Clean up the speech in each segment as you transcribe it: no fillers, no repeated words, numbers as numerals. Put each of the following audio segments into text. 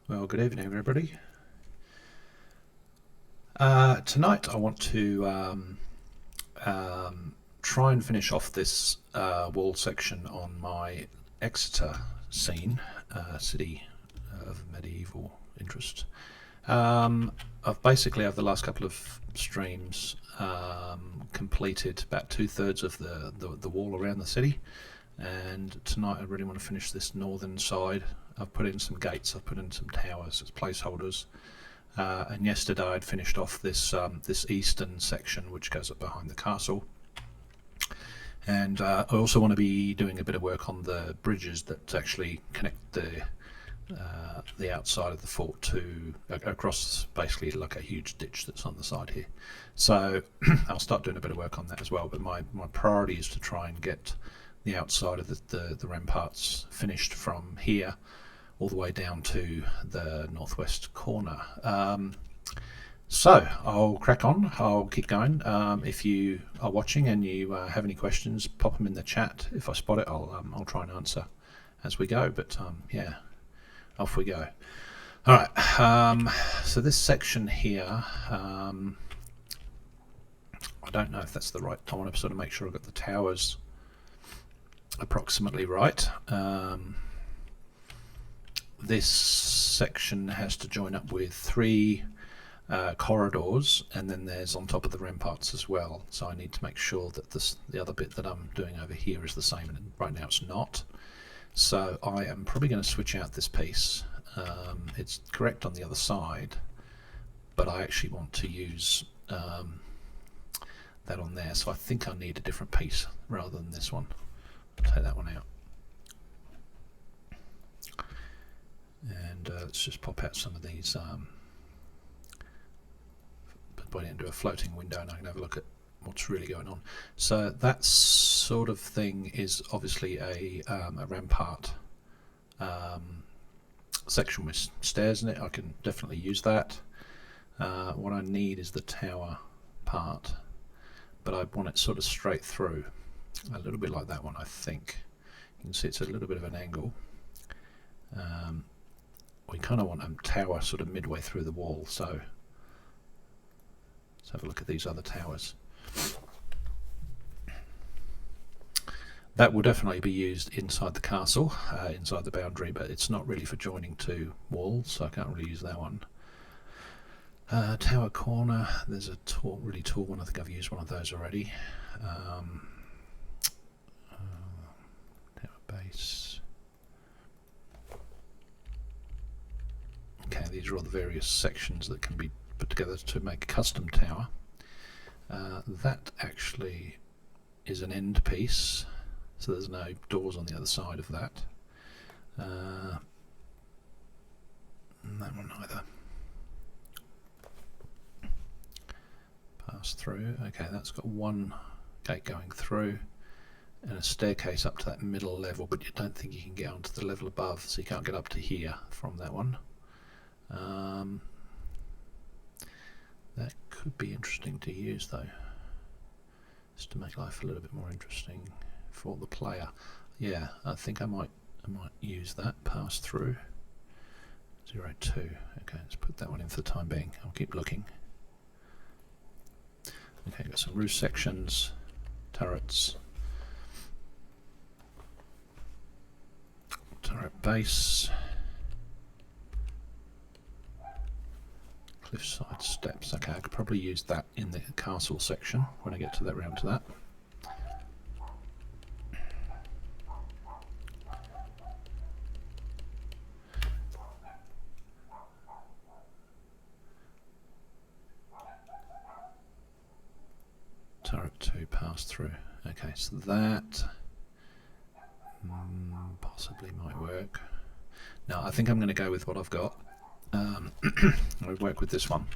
Well, good evening, everybody. Tonight I want to try and finish off this wall section on my Exeter scene, city of medieval interest. I've basically, over the last couple of streams, completed about 2/3 of the wall around the city, and tonight I really want to finish this northern side. I've put in some gates, I've put in some towers as placeholders, and yesterday I'd finished off this eastern section which goes up behind the castle. And I also want to be doing a bit of work on the bridges that actually connect the outside of the fort to across basically like a huge ditch that's on the side here. So I'll start doing a bit of work on that as well, but my priority is to try and get the outside of the ramparts finished from here all the way down to the northwest corner. So I'll crack on, I'll keep going. If you are watching and you have any questions, pop them in the chat. If I spot it, I'll try and answer as we go, but yeah, off we go. Alright, so this section here, I don't know if that's the right, I want to sort of make sure I've got the towers approximately right. This section has to join up with 3 corridors, and then there's on top of the ramparts as well, so I need to make sure that the other bit that I'm doing over here is the same, and right now it's not. So I am probably going to switch out this piece. It's correct on the other side, but I actually want to use that on there, so I think I need a different piece rather than this one. I'll take that one out. And let's just pop out some of these, put it into a floating window and I can have a look at what's really going on. So that sort of thing is obviously a rampart section with stairs in it. I can definitely use that. What I need is the tower part, but I want it sort of straight through, a little bit like that one, I think. You can see it's a little bit of an angle. We kind of want a tower sort of midway through the wall, so let's have a look at these other towers. That will definitely be used inside the castle, inside the boundary, but it's not really for joining 2 walls, so I can't really use that one. Tower corner, there's a really tall one, I think I've used one of those already. Tower base. Okay, these are all the various sections that can be put together to make a custom tower. That actually is an end piece, so there's no doors on the other side of that. That one either. Pass through. Okay, that's got 1 gate going through and a staircase up to that middle level, but you don't think you can get onto the level above, so you can't get up to here from that one. That could be interesting to use though, just to make life a little bit more interesting for the player. Yeah, I think I might use that. Pass through 02. Okay, let's put that one in for the time being. I'll keep looking. Okay, got some roof sections, turrets, turret base, cliffside steps. Okay, I could probably use that in the castle section when I get to that, round to that. Turret 2 pass through. Okay, so that possibly might work. Now I think I'm going to go with what I've got. I'll work with this one.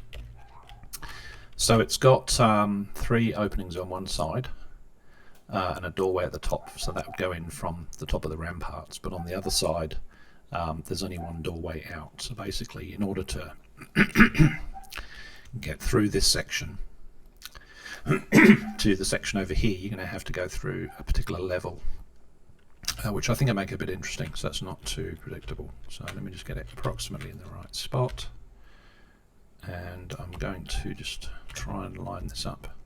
So it's got 3 openings on one side and a doorway at the top, so that would go in from the top of the ramparts, but on the other side there's only 1 doorway out. So basically, in order to get through this section to the section over here, you're going to have to go through a particular level, which I think I make a bit interesting, so that's not too predictable. So let me just get it approximately in the right spot, and I'm going to just try and line this up.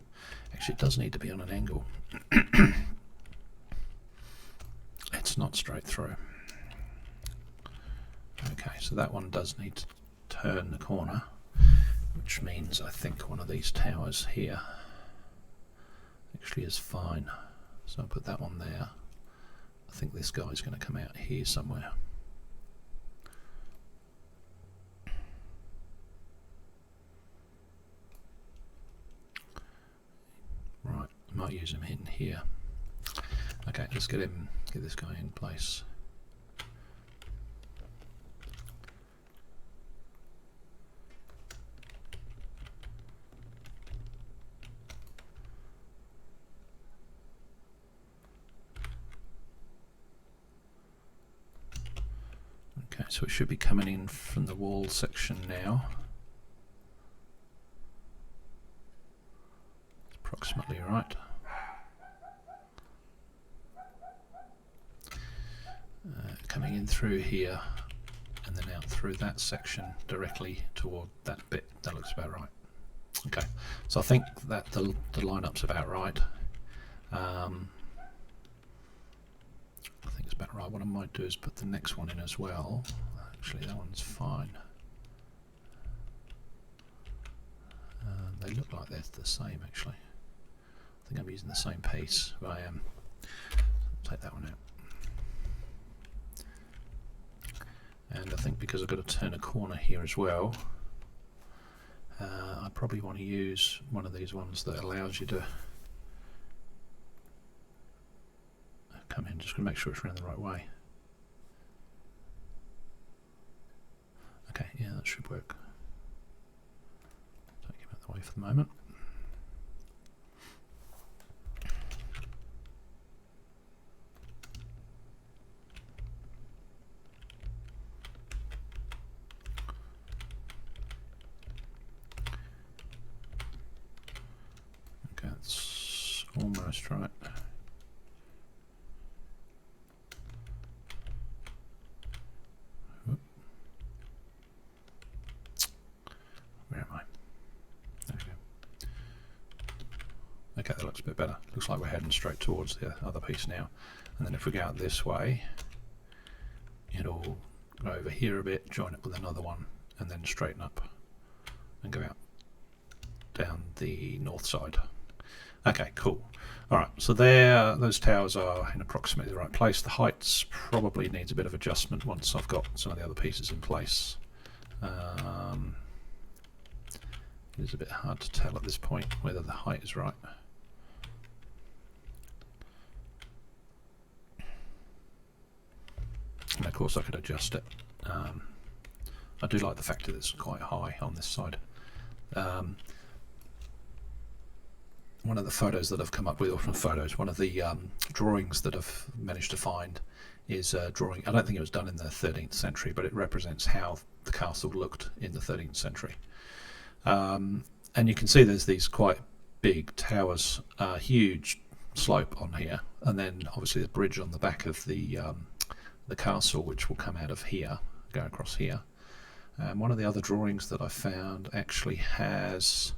Actually, it does need to be on an angle. It's not straight through. Okay, so that one does need to turn the corner, which means I think one of these towers here actually is fine. So I'll put that one there. I think this guy's going to come out here somewhere. Right, I might use him in here. Okay, let's get this guy in place. Okay, so it should be coming in from the wall section now. It's approximately right. Coming in through here and then out through that section directly toward that bit. That looks about right. Okay, so I think that the lineup's about right. I think it's about right. What I might do is put the next one in as well. Actually, that one's fine. They look like they're the same actually. I think I'm using the same piece, but I am. Take that one out. And I think because I've got to turn a corner here as well, I probably want to use one of these ones that allows you to come in. Just going to make sure it's around the right way. Okay, yeah, that should work. Take him out of the way for the moment. Almost right. Whoop. Where am I? There we go. Okay, that looks a bit better. Looks like we're heading straight towards the other piece now. And then if we go out this way, it'll go over here a bit, join it with another one, and then straighten up and go out down the north side. Okay, cool. Alright, so there, those towers are in approximately the right place. The heights probably needs a bit of adjustment once I've got some of the other pieces in place. It is a bit hard to tell at this point whether the height is right. And of course I could adjust it. I do like the fact that it's quite high on this side. One of the photos that I've come up with, or one of the drawings that I've managed to find is a drawing. I don't think it was done in the 13th century, but it represents how the castle looked in the 13th century. And you can see there's these quite big towers, huge slope on here, and then obviously the bridge on the back of the castle, which will come out of here, go across here. And one of the other drawings that I found actually has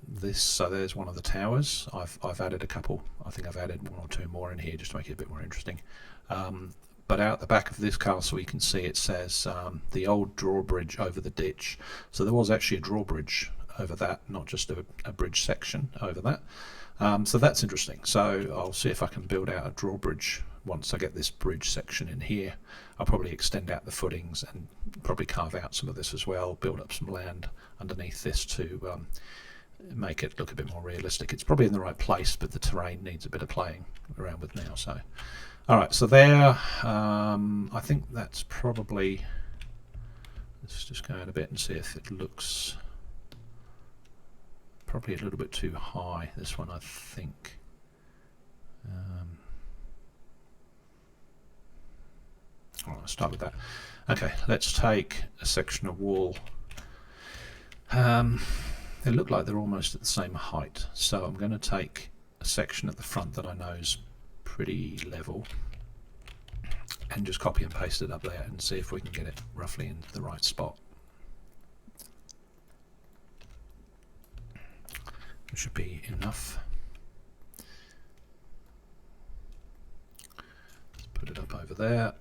this, so there's one of the towers. I've added a couple. I think I've added one or two more in here just to make it a bit more interesting. But out the back of this castle you can see it says the old drawbridge over the ditch. So there was actually a drawbridge over that, not just a bridge section over that. So that's interesting. So I'll see if I can build out a drawbridge once I get this bridge section in here. I'll probably extend out the footings and probably carve out some of this as well, build up some land underneath this to make it look a bit more realistic. It's probably in the right place, but the terrain needs a bit of playing around with now. So, alright, so there, I think that's probably, let's just go out a bit and see if it looks probably a little bit too high, this one I think. I'll start with that. Okay, let's take a section of wall. They look like they're almost at the same height, so I'm going to take a section at the front that I know is pretty level, and just copy and paste it up there and see if we can get it roughly into the right spot. It should be enough. Let's put it up over there.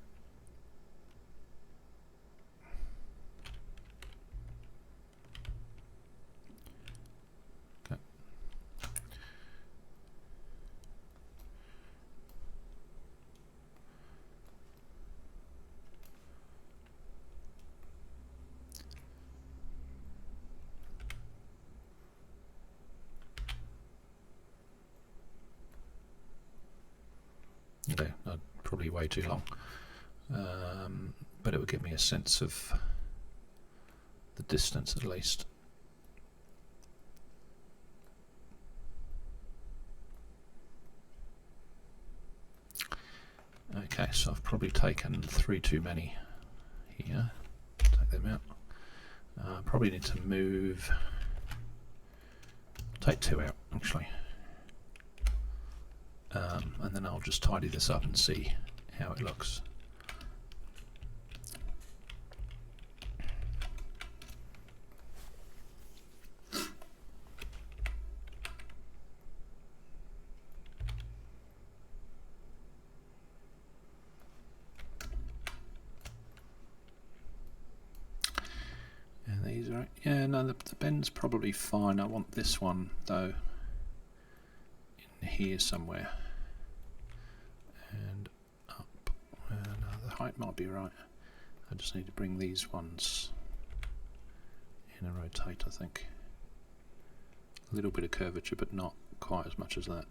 Okay. Okay, probably way too long, but it would give me a sense of the distance at least. Okay, so I've probably taken 3 too many here. Take them out. Probably need to move. Take 2 out actually. And then I'll just tidy this up and see how it looks. And these are, yeah, no, the bend's probably fine. I want this one though in here somewhere. And up, the height might be right. I just need to bring these ones in and rotate, I think. A little bit of curvature, but not quite as much as that.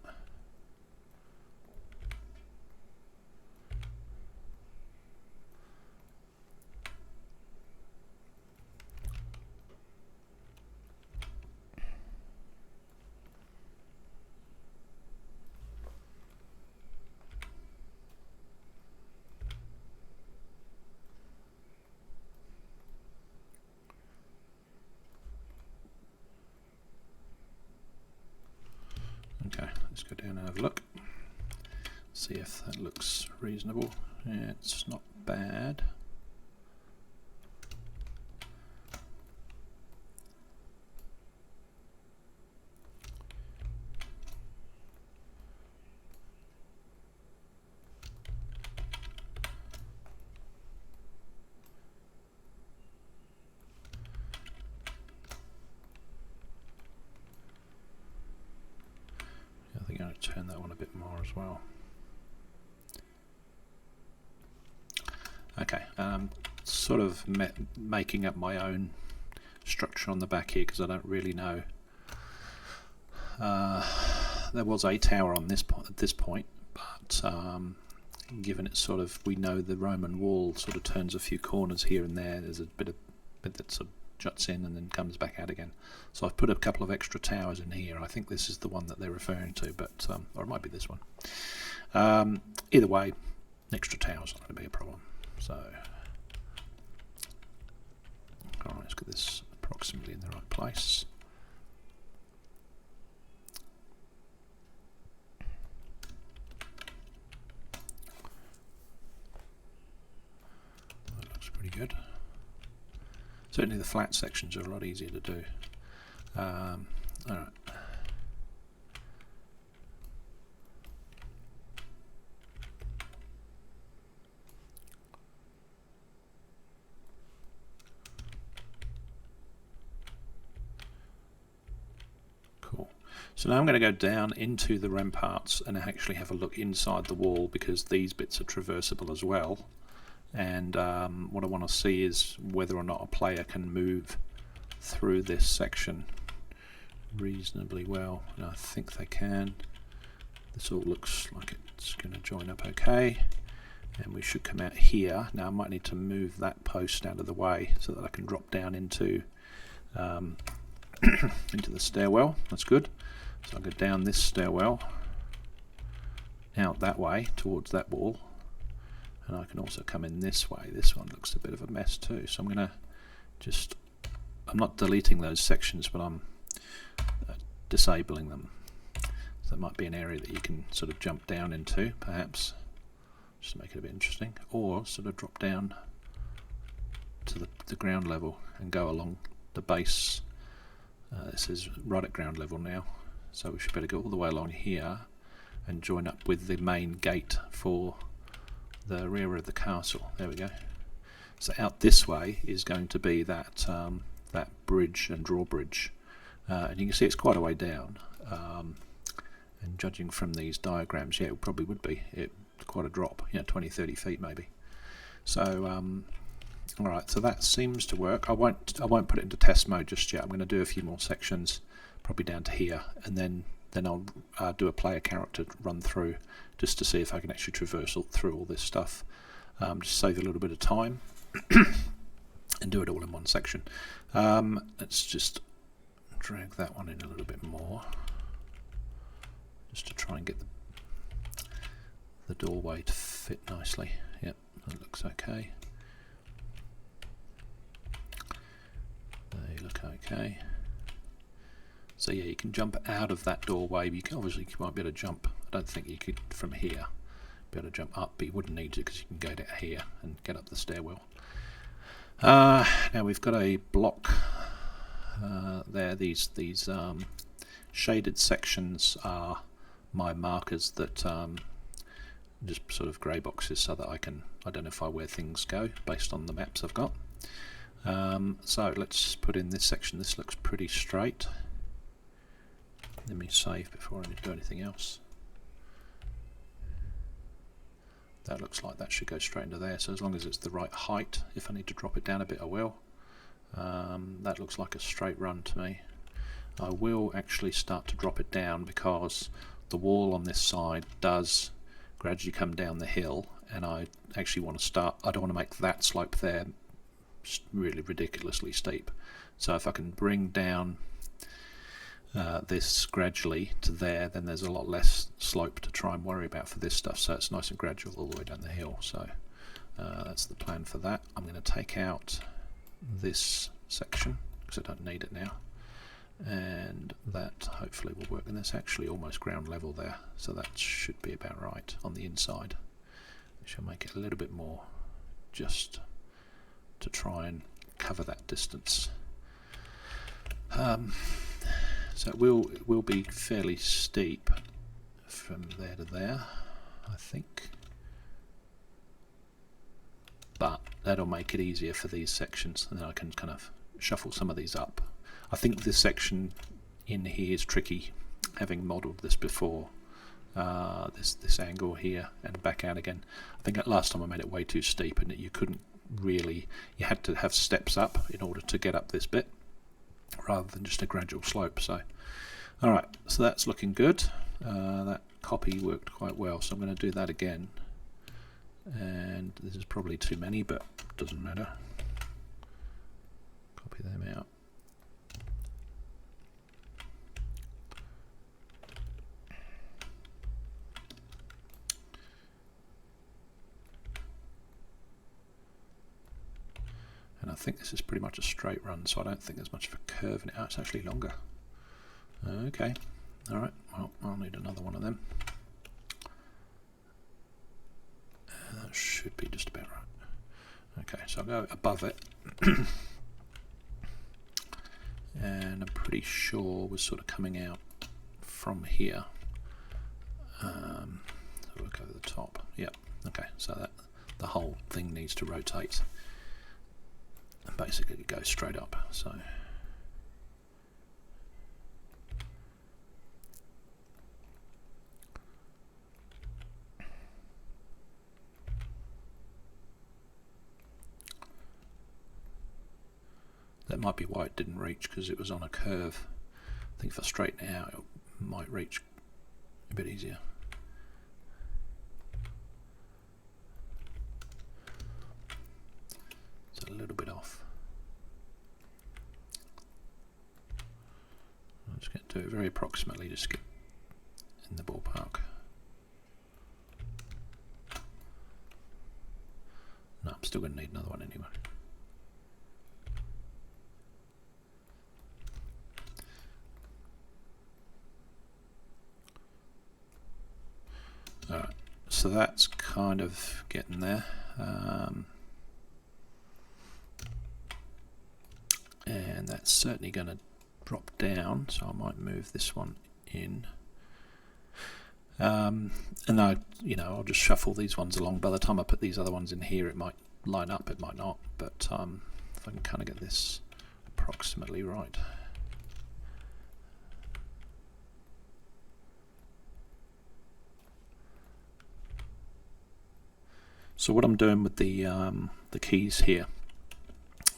Okay, let's go down and have a look. See if that looks reasonable. Yeah, it's not bad. I think I'm going to turn that one a bit more as well. Okay, sort of making up my own structure on the back here because I don't really know. There was a tower on this point at this point, but given it sort of, we know the Roman wall sort of turns a few corners here and there. There's a bit that sort of juts in and then comes back out again. So I've put a couple of extra towers in here. I think this is the one that they're referring to, but or it might be this one. Either way, extra towers not going to be a problem. So, alright, let's get this approximately in the right place. That looks pretty good. Certainly the flat sections are a lot easier to do. Alright. Cool. So now I'm going to go down into the ramparts and actually have a look inside the wall, because these bits are traversable as well. And what I want to see is whether or not a player can move through this section reasonably well, and I think they can. This all looks like it's going to join up okay, and we should come out here. Now I might need to move that post out of the way so that I can drop down into into the stairwell. That's good. So I'll go down this stairwell, out that way towards that wall. And I can also come in this way. This one looks a bit of a mess too. So I'm going to just, I'm not deleting those sections, but I'm disabling them. So that might be an area that you can sort of jump down into, perhaps, just to make it a bit interesting, or sort of drop down to the ground level and go along the base. This is right at ground level now, so we should better go all the way along here and join up with the main gate for the rear of the castle. There we go. So out this way is going to be that that bridge and drawbridge, and you can see it's quite a way down. And judging from these diagrams, yeah, it probably would be quite a drop, 20-30 feet maybe. So all right, so that seems to work. I won't put it into test mode just yet. I'm going to do a few more sections, probably down to here, and then I'll do a player character run through just to see if I can actually traverse through all this stuff. Just save a little bit of time and do it all in one section. Let's just drag that one in a little bit more, just to try and get the doorway to fit nicely. Yep, that looks okay. They look okay. So yeah, you can jump out of that doorway. You can obviously you won't be able to jump. I don't think you could from here be able to jump up, but you wouldn't need to because you can go down here and get up the stairwell. Now we've got a block there. These shaded sections are my markers that just sort of grey boxes so that I can identify where things go based on the maps I've got. So let's put in this section. This looks pretty straight. Let me save before I do anything else. That looks like that should go straight into there, so as long as it's the right height, if I need to drop it down a bit I will. That looks like a straight run to me. I will actually start to drop it down because the wall on this side does gradually come down the hill, and I actually want to start, I don't want to make that slope there really ridiculously steep. So if I can bring down this gradually to there, then there's a lot less slope to try and worry about for this stuff, so it's nice and gradual all the way down the hill. So that's the plan for that. I'm going to take out this section because I don't need it now, and that hopefully will work. And that's actually almost ground level there, so that should be about right on the inside. We shall make it a little bit more just to try and cover that distance. So it will be fairly steep from there to there, I think, but that'll make it easier for these sections, and then I can kind of shuffle some of these up. I think this section in here is tricky, having modelled this before, this angle here and back out again. I think last time I made it way too steep, and that you couldn't really, you had to have steps up in order to get up this bit, rather than just a gradual slope. So alright, so that's looking good. That copy worked quite well, so I'm going to do that again, and this is probably too many, but doesn't matter. Copy them out. And I think this is pretty much a straight run, so I don't think there's much of a curve in it. Oh, it's actually longer. Okay, alright, well, I'll need another one of them. That should be just about right. Okay, so I'll go above it. And I'm pretty sure we're sort of coming out from here. Look over the top. Yep, okay, so that the whole thing needs to rotate. And basically it goes straight up. So that might be why it didn't reach, because it was on a curve. I think if I straighten it out, it might reach a bit easier. It's a little bit off. I'm just going to do it very approximately, just get in the ballpark. No, I'm still going to need another one anyway. so that's kind of getting there. And that's certainly going to drop down, so I might move this one in. And I'll just shuffle these ones along. By the time I put these other ones in here, it might line up, it might not, but if I can kind of get this approximately right. So what I'm doing with the keys here,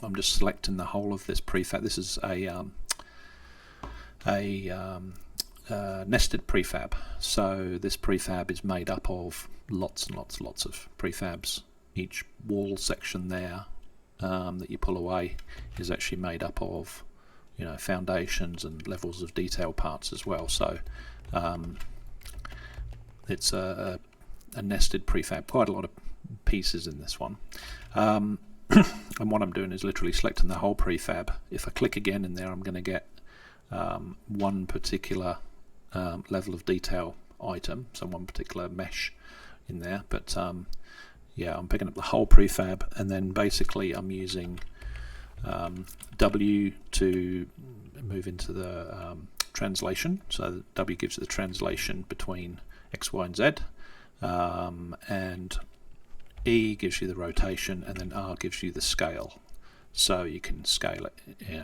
I'm just selecting the whole of this prefab. This is a nested prefab. So this prefab is made up of lots and lots of prefabs. Each wall section there that you pull away is actually made up of, foundations and levels of detail parts as well. So it's a nested prefab. Quite a lot of pieces in this one. And what I'm doing is literally selecting the whole prefab. If I click again in there, I'm going to get one particular level of detail item, so one particular mesh in there. But yeah, I'm picking up the whole prefab, and then basically I'm using W to move into the translation. So W gives you the translation between X, Y, and Z, and E gives you the rotation, and then R gives you the scale. So you can scale it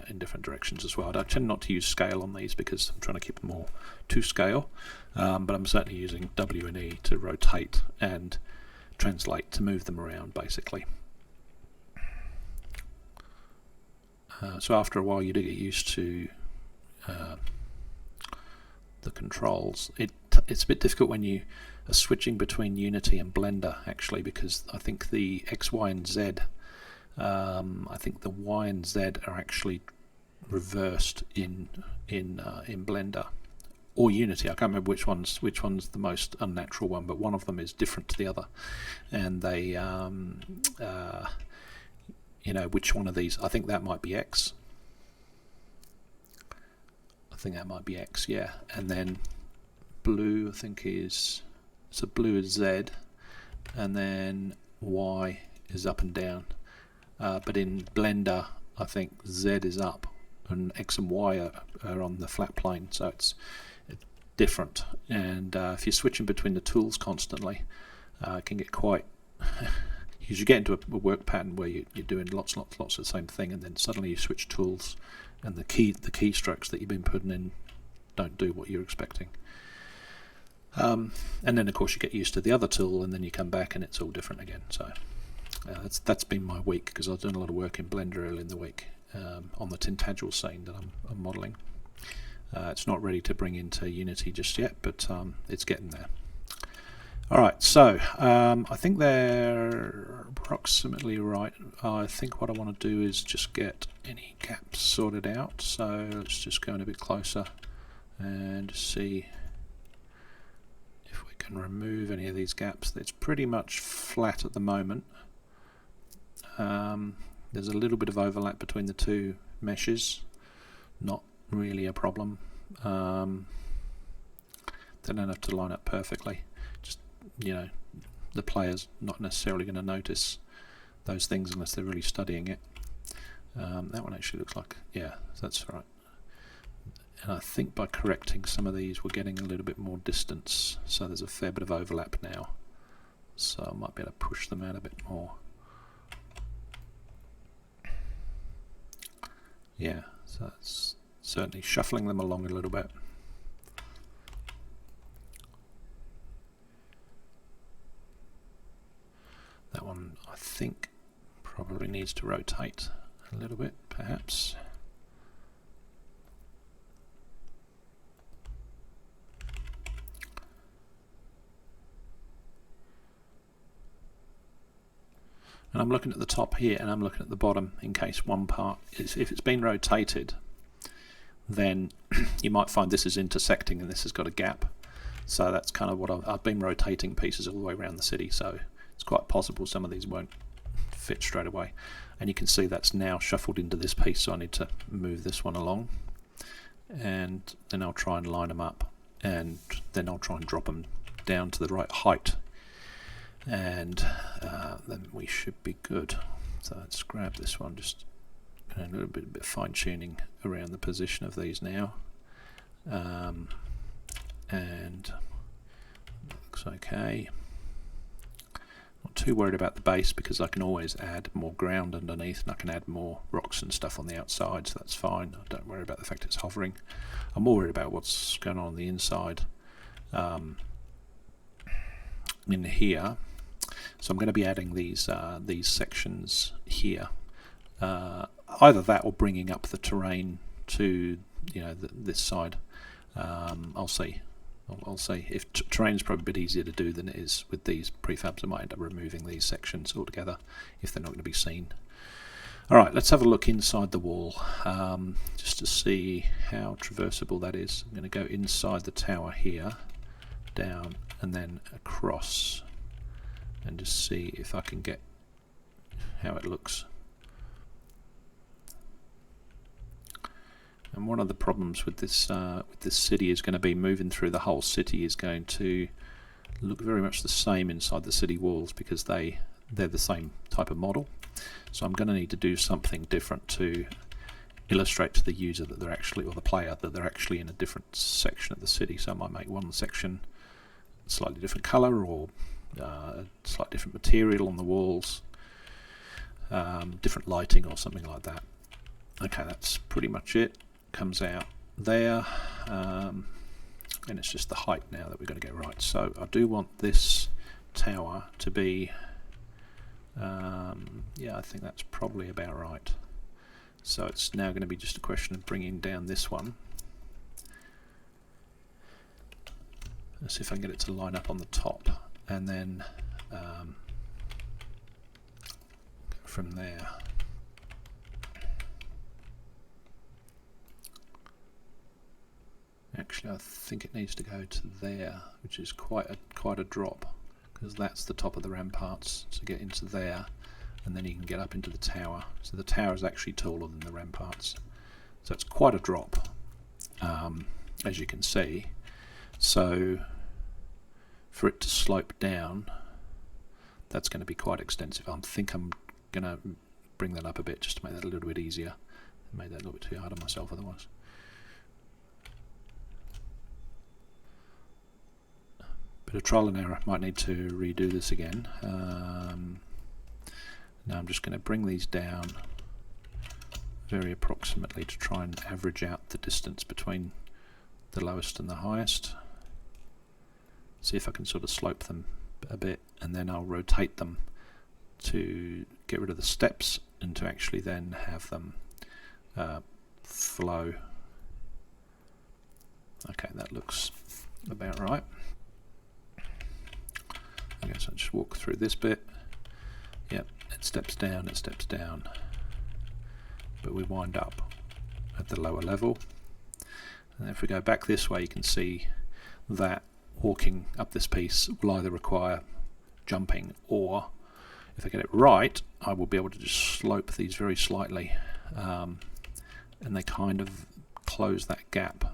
in different directions as well. I tend not to use scale on these because I'm trying to keep them all to scale, but I'm certainly using W and E to rotate and translate, to move them around basically. So after a while you do get used to the controls. It's a bit difficult when you are switching between Unity and Blender actually, because I think the X, Y, and Z, I think the Y and Z are actually reversed in Blender or Unity. I can't remember which one's the most unnatural one, but one of them is different to the other, and they which one of these, I think that might be X. I think that might be X, yeah. And then blue, I think so blue is Z, and then Y is up and down. But in Blender, I think Z is up and X and Y are on the flat plane, so it's different. And if you're switching between the tools constantly, it can get quite because you get into a work pattern where you're doing lots of the same thing, and then suddenly you switch tools, and the keystrokes that you've been putting in don't do what you're expecting. And then of course you get used to the other tool, and then you come back and it's all different again. So that's been my week, because I was doing a lot of work in Blender early in the week on the Tintagel scene that I'm modelling. It's not ready to bring into Unity just yet, but it's getting there. Alright, so I think they're approximately right. I think what I want to do is just get any gaps sorted out. So let's just go in a bit closer and see if we can remove any of these gaps. It's pretty much flat at the moment. There's a little bit of overlap between the two meshes, not really a problem. They don't have to line up perfectly. Just, the player's not necessarily going to notice those things unless they're really studying it. That one actually looks like, yeah, that's right. And I think by correcting some of these we're getting a little bit more distance, so there's a fair bit of overlap now, so I might be able to push them out a bit more. Yeah, so it's certainly shuffling them along a little bit. That one I think probably needs to rotate a little bit, perhaps. And I'm looking at the top here, and I'm looking at the bottom in case one part is, if it's been rotated, then you might find this is intersecting and this has got a gap. So that's kind of what I've been rotating pieces all the way around the city, so it's quite possible some of these won't fit straight away. And you can see that's now shuffled into this piece, so I need to move this one along, and then I'll try and line them up, and then I'll try and drop them down to the right height. and then we should be good. So let's grab this one, just a little bit of fine tuning around the position of these now, and looks okay. Not too worried about the base because I can always add more ground underneath, and I can add more rocks and stuff on the outside, so that's fine. I don't worry about the fact it's hovering. I'm more worried about what's going on the inside in here. So I'm going to be adding these sections here. Either that or bringing up the terrain to this side. I'll see. I'll see. If terrain is probably a bit easier to do than it is with these prefabs, I might end up removing these sections altogether if they're not going to be seen. Alright, let's have a look inside the wall, just to see how traversable that is. I'm going to go inside the tower here, down and then across, and just see if I can get how it looks. And one of the problems with this city is going to be moving through the whole city is going to look very much the same inside the city walls because they're the same type of model. So I'm going to need to do something different to illustrate to the user that they're actually, or the player, that they're actually in a different section of the city. So I might make one section slightly different colour, or slightly different material on the walls, different lighting or something like that. Okay, that's pretty much it. Comes out there, and it's just the height now that we're going to get right. So I do want this tower to be, yeah, I think that's probably about right. So it's now going to be just a question of bringing down this one. Let's see if I can get it to line up on the top, and then go from there. Actually, I think it needs to go to there, which is quite a drop, because that's the top of the ramparts. So get into there, and then you can get up into the tower. So the tower is actually taller than the ramparts. So it's quite a drop, as you can see. So for it to slope down, that's going to be quite extensive. I think I'm going to bring that up a bit just to make that a little bit easier. I made that a little bit too hard on myself otherwise. Bit of trial and error. Might need to redo this again. Now I'm just going to bring these down very approximately to try and average out the distance between the lowest and the highest. See if I can sort of slope them a bit, and then I'll rotate them to get rid of the steps and to actually then have them flow. Okay, that looks about right. Okay, so I'll just walk through this bit. Yep, it steps down, but we wind up at the lower level. And if we go back this way, you can see that walking up this piece will either require jumping, or if I get it right, I will be able to just slope these very slightly, and they kind of close that gap.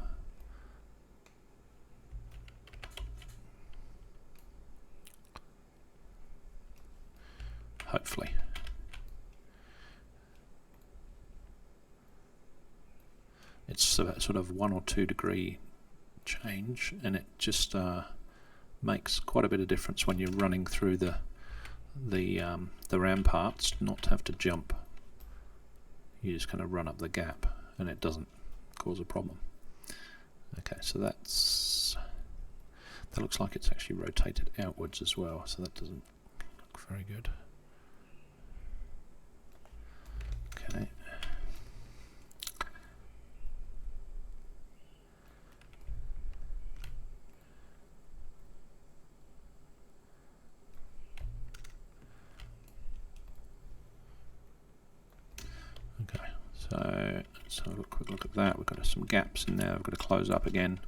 Hopefully. It's a sort of 1 or 2 degree change, and it just makes quite a bit of difference when you're running through the ramparts, not to have to jump. You just kind of run up the gap, and it doesn't cause a problem. Okay, so that looks like it's actually rotated outwards as well, so that doesn't look very good. Okay. Okay, so let's have a quick look at that. We've got some gaps in there. We've got to close up again.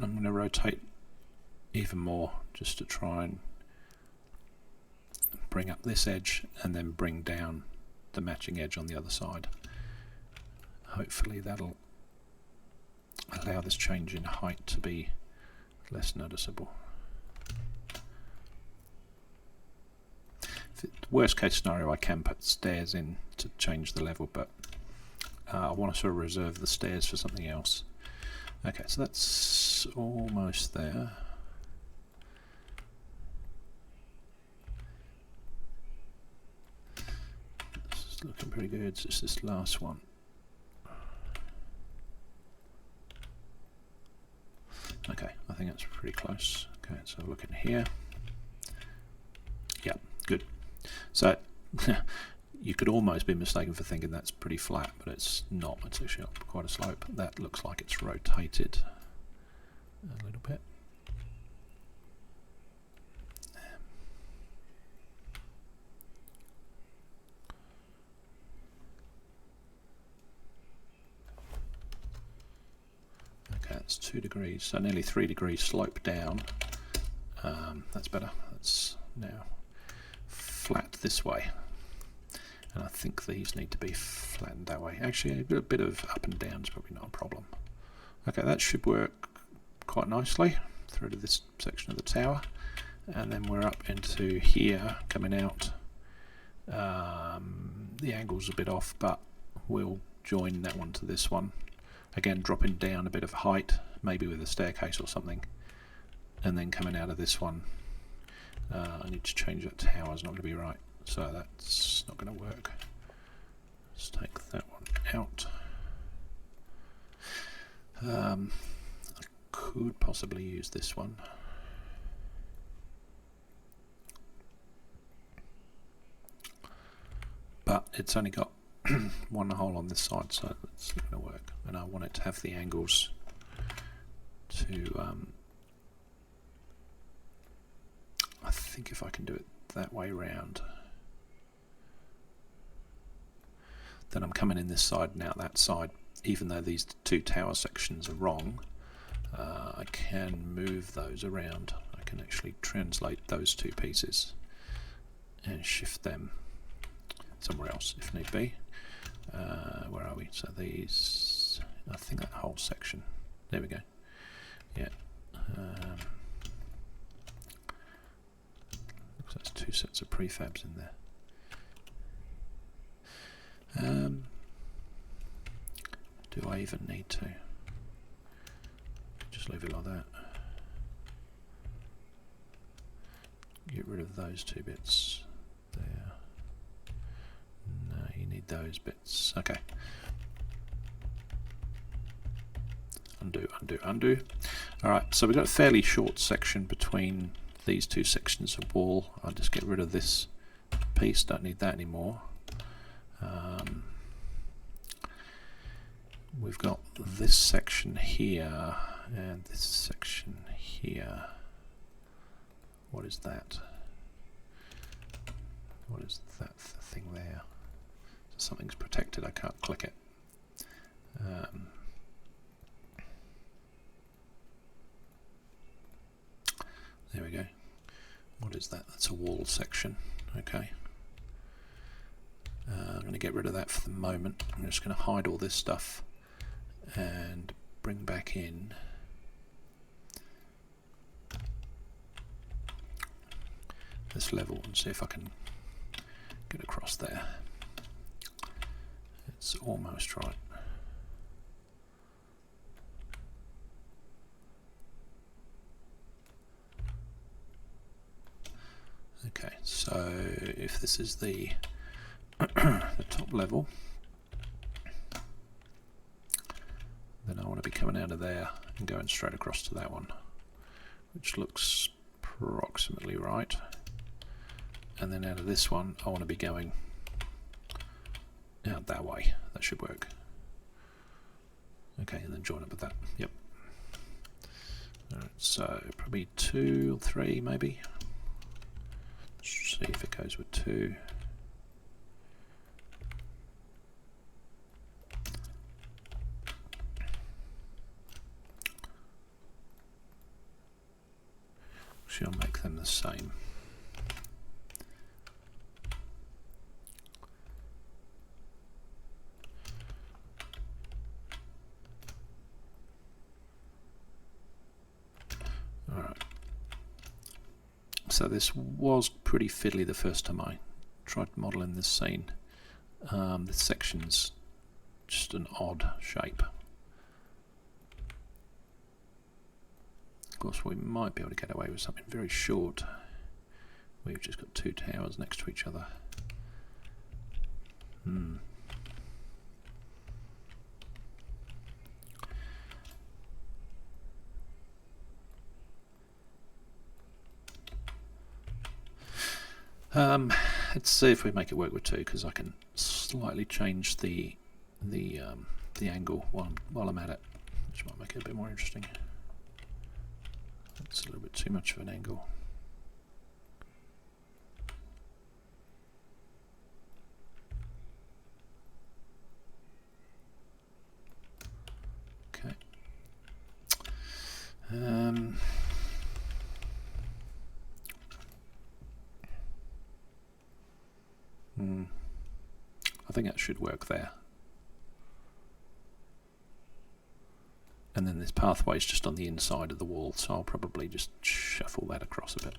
I'm going to rotate even more just to try and bring up this edge and then bring down the matching edge on the other side. Hopefully that'll allow this change in height to be less noticeable. Worst case scenario, I can put stairs in to change the level, but I want to sort of reserve the stairs for something else. Okay, so that's almost there. This is looking pretty good. It's just this last one. Okay, I think that's pretty close. Okay, so look in here. Yeah, good. So you could almost be mistaken for thinking that's pretty flat, but it's not. It's actually quite a slope. That looks like it's rotated a little bit. Okay, that's 2 degrees, so nearly 3 degrees slope down. That's better. That's now flat this way, and I think these need to be flattened that way. Actually, a bit of up and down is probably not a problem. Okay, that should work quite nicely through to this section of the tower, and then we're up into here coming out. The angle's a bit off, but we'll join that one to this one, again dropping down a bit of height, maybe with a staircase or something, and then coming out of this one. I need to change that tower, it's not going to be right, so that's not going to work. Let's take that one out. I could possibly use this one. But it's only got one hole on this side, so that's not going to work. And I want it to have the angles to I think if I can do it that way round, then I'm coming in this side and out that side. Even though these two tower sections are wrong, I can move those around. I can actually translate those two pieces and shift them somewhere else if need be. Where are we? So these, I think that whole section, there we go. Yeah. That's 2 sets of prefabs in there. Do I even need to? Just leave it like that. Get rid of those 2 bits there. No, you need those bits. Okay. Undo, undo, undo. Alright, so we've got a fairly short section between these 2 sections of wall. I'll just get rid of this piece, don't need that anymore. We've got this section here and this section here. What is that? What is that thing there? So something's protected, I can't click it. There we go. What is that? That's a wall section. Okay. I'm going to get rid of that for the moment. I'm just going to hide all this stuff and bring back in this level and see if I can get across there. It's almost right. Okay, so if this is the the top level, then I want to be coming out of there and going straight across to that one, which looks approximately right. And then out of this one, I want to be going out that way. That should work. Okay, and then join up with that. Yep. Alright, so probably 2 or 3 maybe. Let's see if it goes with 2. Actually, I'll make them the same. Alright. So this was pretty fiddly the first time I tried modelling this scene. This section's just an odd shape. Of course, we might be able to get away with something very short. We've just got two towers next to each other. Let's see if we make it work with two, because I can slightly change the angle while I'm at it, which might make it a bit more interesting. That's a little bit too much of an angle. Okay. I think that should work there. And then this pathway is just on the inside of the wall, so I'll probably just shuffle that across a bit.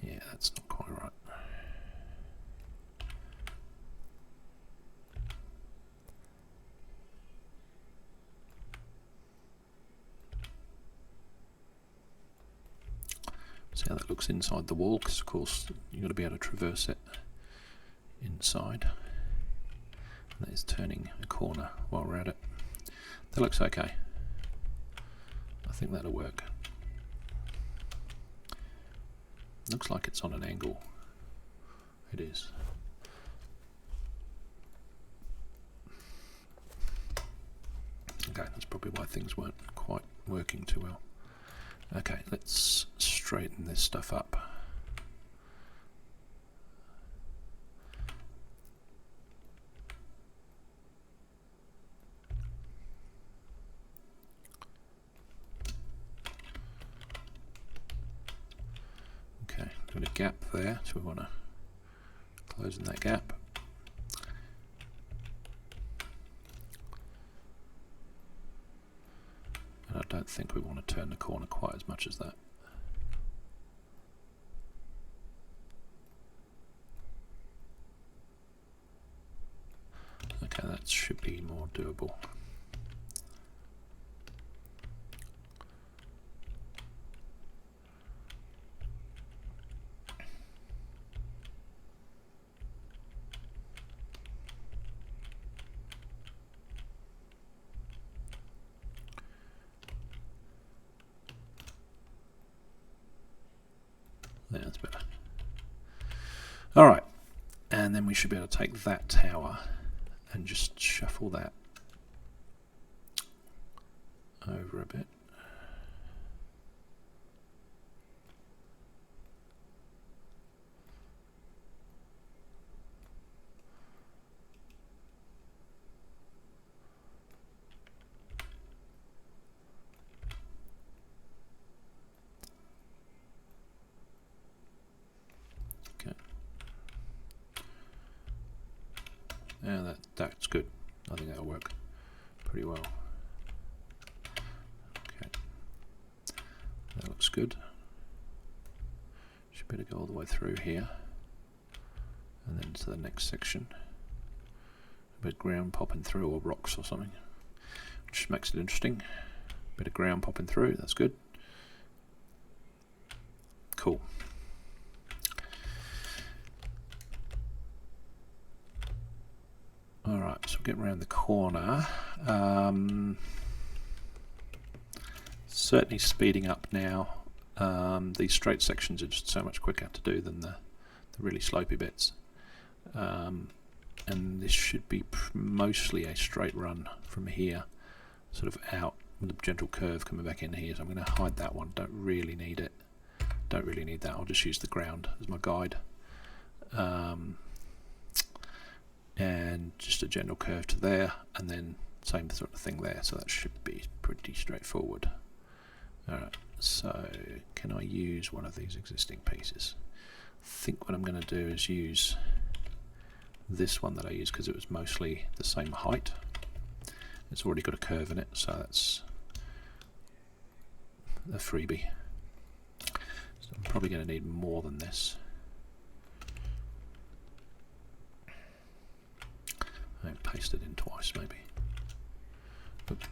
Yeah, that's not quite right. See how that looks inside the wall, because of course you've got to be able to traverse it inside. And that is turning a corner while we're at it. That looks okay. I think that'll work. Looks like it's on an angle. It is. Okay, that's probably why things weren't quite working too well. Okay, let's straighten this stuff up. Okay, got a gap there, so we want to close in that gap. And I don't think we want to turn the corner quite as much as that. Okay, that should be more doable. Yeah, that's better. Alright, and then we should be able to take that tower and just shuffle that over a bit. Yeah, that's good. I think that'll work pretty well. Okay, that looks good. Should be able to go all the way through here, and then to the next section. A bit of ground popping through, or rocks or something, which makes it interesting. A bit of ground popping through. That's good. Cool. Alright, so we'll get around the corner. Certainly speeding up now. These straight sections are just so much quicker to do than the really slopey bits. And this should be mostly a straight run from here, sort of out with a gentle curve coming back in here. So I'm going to hide that one, don't really need it. don't really need that. I'll just use the ground as my guide. And just a general curve to there, and then same sort of thing there, so that should be pretty straightforward. Alright, so can I use one of these existing pieces? I think what I'm going to do is use this one that I used because it was mostly the same height. It's already got a curve in it, so that's a freebie. So I'm probably going to need more than this. I paste it in twice maybe. Oop.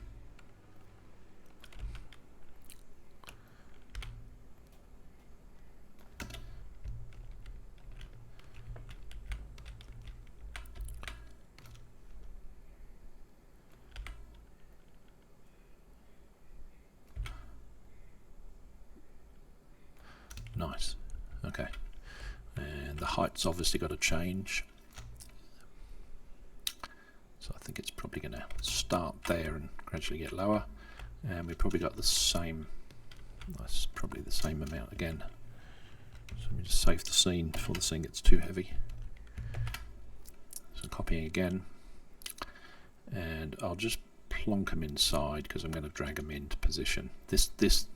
Nice. Okay. And the height's obviously got to change. So I think it's probably going to start there and gradually get lower. And we've probably got the same, that's probably the same amount again. So let me just save the scene before the scene gets too heavy. So copying again. And I'll just plonk them inside because I'm going to drag them into position. This is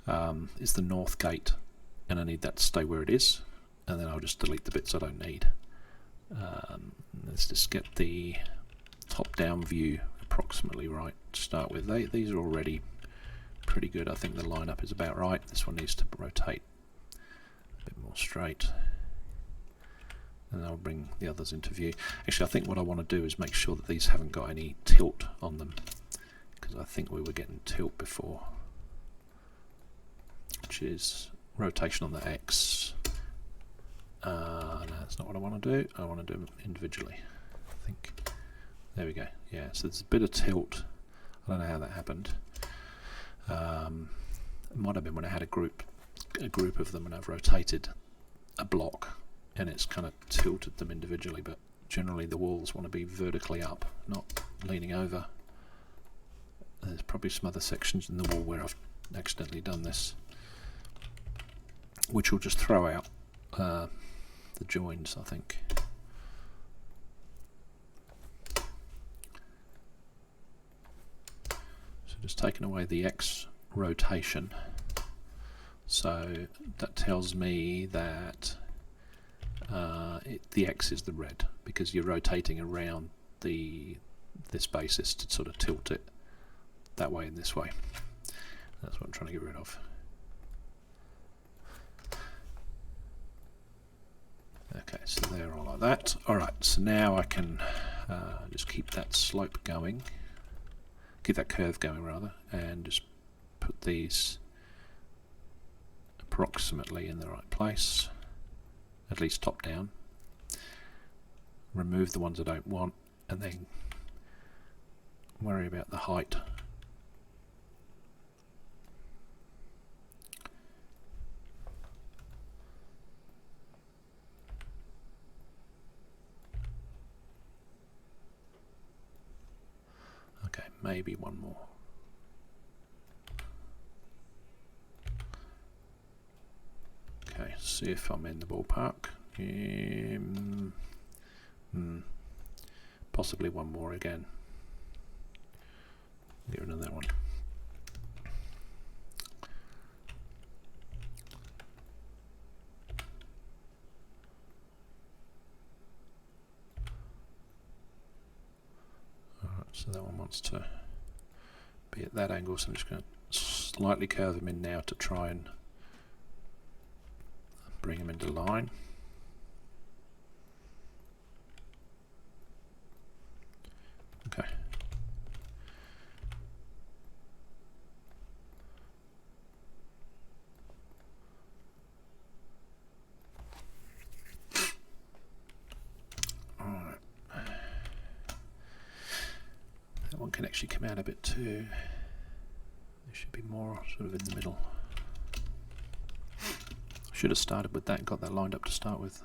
the north gate, and I need that to stay where it is, and then I'll just delete the bits I don't need. Let's just get the top-down view approximately right to start with. These are already pretty good. I think the lineup is about right. This one needs to rotate a bit more straight, and I'll bring the others into view. Actually, I think what I want to do is make sure that these haven't got any tilt on them, because I think we were getting tilt before, which is rotation on the X. No, that's not what I want to do. I want to do them individually, I think. There we go. Yeah, so there's a bit of tilt. I don't know how that happened. It might have been when I had a group of them and I've rotated a block and it's kind of tilted them individually, but generally the walls want to be vertically up, not leaning over. There's probably some other sections in the wall where I've accidentally done this, which will just throw out the joins, I think. So just taking away the X rotation, so that tells me that the X is the red, because you're rotating around this basis to sort of tilt it that way and this way. That's what I'm trying to get rid of. Okay, so they're all like that. Alright, so now I can just keep that slope going, keep that curve going rather, and just put these approximately in the right place, at least top down. Remove the ones I don't want, and then worry about the height. Okay, maybe one more. Okay, see if I'm in the ballpark. Possibly one more again. Get rid of that one. So that one wants to be at that angle, so I'm just going to slightly curve them in now to try and bring them into line. Okay. One can actually come out a bit too. There should be more sort of in the middle. Should have started with that and got that lined up to start with.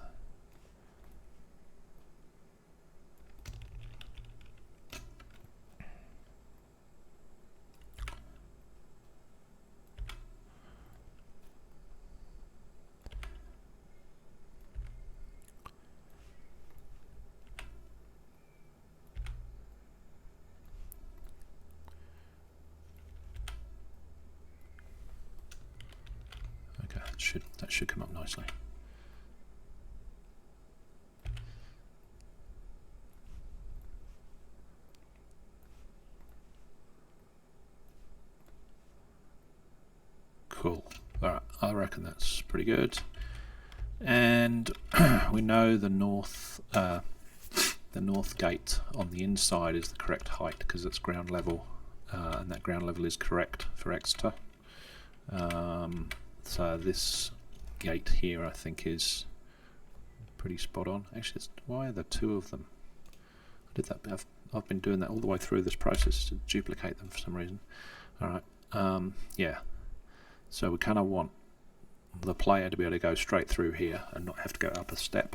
should come up nicely. Cool. Alright, I reckon that's pretty good. And we know the north gate on the inside is the correct height because it's ground level, and that ground level is correct for Exeter. So this gate here I think is pretty spot on. Actually, why are there two of them? I did that. I've been doing that all the way through this process to duplicate them for some reason. Alright, yeah. So we kind of want the player to be able to go straight through here and not have to go up a step.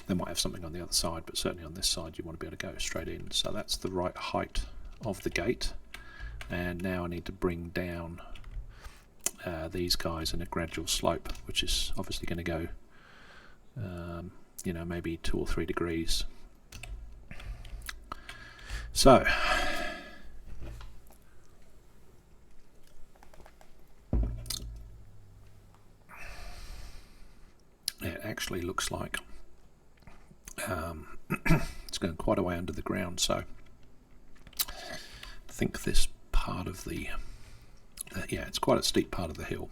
They might have something on the other side, but certainly on this side you want to be able to go straight in. So that's the right height of the gate. And now I need to bring down these guys in a gradual slope, which is obviously going to go, you know, maybe 2 or 3 degrees. So it actually looks like it's going quite a way under the ground, so I think this part of the yeah, it's quite a steep part of the hill.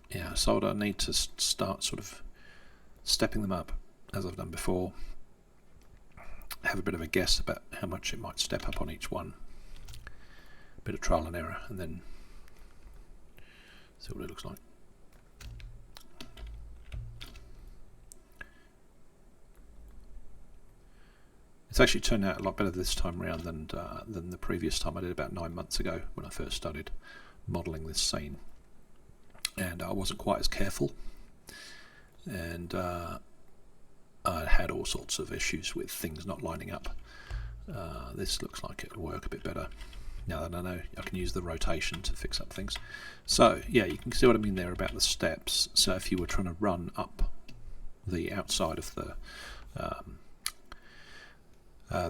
Yeah, so I need to start sort of stepping them up as I've done before, have a bit of a guess about how much it might step up on each one, a bit of trial and error, and then see what it looks like. It's actually turned out a lot better this time around than the previous time I did about 9 months ago when I first started modelling this scene, and I wasn't quite as careful, and I had all sorts of issues with things not lining up. This looks like it'll work a bit better now that I know I can use the rotation to fix up things. So yeah, you can see what I mean there about the steps. So if you were trying to run up the outside of the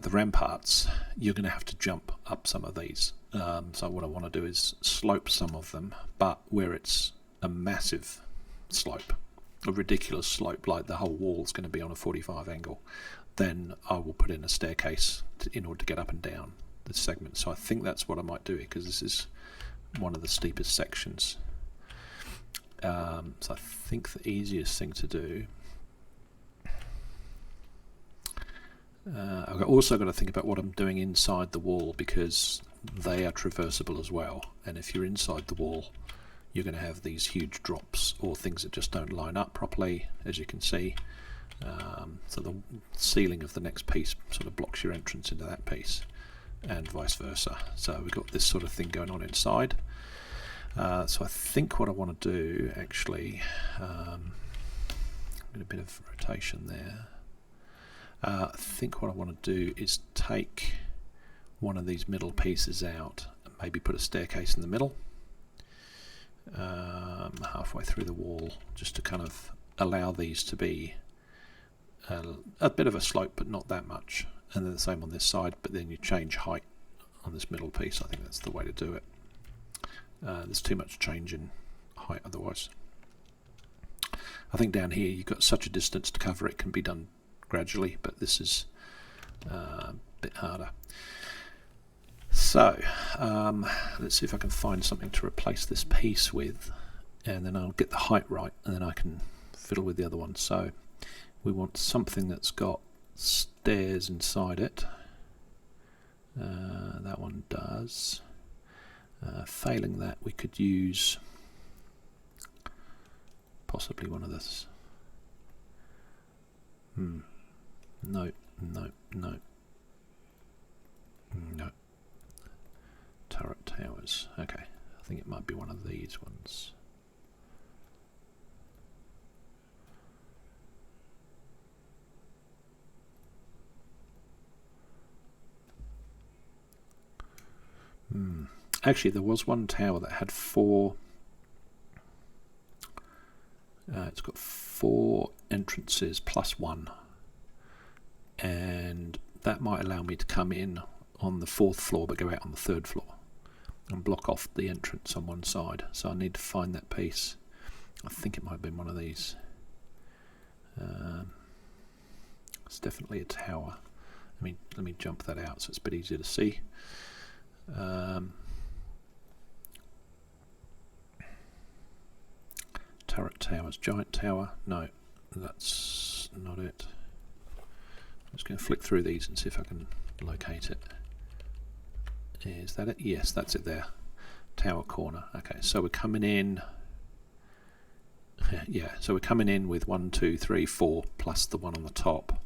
ramparts, you're going to have to jump up some of these. So what I want to do is slope some of them, but where it's a massive slope, a ridiculous slope, like the whole wall is going to be on a 45 angle, then I will put in a staircase in order to get up and down this segment. So I think that's what I might do, because this is one of the steepest sections. So I think the easiest thing to do, I've also got to think about what I'm doing inside the wall, because they are traversable as well, and if you're inside the wall you're going to have these huge drops or things that just don't line up properly, as you can see. So the ceiling of the next piece sort of blocks your entrance into that piece, and vice versa. So we've got this sort of thing going on inside. So I think what I want to do, actually, get a bit of rotation there. I think what I want to do is take one of these middle pieces out and maybe put a staircase in the middle, halfway through the wall, just to kind of allow these to be a bit of a slope, but not that much, and then the same on this side, but then you change height on this middle piece. I think that's the way to do it. There's too much change in height otherwise. I think down here you've got such a distance to cover, it can be done gradually, but this is a bit harder. So let's see if I can find something to replace this piece with, and then I'll get the height right, and then I can fiddle with the other one. So we want something that's got stairs inside it. That one does. Failing that, we could use possibly one of this. No, no, no, no. Turret towers. Okay, I think it might be one of these ones. Actually, there was one tower that had 4. It's got 4 entrances plus 1, and that might allow me to come in on the 4th floor but go out on the 3rd floor. and block off the entrance on one side. So I need to find that piece. I think it might have been one of these. It's definitely a tower. Let me jump that out so it's a bit easier to see. Turret towers, giant tower. No, that's not it. I'm just going to flick through these and see if I can locate it. Is that it? Yes, that's it there. Tower corner. Okay, so we're coming in. Yeah, so we're coming in with 1, 2, 3, 4 plus the one on the top.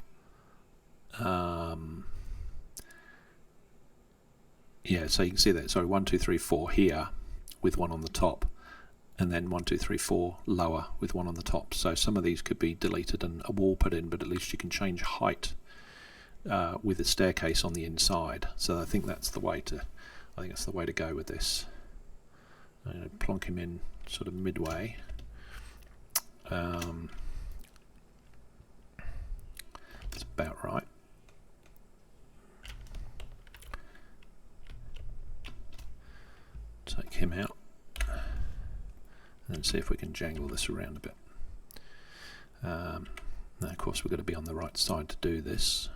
Yeah, so you can see that. Sorry, 1, 2, 3, 4 here with one on the top, and then 1, 2, 3, 4 lower with one on the top. So some of these could be deleted and a wall put in, but at least you can change height with a staircase on the inside. So I think that's the way to. I think that's the way to go with this. I'm going to plonk him in sort of midway. That's about right. Take him out and see if we can jangle this around a bit. Now of course we've got to be on the right side to do this.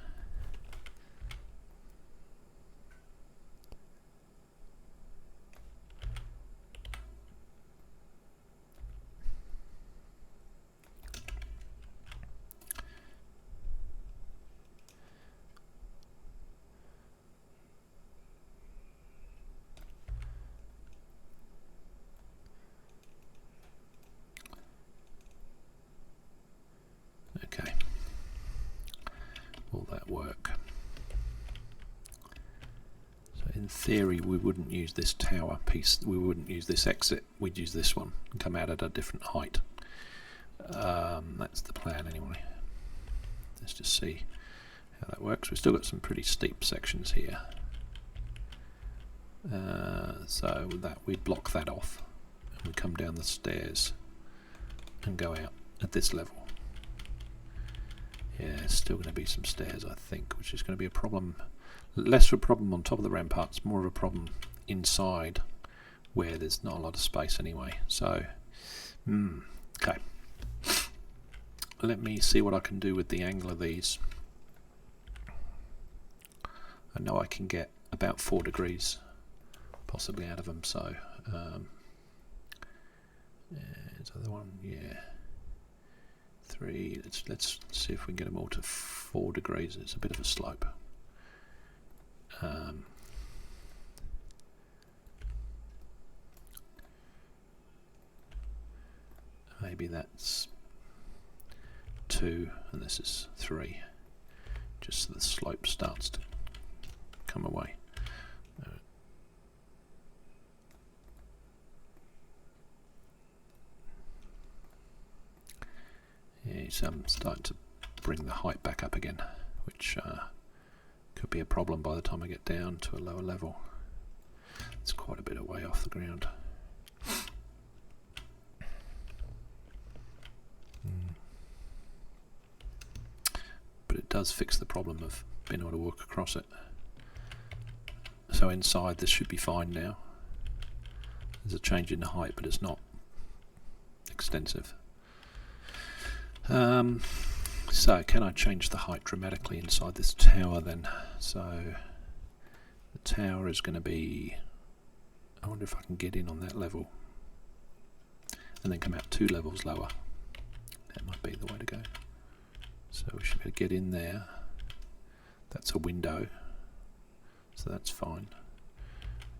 Okay, will that work? So in theory we wouldn't use this tower piece, we wouldn't use this exit, we'd use this one and come out at a different height. That's the plan anyway. Let's just see how that works. We've still got some pretty steep sections here. So with that we'd block that off and we come down the stairs and go out at this level. Yeah, it's still going to be some stairs, I think, which is going to be a problem. Less of a problem on top of the ramparts, more of a problem inside, where there's not a lot of space anyway. So, okay. Let me see what I can do with the angle of these. I know I can get about 4 degrees, possibly out of them. So, is the other one? Yeah. 3. Let's see if we can get them all to 4 degrees. It's a bit of a slope. Maybe that's 2 and this is 3, just so the slope starts to come away. Yeah, so I'm starting to bring the height back up again, which could be a problem by the time I get down to a lower level. It's quite a bit away off the ground. But it does fix the problem of being able to walk across it. So inside this should be fine now. There's a change in the height, but it's not extensive. So can I change the height dramatically inside this tower then? So the tower is going to be, I wonder if I can get in on that level and then come out 2 levels lower. That might be the way to go. So we should be able to get in there. That's a window, so that's fine.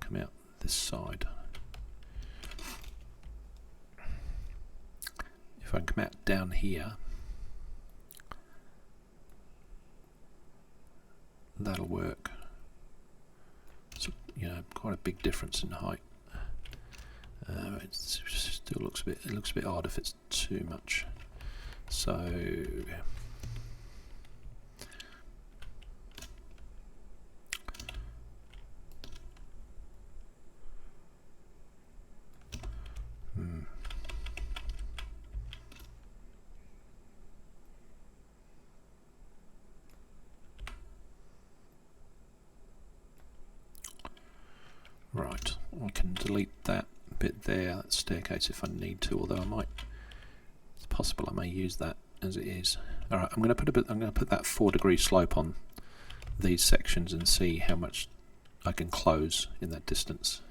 Come out this side. If I can come out down here, that'll work. So, you know, quite a big difference in height. It still looks a bit odd if it's too much. So Right, I can delete that bit there, that staircase, if I need to, although it's possible I may use that as it is. Alright, I'm going to put that 4-degree slope on these sections and see how much I can close in that distance.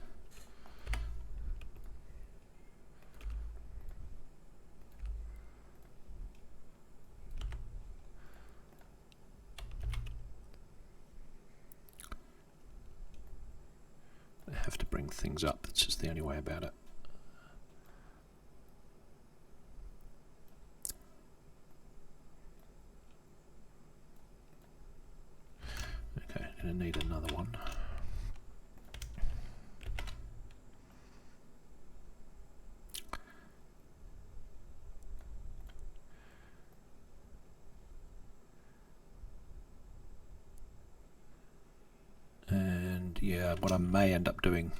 I have to bring things up, that's just the only way about it. Okay, going to need another one. And yeah, what I may end up doing,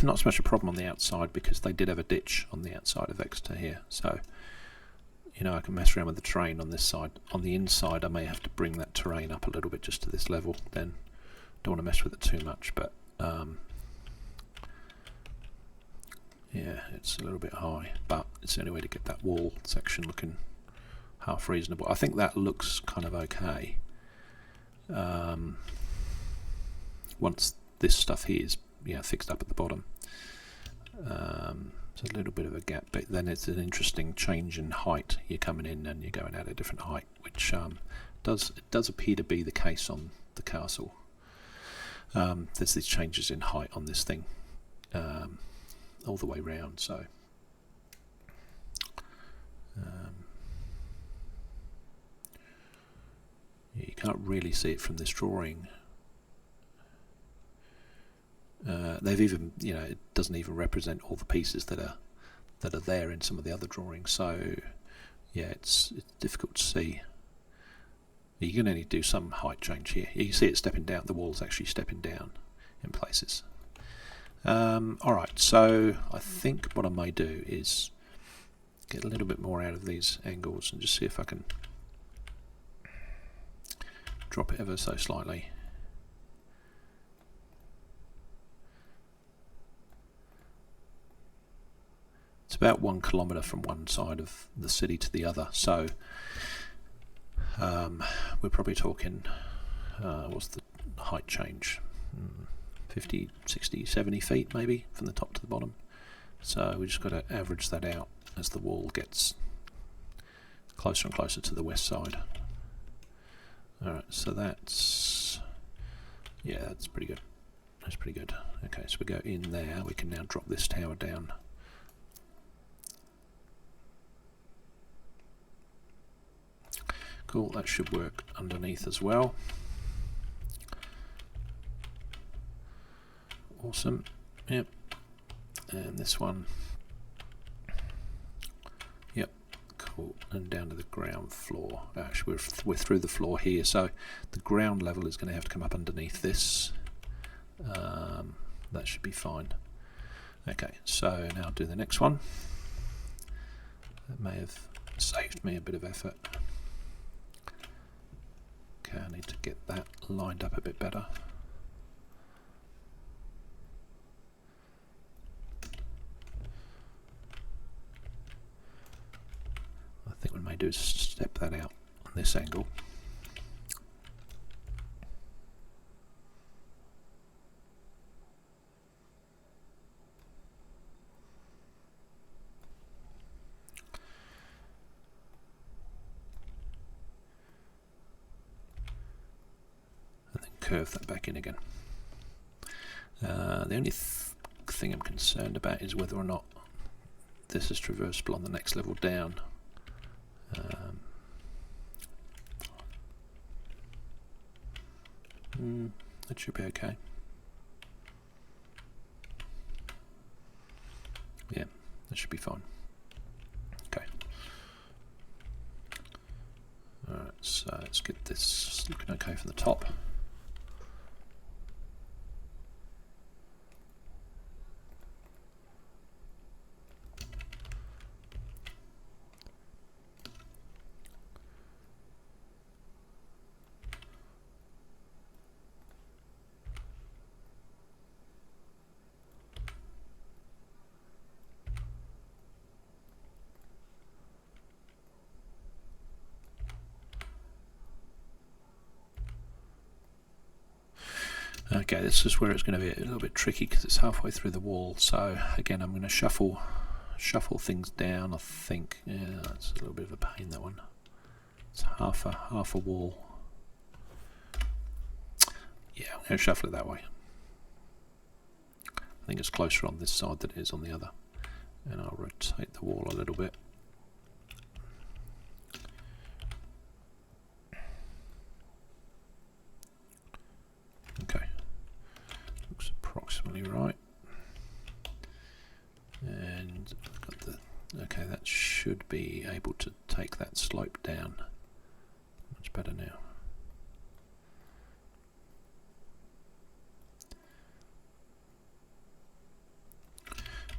not so much a problem on the outside because they did have a ditch on the outside of Exeter here, so you know I can mess around with the terrain on this side. On the inside I may have to bring that terrain up a little bit just to this level, then don't want to mess with it too much, but yeah, it's a little bit high, but it's the only way to get that wall section looking half reasonable. I think that looks kind of okay. Once this stuff here is fixed up at the bottom, it's a little bit of a gap, but then it's an interesting change in height. You're coming in and you're going at a different height, which does appear to be the case on the castle. There's these changes in height on this thing all the way round, so yeah, you can't really see it from this drawing. They've even, it doesn't even represent all the pieces that are there in some of the other drawings. So, yeah, it's difficult to see. You can only do some height change here. You can see it stepping down. The wall's actually stepping down in places. Alright, so I think what I may do is get a little bit more out of these angles and just see if I can drop it ever so slightly. It's about 1 kilometre from one side of the city to the other, so we're probably talking, what's the height change? 50, 60, 70 feet maybe from the top to the bottom. So we just got to average that out as the wall gets closer and closer to the west side. Alright, so that's pretty good. That's pretty good. Okay, so we go in there, we can now drop this tower down. Cool, that should work underneath as well. Awesome. Yep. And this one. Yep. Cool. And down to the ground floor. Actually, we're through the floor here, so the ground level is going to have to come up underneath this. That should be fine. Okay, so now I'll do the next one. That may have saved me a bit of effort. Okay, I need to get that lined up a bit better. I think what I may do is step that out on this angle. Curve that back in again. The only thing I'm concerned about is whether or not this is traversable on the next level down. That should be okay. Yeah, that should be fine. Okay. Alright, so let's get this looking okay from the top. Okay, this is where it's going to be a little bit tricky because it's halfway through the wall. So again, I'm going to shuffle things down. I think, yeah, that's a little bit of a pain, that one. It's half a wall. Yeah, I'm going to shuffle it that way. I think it's closer on this side than it is on the other. And I'll rotate the wall a little bit. Okay, looks approximately right. And I've got the, okay, that should be able to take that slope down. Much better now.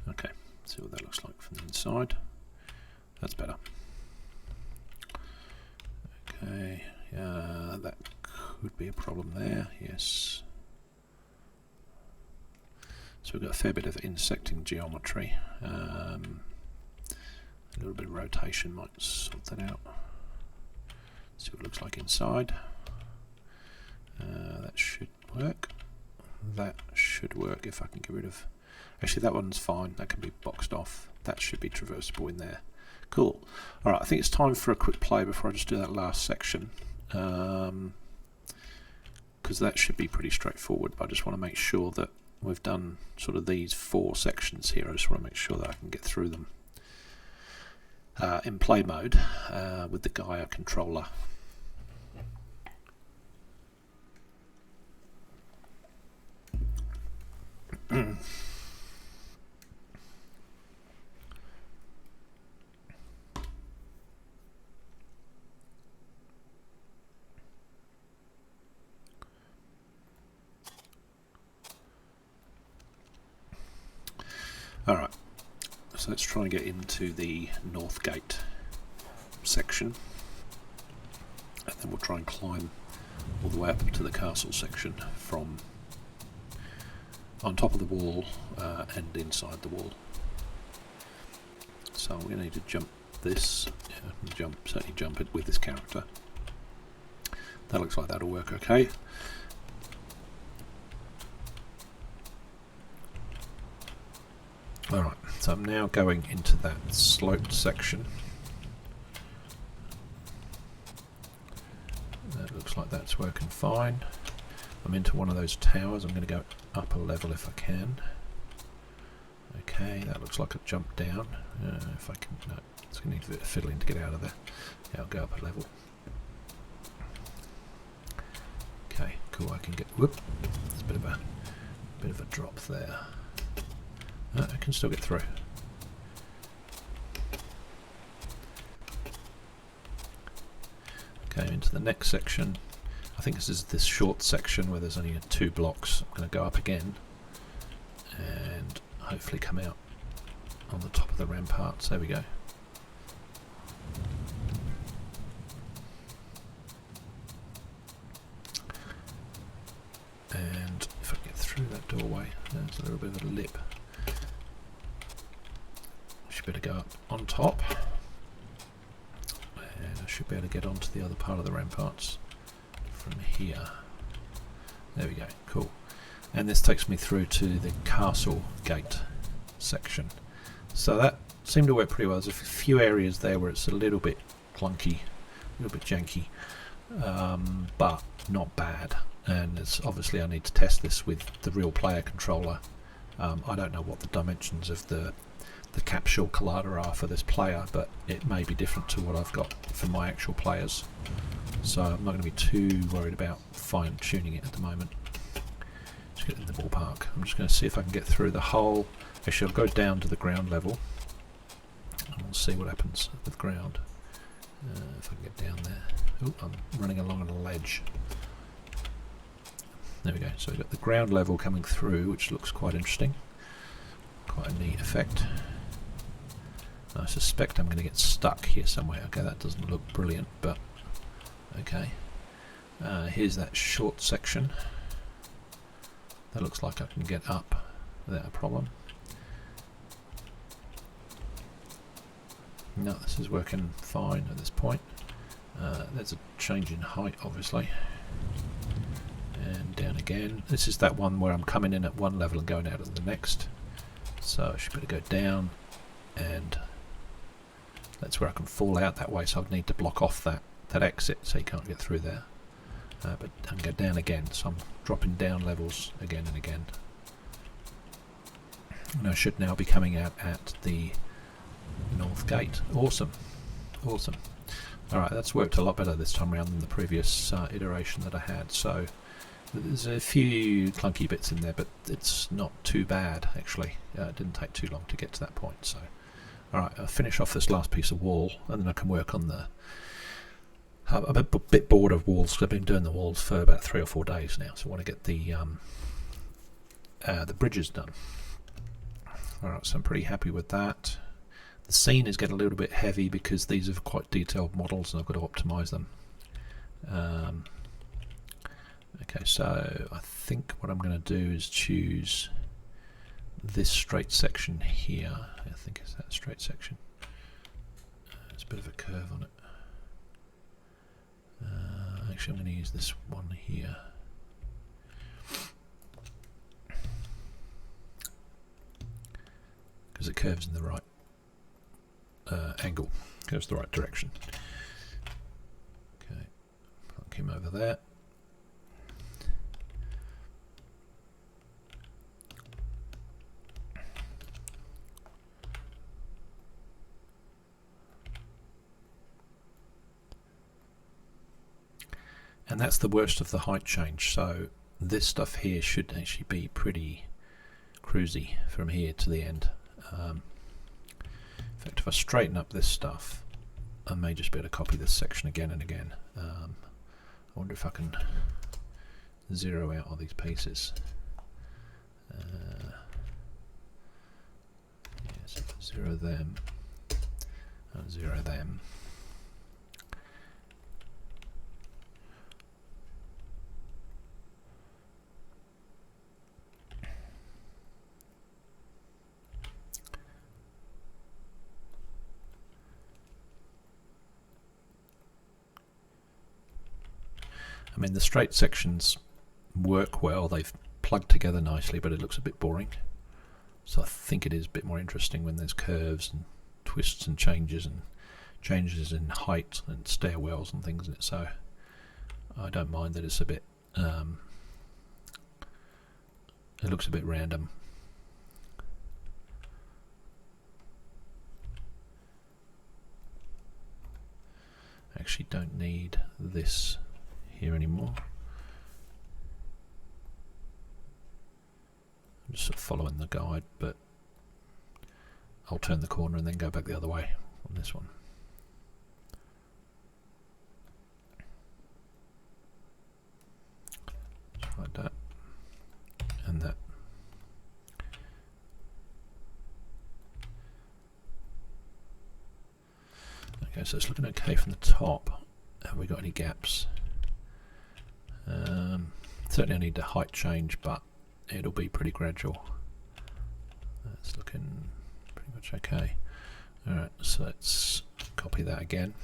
Okay, see what that looks like from the inside. That's better. Okay, that could be a problem there, yes. So we've got a fair bit of intersecting geometry. A little bit of rotation might sort that out. See what it looks like inside. That should work. That should work if I can get rid of... Actually, that one's fine. That can be boxed off. That should be traversable in there. Cool. Alright, I think it's time for a quick play before I just do that last section. Because that should be pretty straightforward, but I just want to make sure that we've done sort of these 4 sections here. I just want to make sure that I can get through them in play mode with the Gaia controller. Alright, so let's try and get into the North Gate section, and then we'll try and climb all the way up to the castle section from on top of the wall and inside the wall. So we're going to need to jump this, certainly jump it with this character. That looks like that'll work okay. Alright, so I'm now going into that sloped section. That looks like that's working fine. I'm into one of those towers. I'm going to go up a level if I can. Okay, that looks like a jump down. If I can, no, it's going to need a bit of fiddling to get out of there. Yeah, I'll go up a level. Okay, cool. I can get. Whoop! There's a bit of a drop there. I can still get through. Okay, into the next section. I think this is this short section where there's only 2 blocks. I'm going to go up again and hopefully come out on the top of the ramparts. There we go. And if I get through that doorway, there's a little bit of a lip. Should be able to go up on top, and I should be able to get onto the other part of the ramparts from here. There we go, cool. And this takes me through to the castle gate section. So that seemed to work pretty well. There's a few areas there where it's a little bit clunky, a little bit janky, but not bad. And it's obviously I need to test this with the real player controller. I don't know what the dimensions of the capsule collider are for this player, but it may be different to what I've got for my actual players. So I'm not going to be too worried about fine-tuning it at the moment. Just get in the ballpark. I'm just going to see if I can get through the whole... Actually, I'll go down to the ground level and we'll see what happens with the ground. If I can get down there. Oh, I'm running along on a ledge. There we go. So we've got the ground level coming through, which looks quite interesting. Quite a neat effect. I suspect I'm going to get stuck here somewhere. Okay, that doesn't look brilliant, but okay. Here's that short section. That looks like I can get up without a problem. No, this is working fine at this point. There's a change in height, obviously. And down again. This is that one where I'm coming in at one level and going out at the next. So I should better go down, and that's where I can fall out that way, so I need to block off that exit so you can't get through there. But I can go down again, so I'm dropping down levels again and again. And I should now be coming out at the north gate. Awesome. Awesome. Alright, that's worked a lot better this time around than the previous iteration that I had. So there's a few clunky bits in there, but it's not too bad actually. It didn't take too long to get to that point. So alright, I'll finish off this last piece of wall, and then I can work on the... I'm a bit bored of walls because I've been doing the walls for about 3 or 4 days now, so I want to get the bridges done. Alright, so I'm pretty happy with that. The scene is getting a little bit heavy because these are quite detailed models and I've got to optimise them. Okay, so I think what I'm going to do is choose this straight section here. I think it's that straight section. There's a bit of a curve on it. Actually, I'm going to use this one here. Because it curves in the right angle, goes the right direction. Okay, plonk him over there. And that's the worst of the height change, so this stuff here should actually be pretty cruisy from here to the end. In fact, if I straighten up this stuff, I may just be able to copy this section again and again. I wonder if I can zero out all these pieces. Yes, zero them, and zero them. I mean, the straight sections work well, they've plugged together nicely, but it looks a bit boring. So I think it is a bit more interesting when there's curves and twists and changes in height and stairwells and things in it. So I don't mind that it's a bit, it looks a bit random. Actually don't need this here anymore. I'm just sort of following the guide, but I'll turn the corner and then go back the other way on this one. Just like that and that. Okay, so it's looking okay from the top. Have we got any gaps? Certainly I need a height change, but it'll be pretty gradual. That's looking pretty much okay. Alright, so let's copy that again.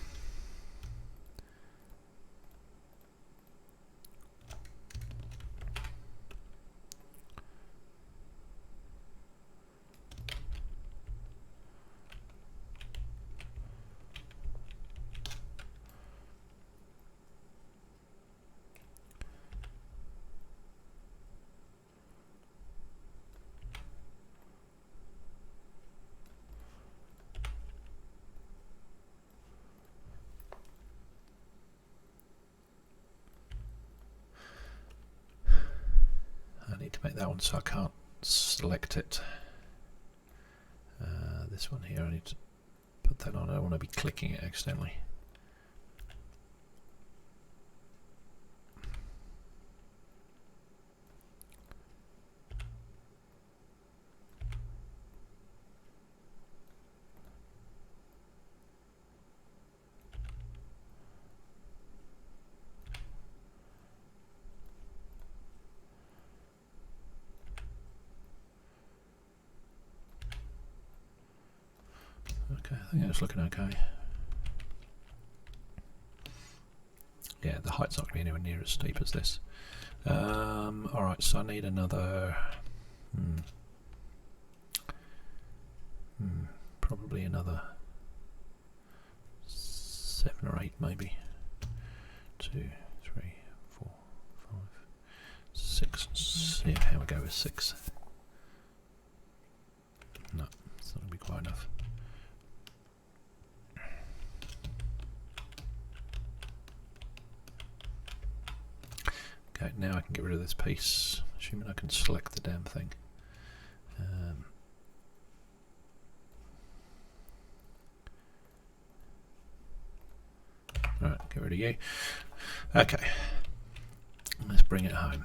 Make that one so I can't select it. This one here, I need to put that on. I don't want to be clicking it accidentally. Okay, I think that's looking okay. Yeah, the height's not going to be anywhere near as steep as this. Alright, so I need another... probably another 7 or 8 maybe. 2, 3, 4, 5, 6. Yeah, how we go with 6. No, it's not going to be quite enough. Okay, now I can get rid of this piece, assuming I can select the damn thing. Right, get rid of you. Okay, let's bring it home.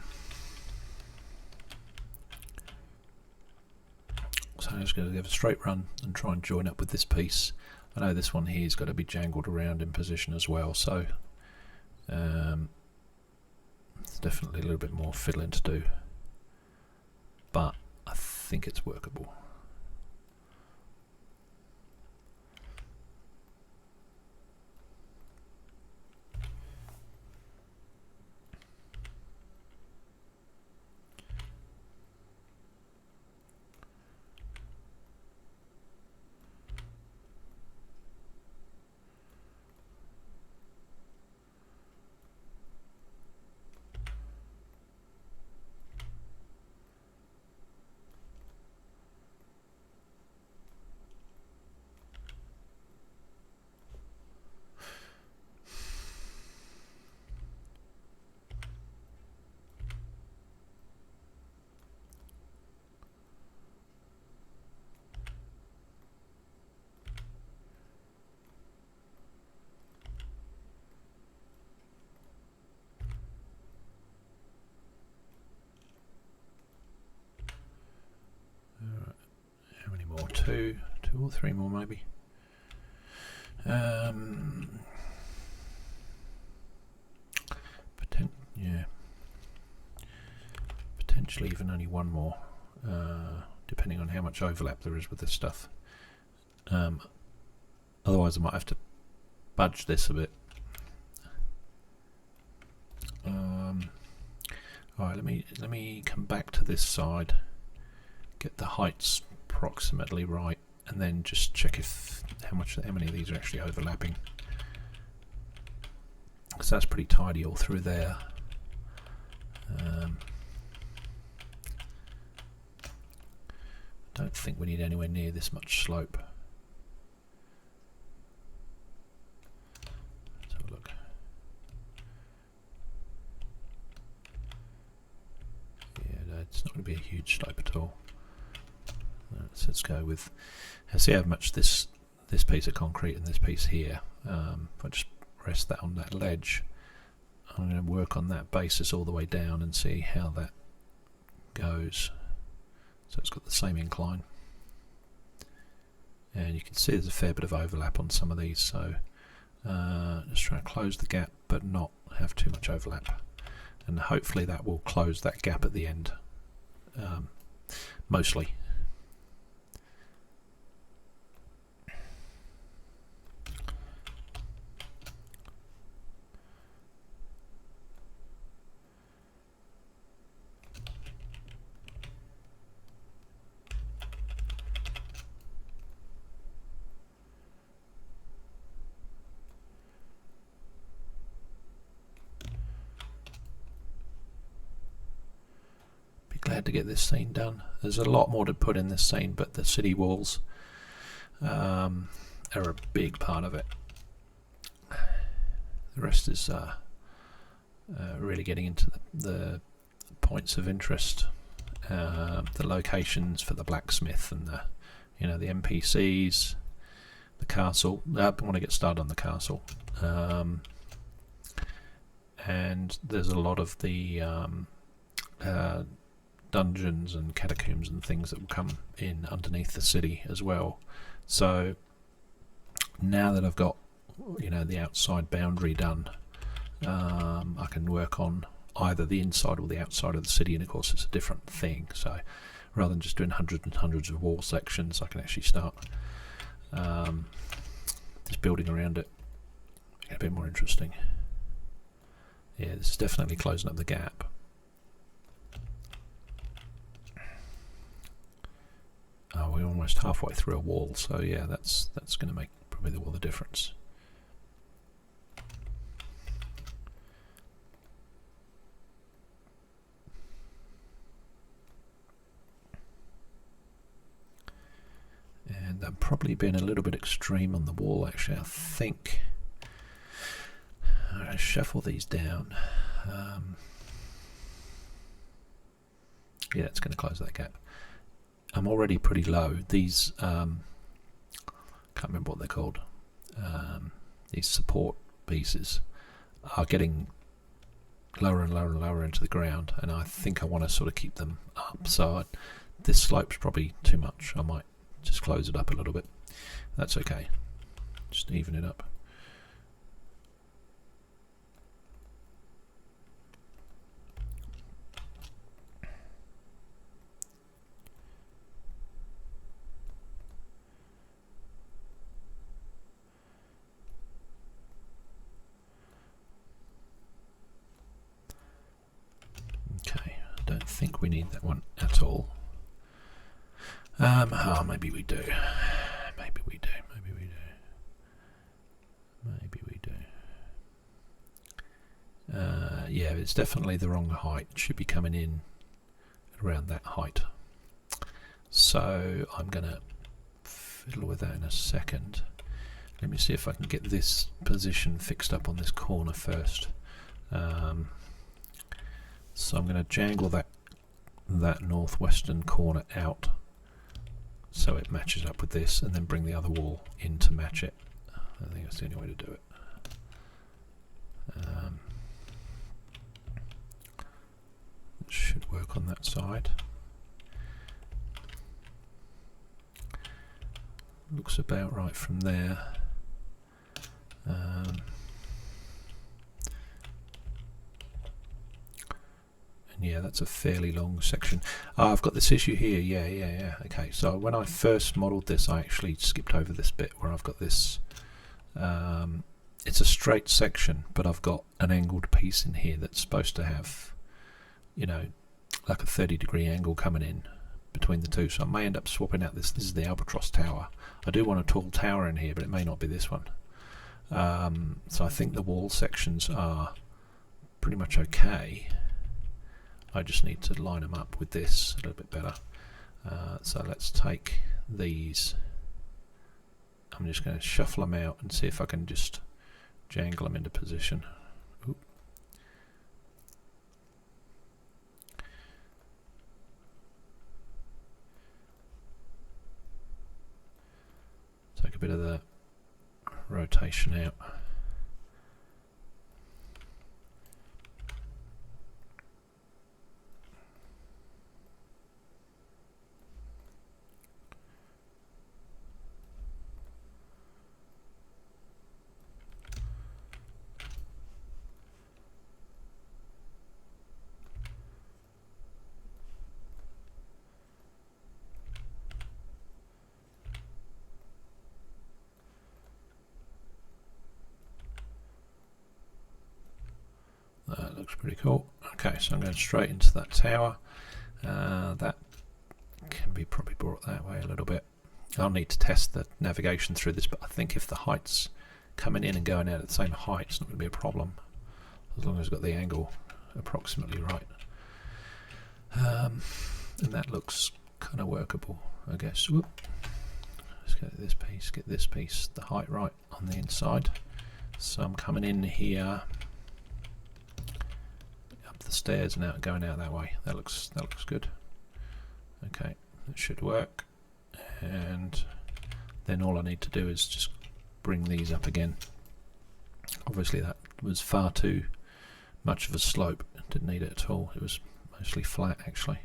So I'm just going to give a straight run and try and join up with this piece. I know this one here's got to be jangled around in position as well, so it's definitely a little bit more fiddling to do, but I think it's workable. Two or three more maybe. Potentially even only one more, depending on how much overlap there is with this stuff. Otherwise I might have to budge this a bit. Alright, let me come back to this side, get the heights approximately right, and then just check if how many of these are actually overlapping, because that's pretty tidy all through there. Don't think we need anywhere near this much slope. Let's have a look. Yeah, no, it's not going to be a huge slope at all. So let's go with, see how much this piece of concrete and this piece here, if I just rest that on that ledge, I'm going to work on that basis all the way down and see how that goes. So it's got the same incline, and you can see there's a fair bit of overlap on some of these, so just try to close the gap but not have too much overlap, and hopefully that will close that gap at the end, mostly. Glad to get this scene done. There's a lot more to put in this scene, but the city walls are a big part of it. The rest is really getting into the points of interest, the locations for the blacksmith and the the NPCs, the castle. I want to get started on the castle, and there's a lot of the dungeons and catacombs and things that will come in underneath the city as well. So now that I've got the outside boundary done, I can work on either the inside or the outside of the city, and of course it's a different thing. So rather than just doing hundreds and hundreds of wall sections, I can actually start just building around it, make it a bit more interesting. Yeah, this is definitely closing up the gap. we're almost halfway through a wall, so yeah, that's going to make probably all the difference. And I'm probably being a little bit extreme on the wall, actually. I think I'm going to shuffle these down. Yeah, it's going to close that gap. I'm already pretty low. These, can't remember what they're called. These support pieces are getting lower and lower and lower into the ground, and I think I want to sort of keep them up. So this slope's probably too much. I might just close it up a little bit. That's okay. Just even it up. I don't think we need that one at all. Oh, maybe we do. Maybe we do. Maybe we do. Maybe we do. Yeah, it's definitely the wrong height. It should be coming in around that height. So I'm going to fiddle with that in a second. Let me see if I can get this position fixed up on this corner first. So I'm going to jangle that northwestern corner out so it matches up with this, and then bring the other wall in to match it. I think that's the only way to do it. It should work on that side. Looks about right from there. Yeah, that's a fairly long section. I've got this issue here. Yeah. Okay, so when I first modelled this, I actually skipped over this bit where I've got this. It's a straight section, but I've got an angled piece in here that's supposed to have, you know, like a 30-degree angle coming in between the two. So I may end up swapping out this. This is the Albatross Tower. I do want a tall tower in here, but it may not be this one. So I think the wall sections are pretty much okay. I just need to line them up with this a little bit better. So let's take these. I'm just going to shuffle them out and see if I can just jangle them into position. Oop. Take a bit of the rotation out. That looks pretty cool. Okay, so I'm going straight into that tower. That can be probably brought that way a little bit. I'll need to test the navigation through this, but I think if the height's coming in and going out at the same height, it's not going to be a problem, as long as I've got the angle approximately right. And that looks kind of workable, I guess. Whoop. Let's get this piece, the height right on the inside. So I'm coming in here, up the stairs and out, going out that way. That looks good. Okay, that should work. And then all I need to do is just bring these up again. Obviously that was far too much of a slope. Didn't need it at all. It was mostly flat actually.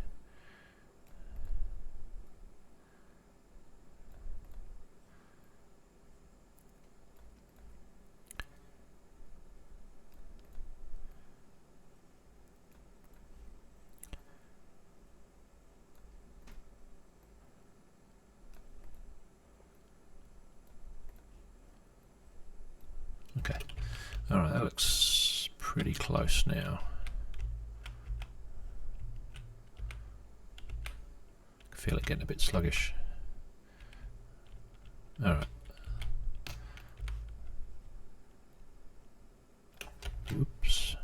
Okay, alright, that looks pretty close now. I feel it getting a bit sluggish. Alright. Oops.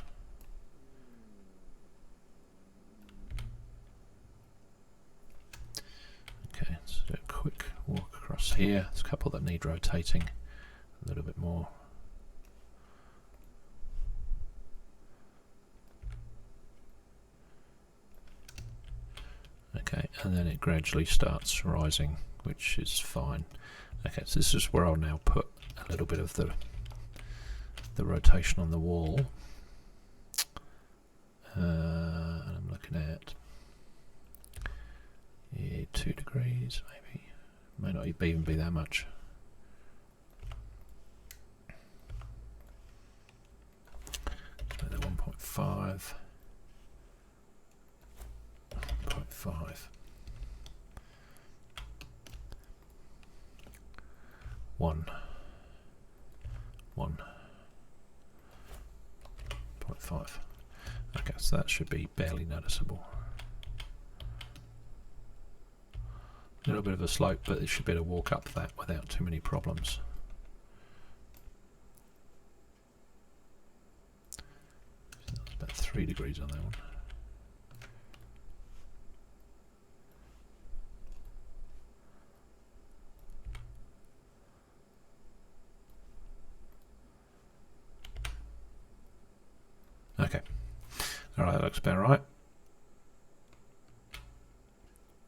Okay, let's do a quick walk across here. There's a couple that need rotating a little bit more. Okay, and then it gradually starts rising, which is fine. Okay, so this is where I'll now put a little bit of the rotation on the wall. And I'm looking at 2 degrees, maybe. May not even be that much. Let's make that 1.5. 1.5. 1. 1.5. Okay, so that should be barely noticeable. A little bit of a slope, but it should be able to walk up that without too many problems. So that's about 3 degrees on that one. Okay. Alright, that looks about right.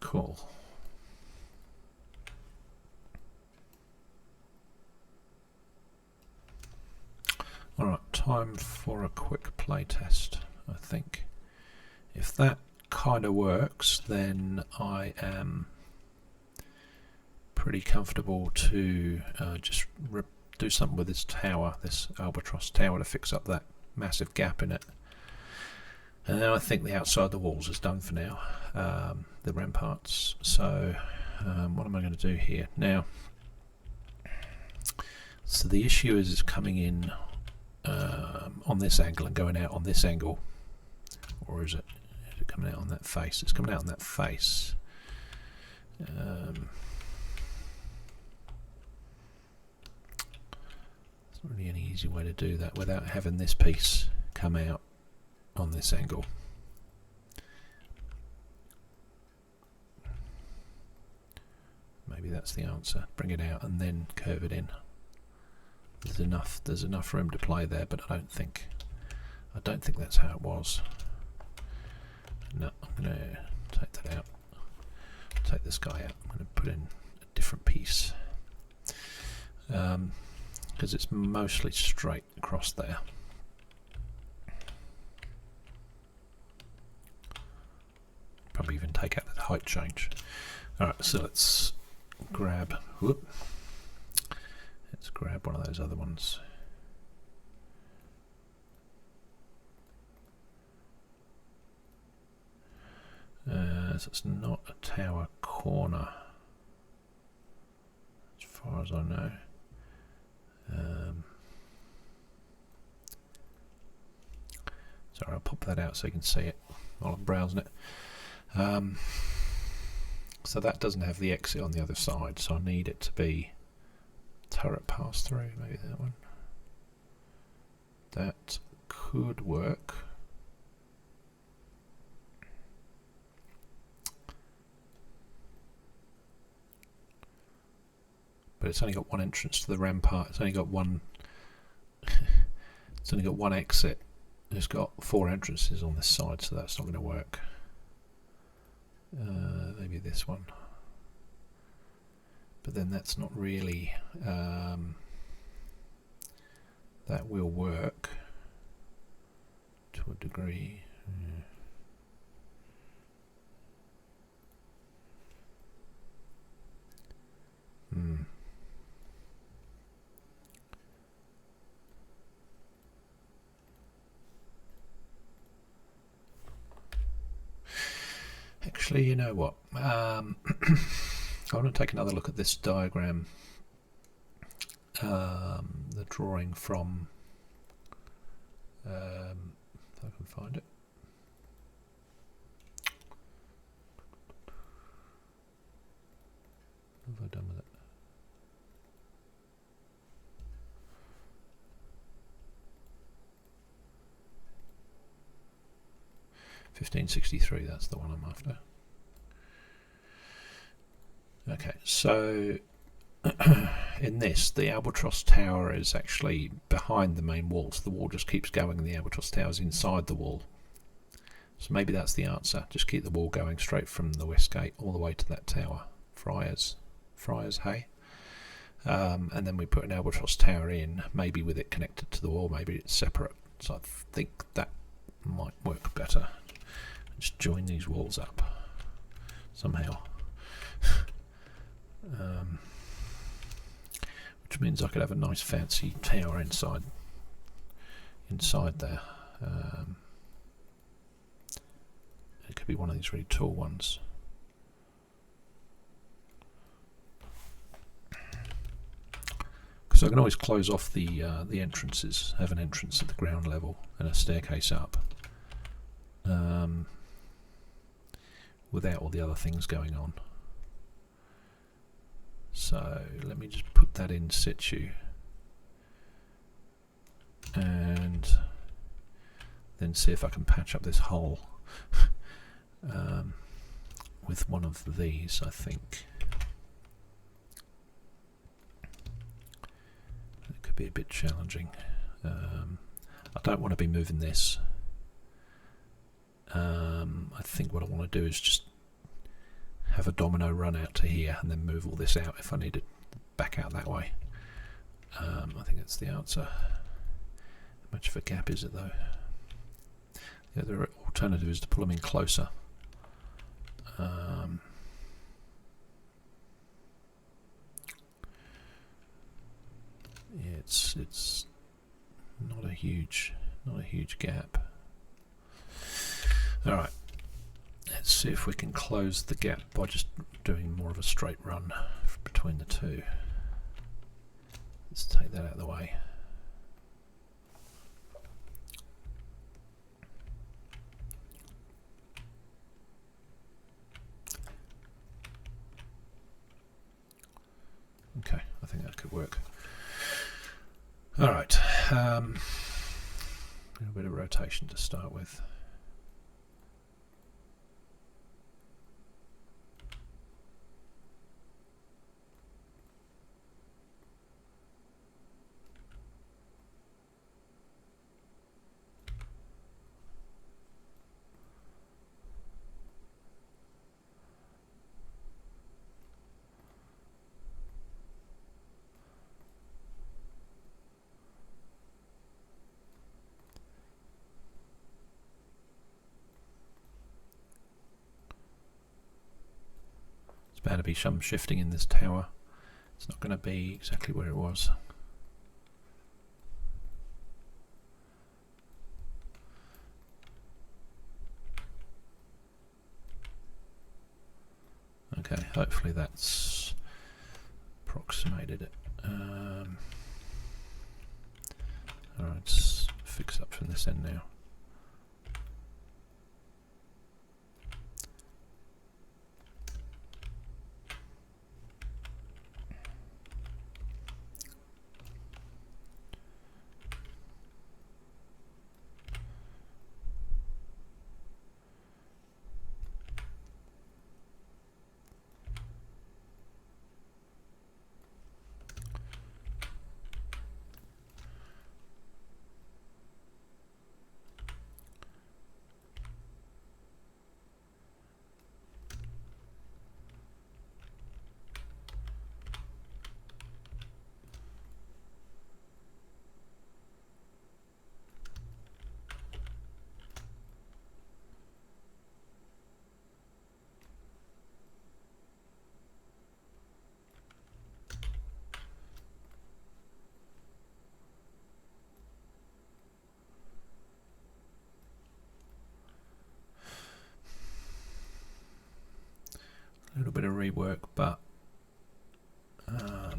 Cool. Alright, time for a quick play test, I think. If that kind of works, then I am pretty comfortable to just do something with this tower, this Albatross Tower, to fix up that massive gap in it. And then I think the outside of the walls is done for now, the ramparts. So what am I going to do here? Now, so the issue is it's coming in on this angle and going out on this angle. Or is it coming out on that face? It's coming out on that face. There's not really any easy way to do that without having this piece come out on this angle. Maybe that's the answer. Bring it out and then curve it in. There's enough room to play there, but I don't think that's how it was. No, I'm going to take that out. Take this guy out. I'm going to put in a different piece. Because it's mostly straight across there. Probably even take out the height change. Alright, so let's grab one of those other ones. So it's not a tower corner, as far as I know. Sorry, I'll pop that out so you can see it while I'm browsing it. So that doesn't have the exit on the other side, so I need it to be turret pass through, maybe that one. That could work. But it's only got one entrance to the rampart. It's only got one. It's only got one exit. It's got 4 entrances on this side, so that's not going to work. Maybe this one. But then that's not really. That will work to a degree. Actually, you know what? I want to take another look at this diagram, the drawing from, if I can find it. What have I done with it? 1563, that's the one I'm after. Okay, so in this, the Albatross Tower is actually behind the main wall, so the wall just keeps going and the Albatross Tower is inside the wall. So maybe that's the answer. Just keep the wall going straight from the west gate all the way to that tower. Friars, hey? And then we put an Albatross Tower in, maybe with it connected to the wall, maybe it's separate. So I think that might work better. Just join these walls up somehow. Which means I could have a nice fancy tower inside there. It could be one of these really tall ones. Because I can always close off the entrances, have an entrance at the ground level and a staircase up, without all the other things going on. So let me just put that in situ and then see if I can patch up this hole with one of these, I think. It could be a bit challenging. I don't want to be moving this. I think what I want to do is just have a domino run out to here and then move all this out if I need it back out that way. I think that's the answer. How much of a gap is it though? The other alternative is to pull them in closer. Yeah, it's not a huge gap. All right. Let's see if we can close the gap by just doing more of a straight run between the two. Let's take that out of the way. Okay, I think that could work. All right, a little bit of rotation to start with. Bound to be some shifting in this tower. It's not going to be exactly where it was. Okay, hopefully that's approximated it. Alright, let's fix up from this end now. A little bit of rework, but I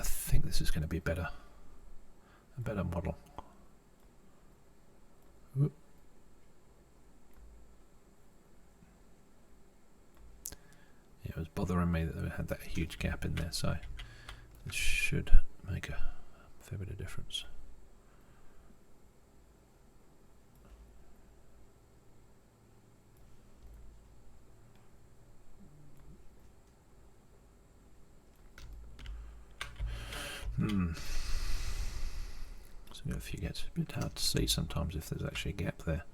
think this is going to be a better model. Whoop. Yeah, it was bothering me that they had that huge gap in there, so this should make a fair bit of difference. So if you get it's a bit hard to see sometimes if there's actually a gap there.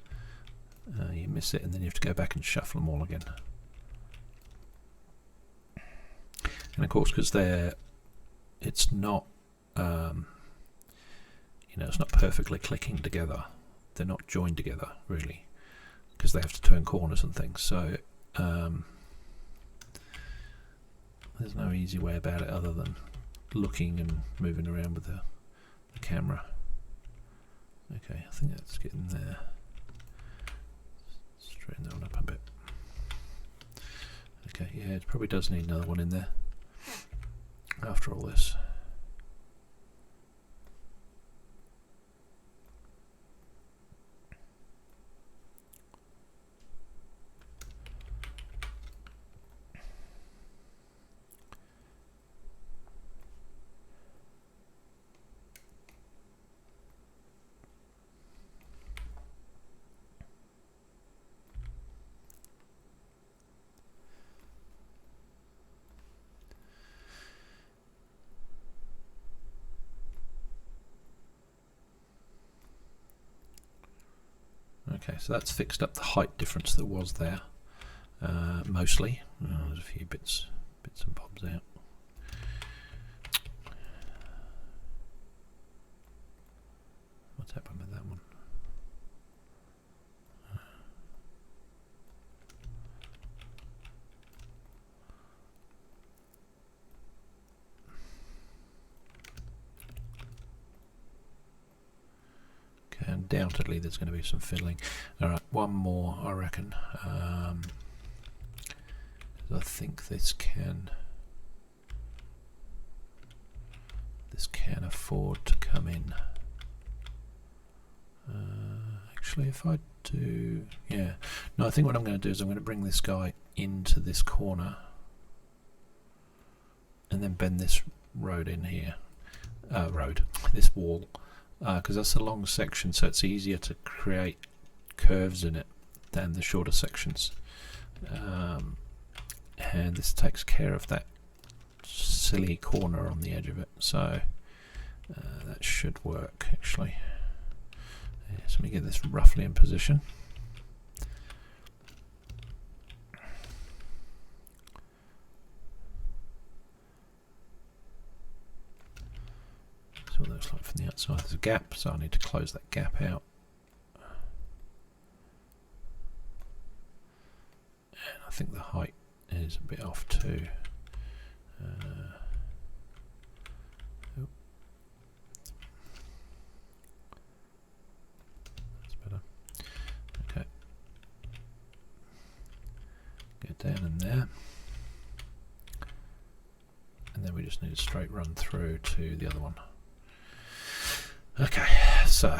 You miss it and then you have to go back and shuffle them all again. And of course, because it's not, it's not perfectly clicking together. They're not joined together really, because they have to turn corners and things. So there's no easy way about it other than looking and moving around with the camera. Okay, I think that's getting there. Straighten that one up a bit. Okay, yeah, it probably does need another one in there after all this. Okay, so that's fixed up the height difference that was there, mostly. There's a few bits and bobs out. What's happened with that one? Undoubtedly there's going to be some fiddling. Alright, one more I reckon. I think this can afford to come in. Actually, if I do, yeah, no, I think what I'm going to do is I'm going to bring this guy into this corner and then bend this road in here, this wall, because that's a long section, so it's easier to create curves in it than the shorter sections, and this takes care of that silly corner on the edge of it, so that should work actually. Yeah, so let me get this roughly in position. So what that looks like from the outside. There's a gap, so I need to close that gap out. And I think the height is a bit off too. That's better. Okay. Go down in there. And then we just need a straight run through to the other one. Okay, so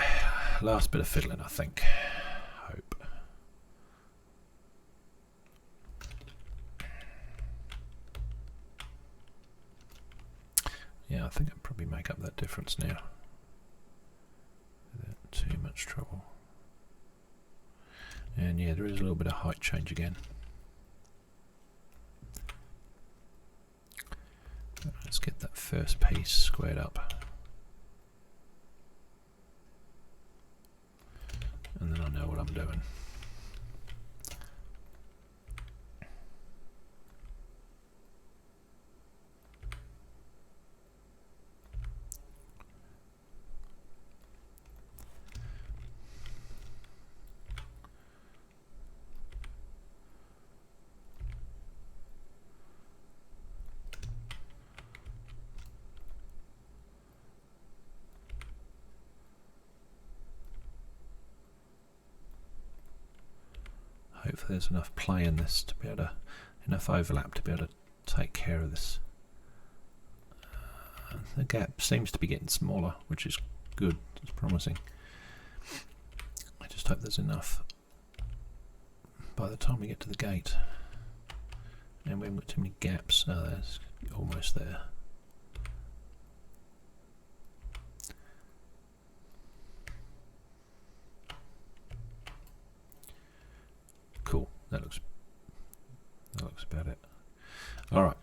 last bit of fiddling, I think. Hope. Yeah, I think I'll probably make up that difference now without too much trouble. And yeah, there is a little bit of height change again. Let's get that first piece squared up. And then I know what I'm doing. Hopefully there's enough play in this to be able to, enough overlap to be able to take care of this. The gap seems to be getting smaller, which is good, it's promising. I just hope there's enough by the time we get to the gate. And we haven't got too many gaps. Oh, that's almost there. Cool. That looks about it. All right.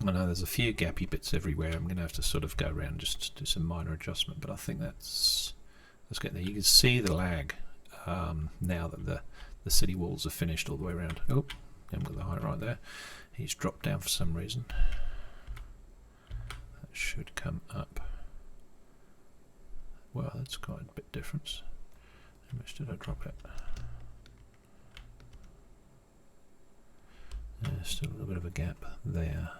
I know there's a few gappy bits everywhere. I'm going to have to sort of go around and just do some minor adjustment, but I think that's getting there. You can see the lag now that the city walls are finished all the way around. Oh, haven't got the height right there. He's dropped down for some reason. That should come up. Well, that's quite a bit difference. How much did I drop it? Still a little bit of a gap there.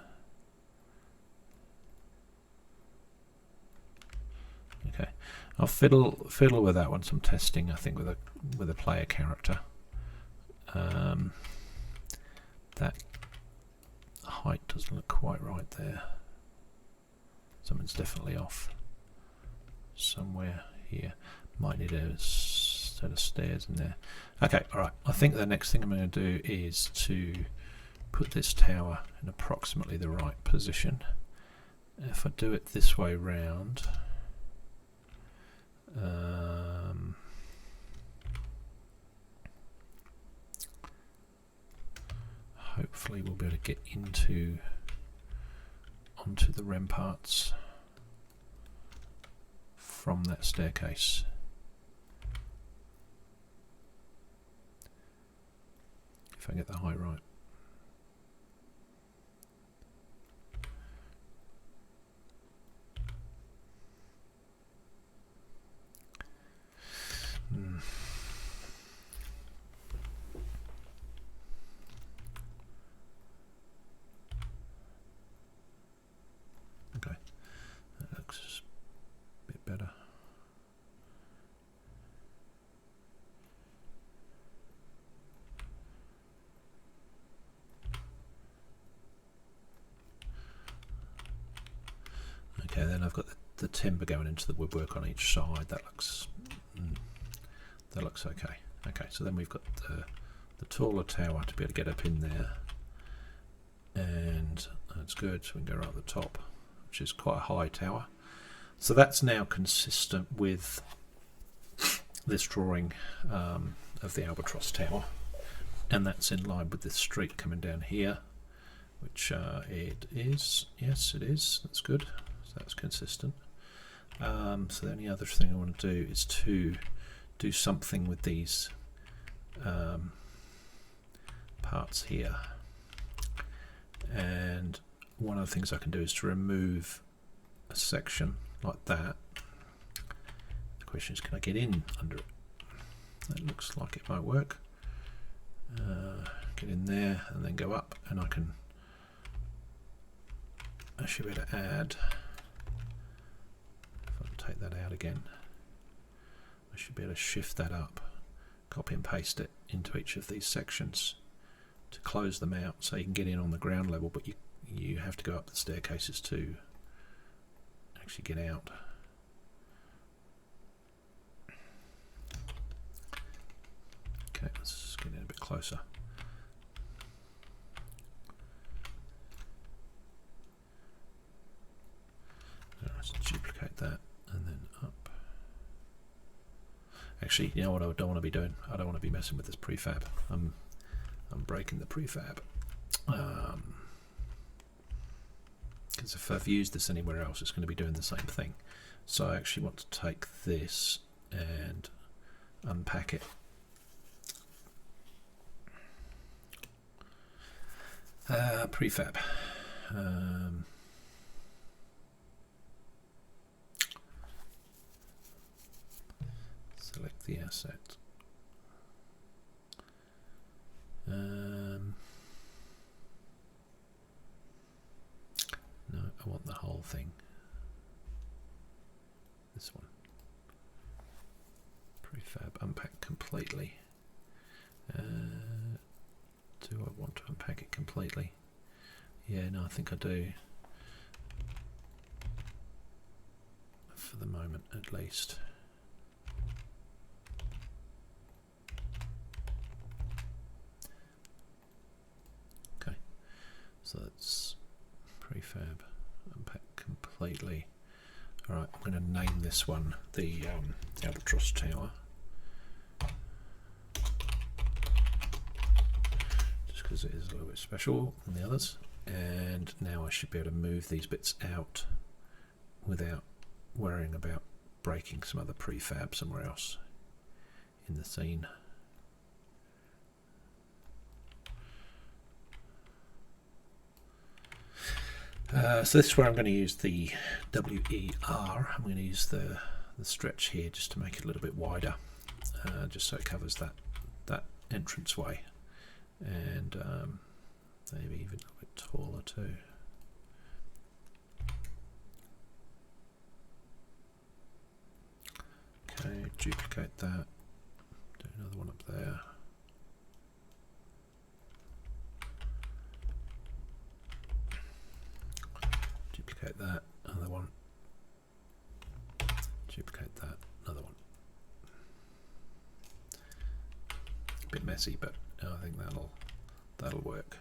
Okay, I'll fiddle with that one. Some testing, I think, with a player character. That height doesn't look quite right there. Something's definitely off somewhere here. Might need a set of stairs in there. Okay, all right. I think the next thing I'm going to do is to put this tower in approximately the right position. If I do it this way round, hopefully we'll be able to get onto the ramparts from that staircase. If I get the height right. Okay, that looks a bit better. Okay, then I've got the timber going into the woodwork on each side. That looks okay. Okay, so then we've got the taller tower to be able to get up in there, and that's good. So we can go right at the top, which is quite a high tower. So that's now consistent with this drawing of the Albatross Tower, and that's in line with this street coming down here, which it is. Yes, it is. That's good. So that's consistent. So the only other thing I want to do is to do something with these parts here, and one of the things I can do is to remove a section like that. The question is, can I get in under it? That looks like it might work. Get in there and then go up, and I should be able to add, if I take that out again, I should be able to shift that up, copy and paste it into each of these sections to close them out, so you can get in on the ground level, but you have to go up the staircases to actually get out. Okay, let's get in a bit closer. Let's duplicate that and then up. Actually, you know what I don't want to be doing? I don't want to be messing with this prefab. I'm breaking the prefab. Because if I've used this anywhere else, it's going to be doing the same thing. So I actually want to take this and unpack it. Prefab. Select the asset. No, I want the whole thing. This one. Prefab, unpack completely. Do I want to unpack it completely? Yeah, no, I think I do. For the moment, at least. Okay, so that's prefab, unpack completely. Alright, I'm going to name this one the Albatross Tower. Just because it is a little bit special than the others. And now I should be able to move these bits out without worrying about breaking some other prefab somewhere else in the scene. So this is where I'm going to use the WER. I'm going to use the stretch here just to make it a little bit wider, just so it covers that entrance way, and maybe even a little bit taller too. Okay, duplicate that, do another one up there. Duplicate that, another one. Duplicate that, another one. A bit messy, but I think that'll work.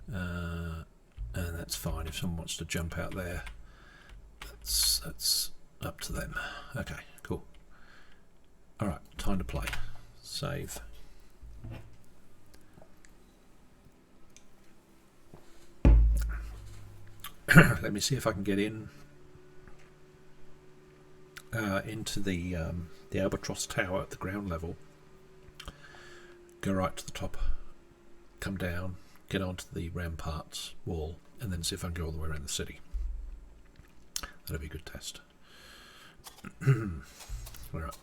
And that's fine. If someone wants to jump out there, that's up to them. Okay, cool. All right, time to play. Save. Let me see if I can get in into the Albatross Tower at the ground level. Go right to the top, come down, get onto the Ramparts wall, and then see if I can go all the way around the city. That'll be a good test. Alright.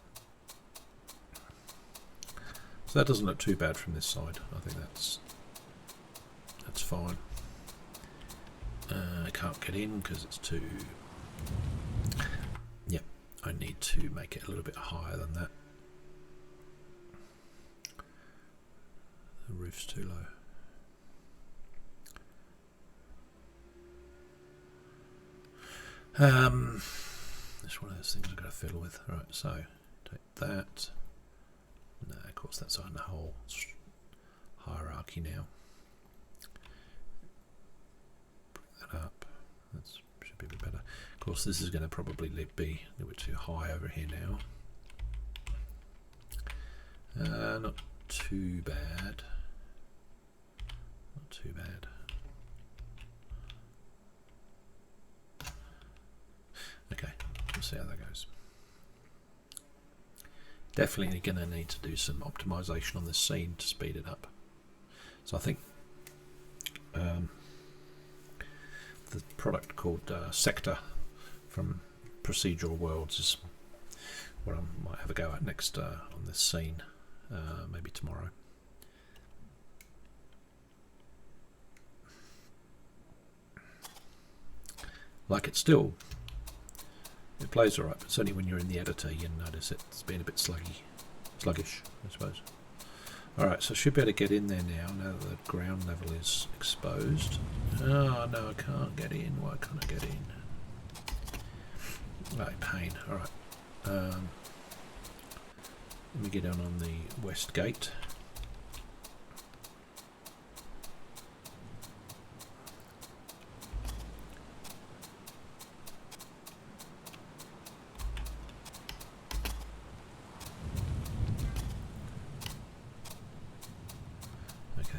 So that doesn't look too bad from this side. I think that's fine. I can't get in because it's too... Yeah, I need to make it a little bit higher than that. The roof's too low. It's one of those things I've got to fiddle with. Right, so take that. No, of course that's on the whole hierarchy now. Bring that up. That should be a bit better. Of course, this is going to probably be a little bit too high over here now. Not too bad. Not too bad. Okay, we'll see how that goes. Definitely going to need to do some optimization on this scene to speed it up. So I think the product called Sector from Procedural Worlds is what I might have a go at next on this scene, maybe tomorrow. Like it still. It plays alright, but certainly when you're in the editor you notice it's been a bit sluggish, I suppose. Alright, so I should be able to get in there now that the ground level is exposed. Oh no, I can't get in. Why can't I get in? Right, pain. Alright. Let me get down on the west gate.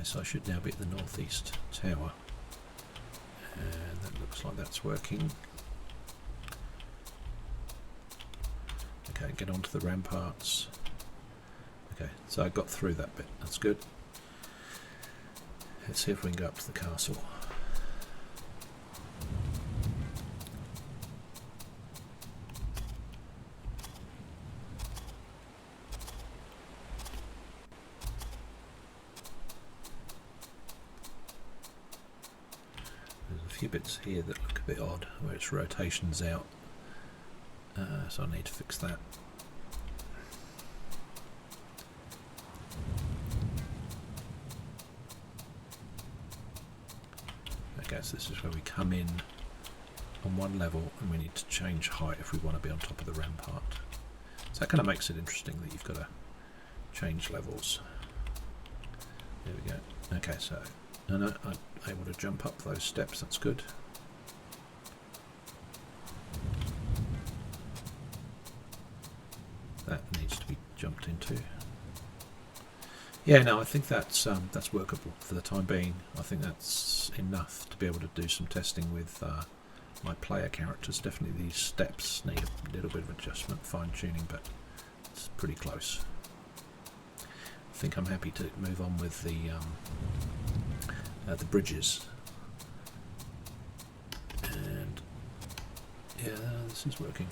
So I should now be at the northeast tower, and that looks like that's working. Okay, get onto the ramparts. Okay, so I got through that bit, that's good. Let's see if we can go up to the castle. Bits here that look a bit odd where its rotation's out, so I need to fix that. Okay, so this is where we come in on one level and we need to change height if we want to be on top of the rampart. So that kind of makes it interesting that you've got to change levels. There we go. Okay, so no, I'm able to jump up those steps, that's good. That needs to be jumped into. Yeah, no, I think that's workable for the time being. I think that's enough to be able to do some testing with my player characters. Definitely these steps need a little bit of adjustment, fine-tuning, but it's pretty close. I think I'm happy to move on with the bridges. And yeah, this is working.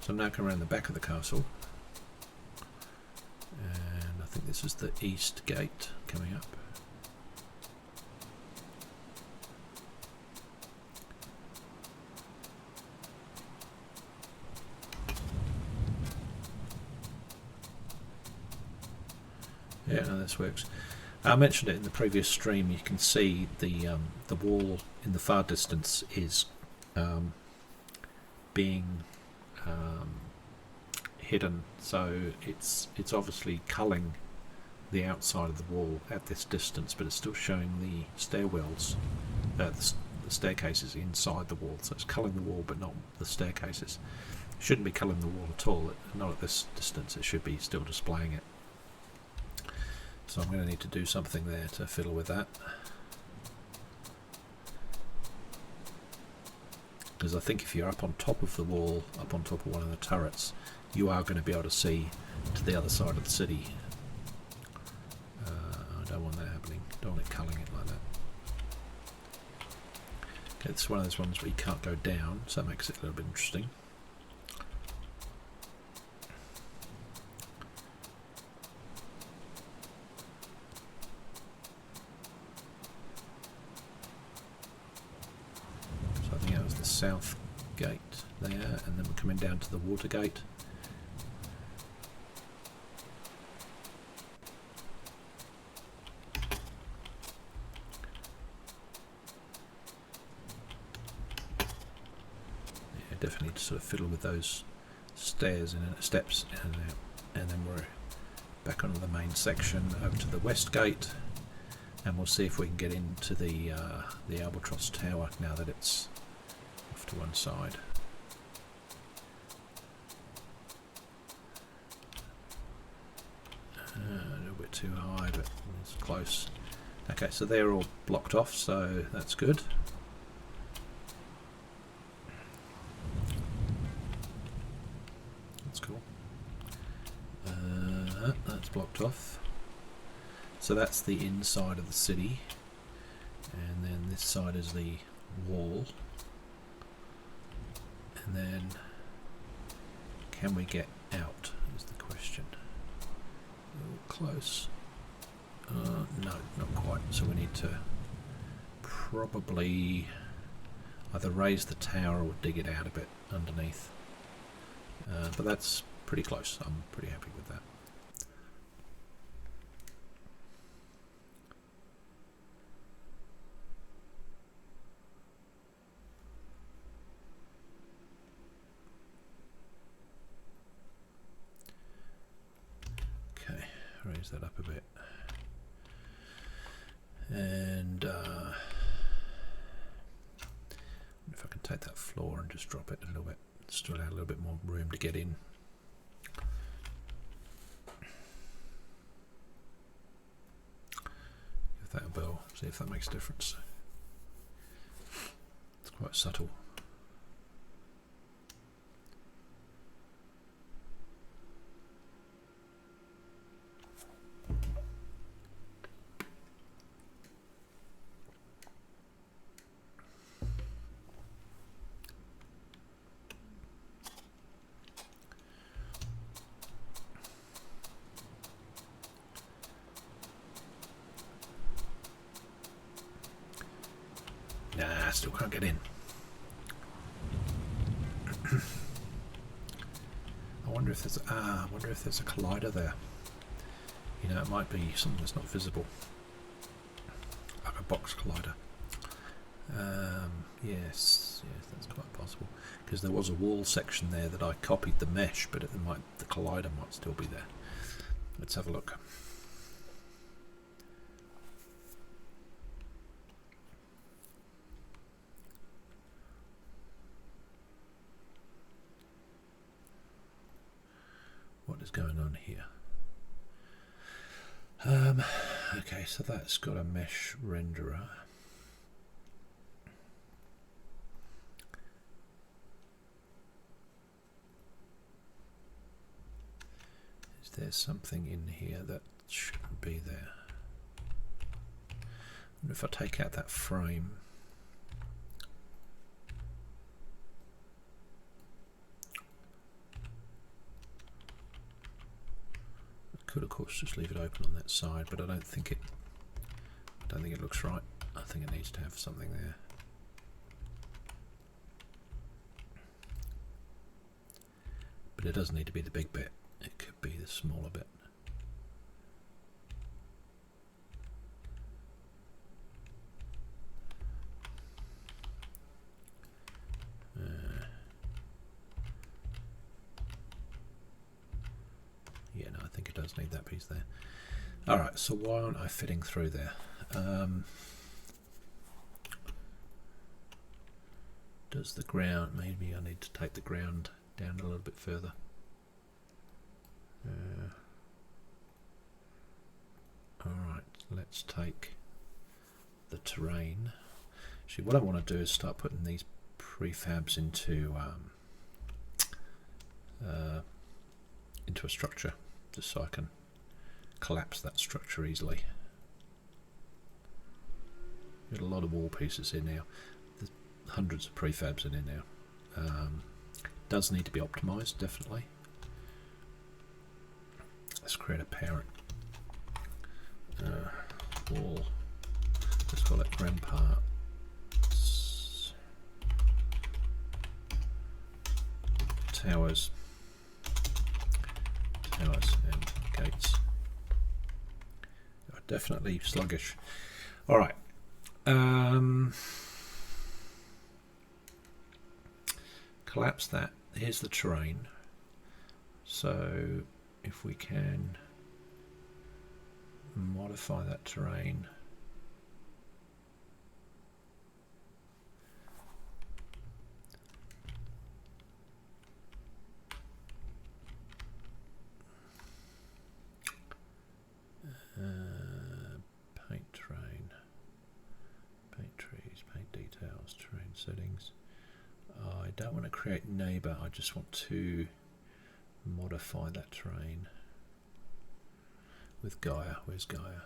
So I'm now coming around the back of the castle. And I think this is the east gate coming up. Yeah, no, this works. I mentioned it in the previous stream. You can see the wall in the far distance is being hidden, so it's obviously culling the outside of the wall at this distance, but it's still showing the stairwells, the staircases inside the wall. So it's culling the wall, but not the staircases. It shouldn't be culling the wall at all. Not at this distance. It should be still displaying it. So I'm going to need to do something there to fiddle with that. Because I think if you're up on top of the wall, up on top of one of the turrets, you are going to be able to see to the other side of the city. I don't want that happening. Don't want it culling it like that. Okay, it's one of those ones where you can't go down, so that makes it a little bit interesting. South gate there, and then we're coming down to the water gate. Yeah, definitely need to sort of fiddle with those stairs and steps, and then we're back onto the main section over to the west gate, and we'll see if we can get into the Albatross Tower now that it's to one side. A little bit too high, but it's close. Okay, so they're all blocked off, so that's good. That's cool. That's blocked off. So that's the inside of the city, and then this side is the wall. And then, can we get out, is the question. A little close. No, not quite. So we need to probably either raise the tower or dig it out a bit underneath. But that's pretty close. I'm pretty happy with that. Raise that up a bit, and if I can take that floor and just drop it a little bit, still have a little bit more room to get in. Give that a bell, see if that makes a difference. It's quite subtle. Nah, still can't get in. I wonder if there's a collider there. You know, it might be something that's not visible, like a box collider. Yes, that's quite possible. Because there was a wall section there that I copied the mesh, but the collider might still be there. Let's have a look. What is going on here? Okay, so that's got a mesh renderer. Is there something in here that shouldn't be there? And if I take out that frame, I could of course just leave it open on that side, but I don't think it looks right. I think it needs to have something there. But it doesn't need to be the big bit, it could be the smaller bit. Yeah, no, I think it does need that piece there. Alright, so why aren't I fitting through there? Does the ground, maybe I need to take the ground down a little bit further. Alright, let's take the terrain. Actually, what I want to do is start putting these prefabs into a structure, just so I can collapse that structure easily. Got a lot of wall pieces in now. There's hundreds of prefabs in here now. Does need to be optimized, definitely. Let's create a parent wall. Let's call it Ramparts Towers. Towers and gates. Definitely sluggish. Alright. Collapse that. Here's the terrain. So if we can modify that terrain. Paint terrain, paint trees, paint details, terrain settings. I don't want to create neighbour, I just want to modify that terrain with Gaia. Where's Gaia?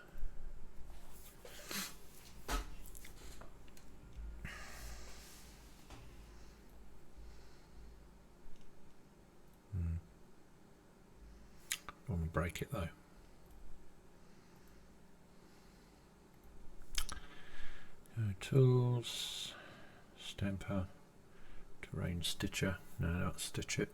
I want to break it though. Tools, stamper, terrain stitcher. No, not stitch it.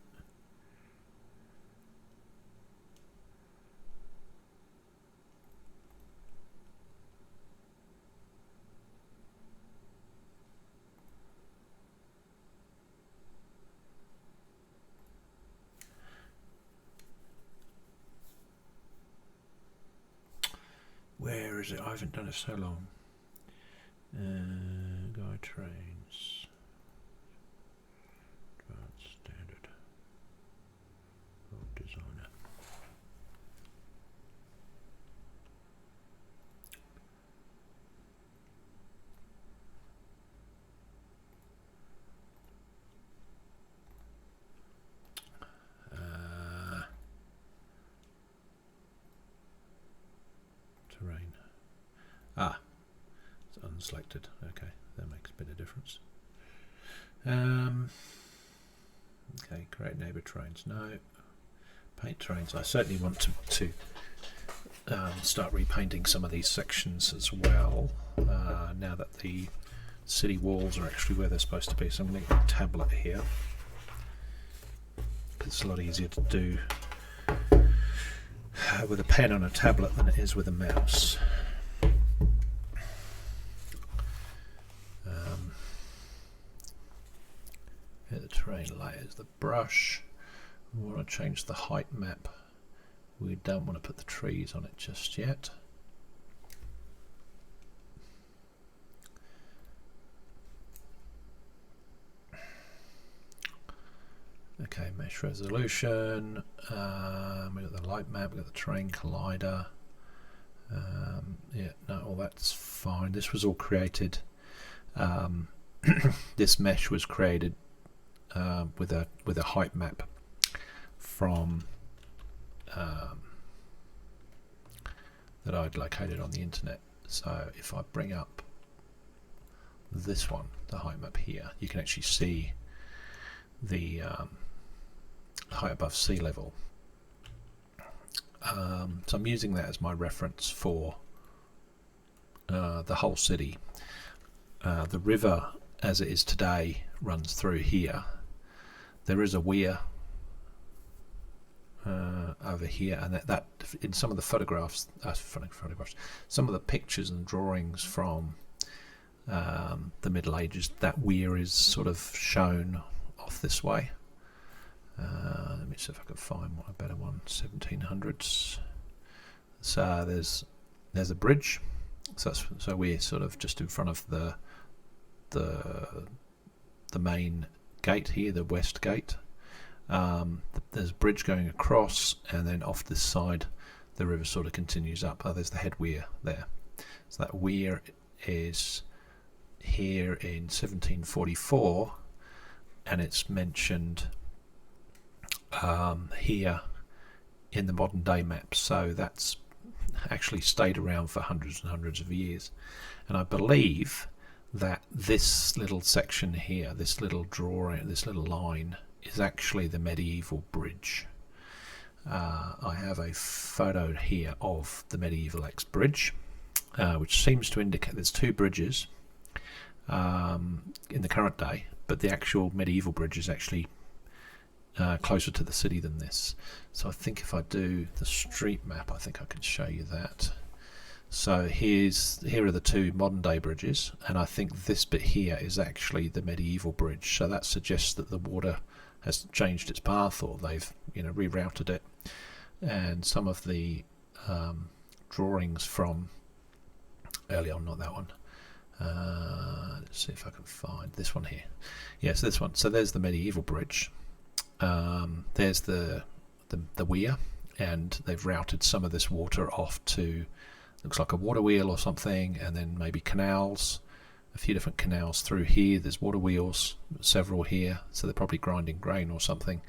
Where is it? I haven't done it so long. Guide trains. Advanced standard. Road designer. Terrain. Ah. Unselected. Okay, that makes a bit of difference. Okay, create neighbour terrains. No. Paint terrains. I certainly want to start repainting some of these sections as well. Now that the city walls are actually where they're supposed to be. So I'm going to get a tablet here. It's a lot easier to do with a pen on a tablet than it is with a mouse. Here the terrain layers, the brush. We want to change the height map. We don't want to put the trees on it just yet. Okay, mesh resolution. We've got the light map, we've got the terrain collider. Yeah, no, all that's fine. This was all created. This mesh was created with a height map from that I'd located on the internet. So if I bring up this one, the height map here, you can actually see the height above sea level. So I'm using that as my reference for the whole city. The river as it is today runs through here. There is a weir over here, and that in some of the photographs, some of the pictures and drawings from the Middle Ages, that weir is sort of shown off this way. Let me see if I can find a better one. 1700s. So there's a bridge. So we're sort of just in front of the main gate here, the west gate. There's a bridge going across, and then off this side the river sort of continues up. There's the head weir there. So that weir is here in 1744, and it's mentioned here in the modern day maps. So that's actually stayed around for hundreds and hundreds of years. And I believe that this little section here, this little drawing, this little line, is actually the medieval bridge. I have a photo here of the medieval X bridge, which seems to indicate there's two bridges in the current day, but the actual medieval bridge is actually closer to the city than this. So I think if I do the street map, I think I can show you that. So here are the two modern day bridges, and I think this bit here is actually the medieval bridge. So that suggests that the water has changed its path, or they've rerouted it. And some of the drawings from early on, not that one. Let's see if I can find this one here. Yes, this one. So there's the medieval bridge. There's the weir, and they've routed some of this water off to, looks like a water wheel or something, and then maybe canals, a few different canals through here. There's water wheels, several here, so they're probably grinding grain or something.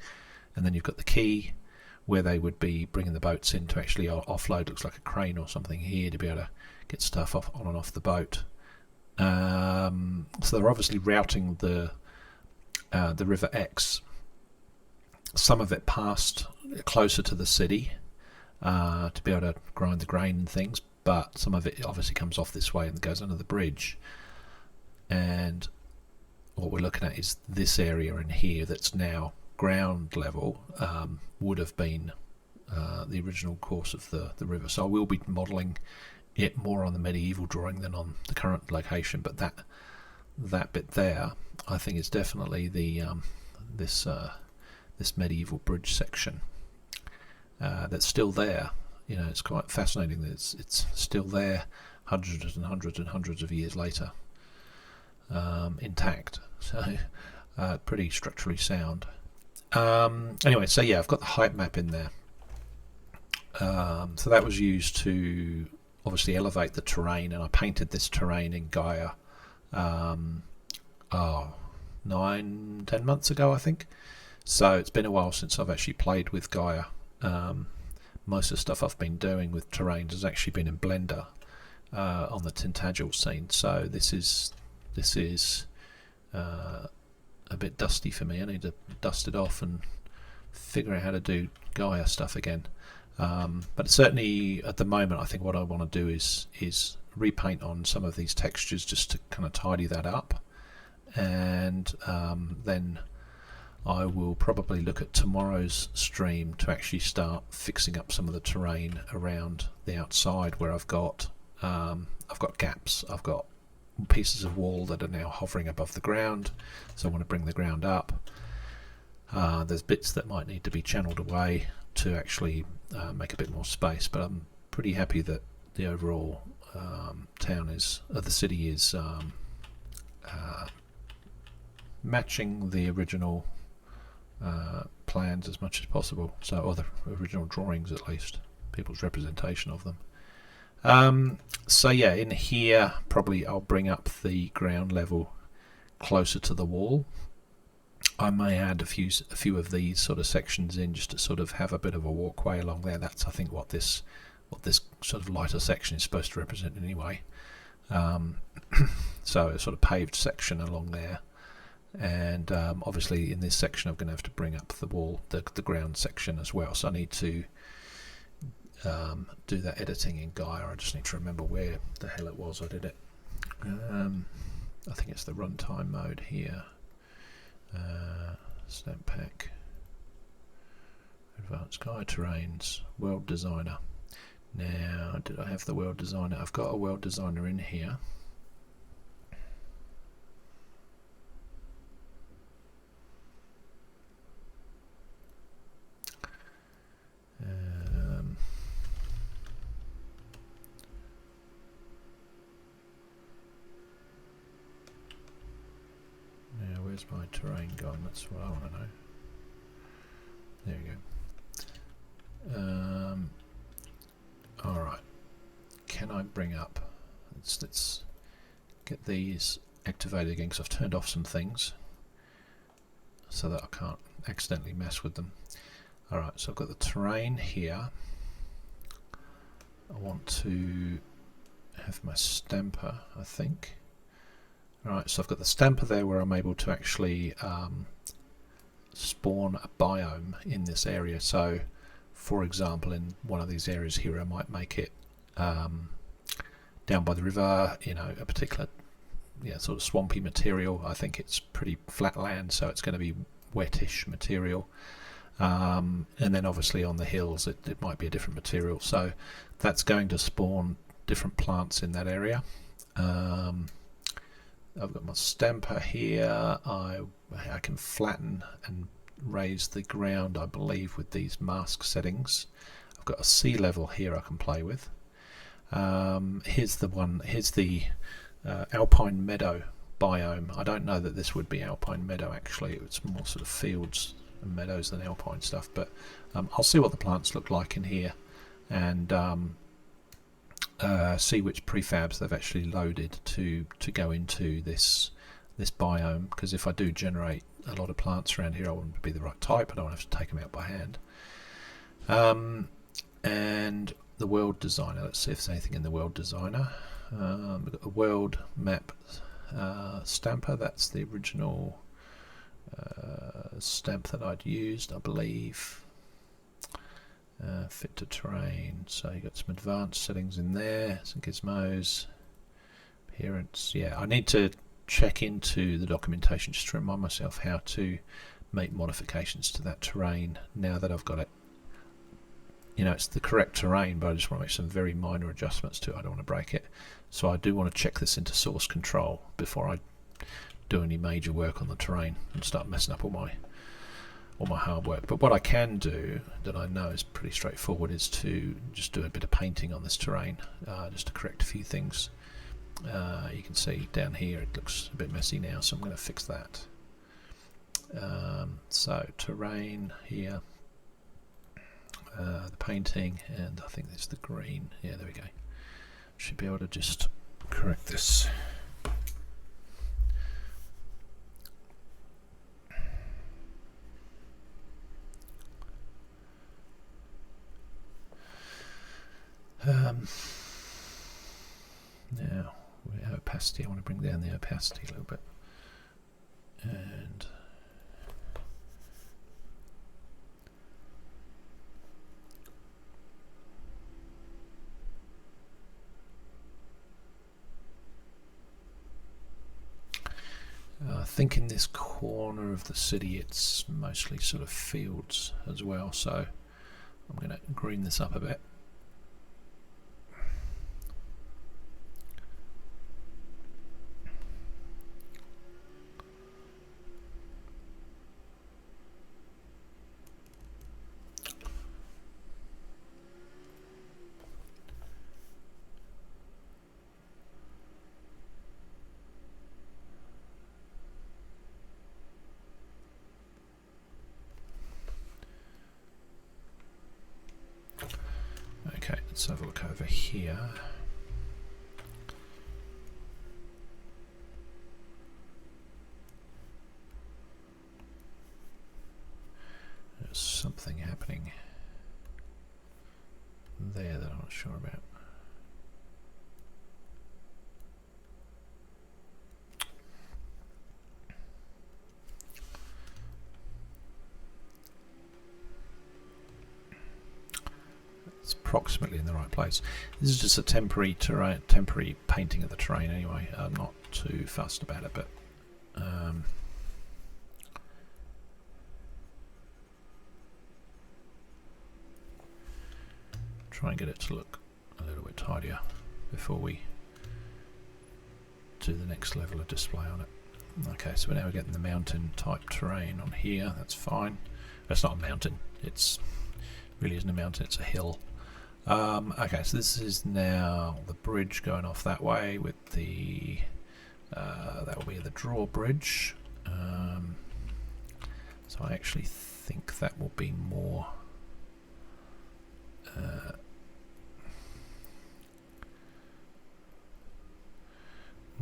And then you've got the quay, where they would be bringing the boats in to actually offload. Looks like a crane or something here to be able to get stuff on and off the boat. So they're obviously routing the River X, some of it past closer to the city to be able to grind the grain and things, but some of it obviously comes off this way and goes under the bridge. And what we're looking at is this area in here that's now ground level, would have been the original course of the river. So I will be modelling it more on the medieval drawing than on the current location, but that bit there I think is definitely the this medieval bridge section that's still there. It's quite fascinating that it's still there hundreds and hundreds and hundreds of years later, intact. So pretty structurally sound. Anyway, so yeah, I've got the height map in there. So that was used to obviously elevate the terrain, and I painted this terrain in Gaia 9-10 months ago, I think. So it's been a while since I've actually played with Gaia. Most of the stuff I've been doing with terrains has actually been in Blender on the Tintagel scene. So this is a bit dusty for me. I need to dust it off and figure out how to do Gaia stuff again. But certainly at the moment, I think what I want to do is repaint on some of these textures just to kind of tidy that up, and then I will probably look at tomorrow's stream to actually start fixing up some of the terrain around the outside where I've got gaps. I've got pieces of wall that are now hovering above the ground, so I want to bring the ground up. There's bits that might need to be channeled away to actually make a bit more space, but I'm pretty happy that the overall the city is matching the original plans as much as possible, or the original drawings at least, people's representation of them. So yeah, in here probably I'll bring up the ground level closer to the wall. I may add a few of these sort of sections in just to sort of have a bit of a walkway along there. That's, I think, what this sort of lighter section is supposed to represent anyway. So a sort of paved section along there, and obviously in this section I'm going to have to bring up the wall, the ground section as well. So I need to do that editing in Gaia. I just need to remember where the hell it was I did it. I think it's the runtime mode here. Stamp pack, advanced Gaia terrains, world designer. Now, did I have the world designer? I've got a world designer in here. Now, where's my terrain gone? That's what I want to know. There we go. Alright. Can I bring up... Let's get these activated again, because I've turned off some things so that I can't accidentally mess with them. Alright, so I've got the terrain here. I want to have my stamper, I think. Alright, so I've got the stamper there where I'm able to actually spawn a biome in this area. So, for example, in one of these areas here, I might make it down by the river, you know, a particular sort of swampy material. I think it's pretty flat land, so it's going to be wettish material. And then obviously on the hills it might be a different material. So that's going to spawn different plants in that area. I've got my stamper here. I can flatten and raise the ground, I believe, with these mask settings. I've got a sea level here I can play with. Here's the Alpine Meadow biome. I don't know that this would be Alpine Meadow actually. It's more sort of fields and meadows than Alpine stuff, but I'll see what the plants look like in here and see which prefabs they've actually loaded to go into this biome, because if I do generate a lot of plants around here I want them to be the right type. I don't have to take them out by hand. And the world designer, let's see if there's anything in the world designer. We've got the world map stamper. That's the original stamp that I'd used, I believe. Fit to terrain, so you got some advanced settings in there, some gizmos, appearance. Yeah, I need to check into the documentation just to remind myself how to make modifications to that terrain now that I've got it. You know, it's the correct terrain, but I just want to make some very minor adjustments to it. I don't want to break it. So I do want to check this into source control before I do any major work on the terrain and start messing up all my hard work. But what I can do that I know is pretty straightforward is to just do a bit of painting on this terrain, just to correct a few things. You can see down here it looks a bit messy now, so I'm going to fix that. So terrain here, the painting, and I think there's the green. Yeah, there we go. Should be able to just correct this. Now, opacity, I want to bring down the opacity a little bit. And I think in this corner of the city it's mostly sort of fields as well, so I'm going to green this up a bit. let's have a look over here. There's something happening there that I'm not sure about. It's approximately in the right place. This is just a temporary terrain, temporary painting of the terrain anyway. I'm not too fussed about it, but try and get it to look a little bit tidier before we do the next level of display on it. Okay, so now we're getting the mountain type terrain on here. That's fine. That's not a mountain. It's really isn't a mountain. It's a hill. Okay, so this is now the bridge going off that way with the that will be the drawbridge. So I actually think that will be more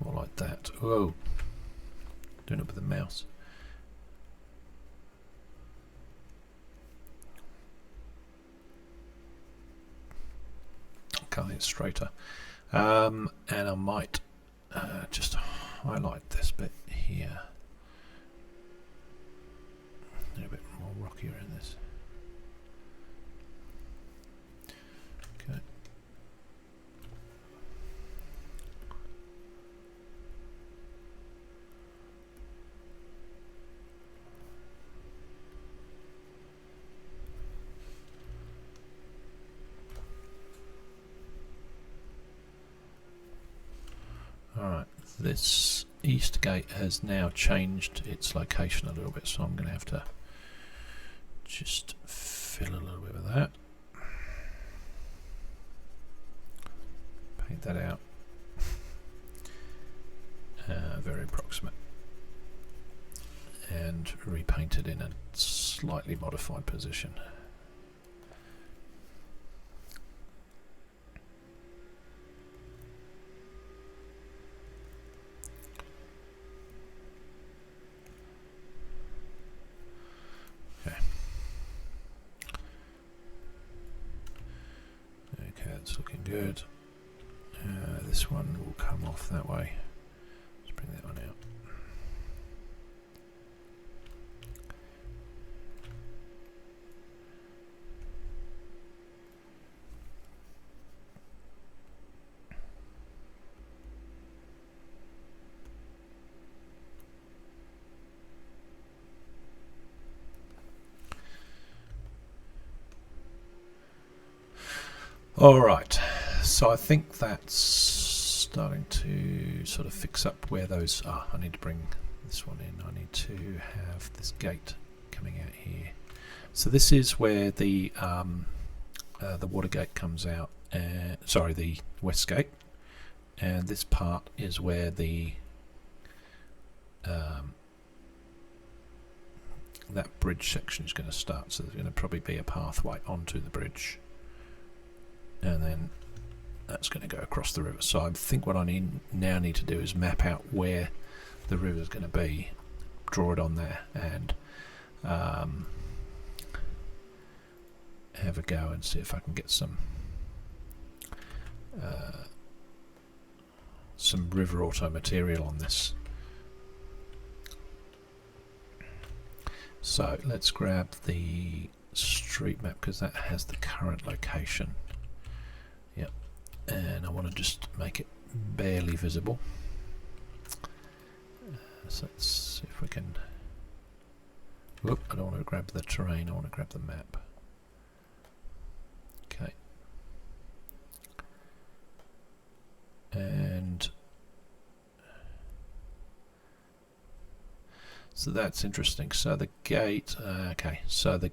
more like that. Whoa, doing it with the mouse. I think it's straighter, and I might just highlight this bit here. A little bit more rockier in this. Okay. Alright, this east gate has now changed its location a little bit, so I'm going to have to just fill a little bit of that. Paint that out. Very approximate. And repaint it in a slightly modified position. It's looking good. This one will come off that way. Let's bring that one out. Alright, so I think that's starting to sort of fix up where those are. I need to bring this one in. I need to have this gate coming out here. So this is where the water gate comes out, sorry, the west gate, and this part is where the that bridge section is going to start. So there's going to probably be a pathway onto the bridge. And then that's going to go across the river. So I think what I now need to do is map out where the river is going to be, draw it on there, and have a go and see if I can get some river auto material on this. So let's grab the street map because that has the current location. Yep, and I want to just make it barely visible. So let's see if we can. Whoop, I don't want to grab the terrain, I want to grab the map. Okay. And so that's interesting. So the gate, okay, so the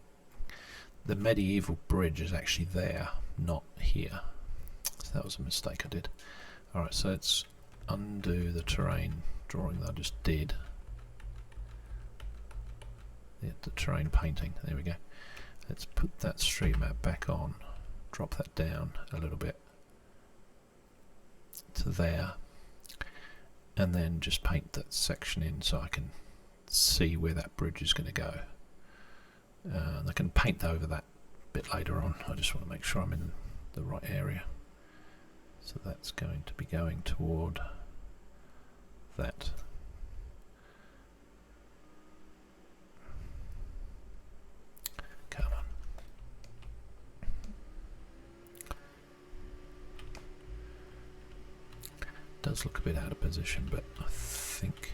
medieval bridge is actually there, not here. So that was a mistake I did. Alright, so let's undo the terrain drawing that I just did. The terrain painting, there we go. Let's put that street map back on, drop that down a little bit to there, and then just paint that section in so I can see where that bridge is going to go. I can paint over that bit later on. I just want to make sure I'm in the right area. So that's going to be going toward that. Come on. Does look a bit out of position, but I think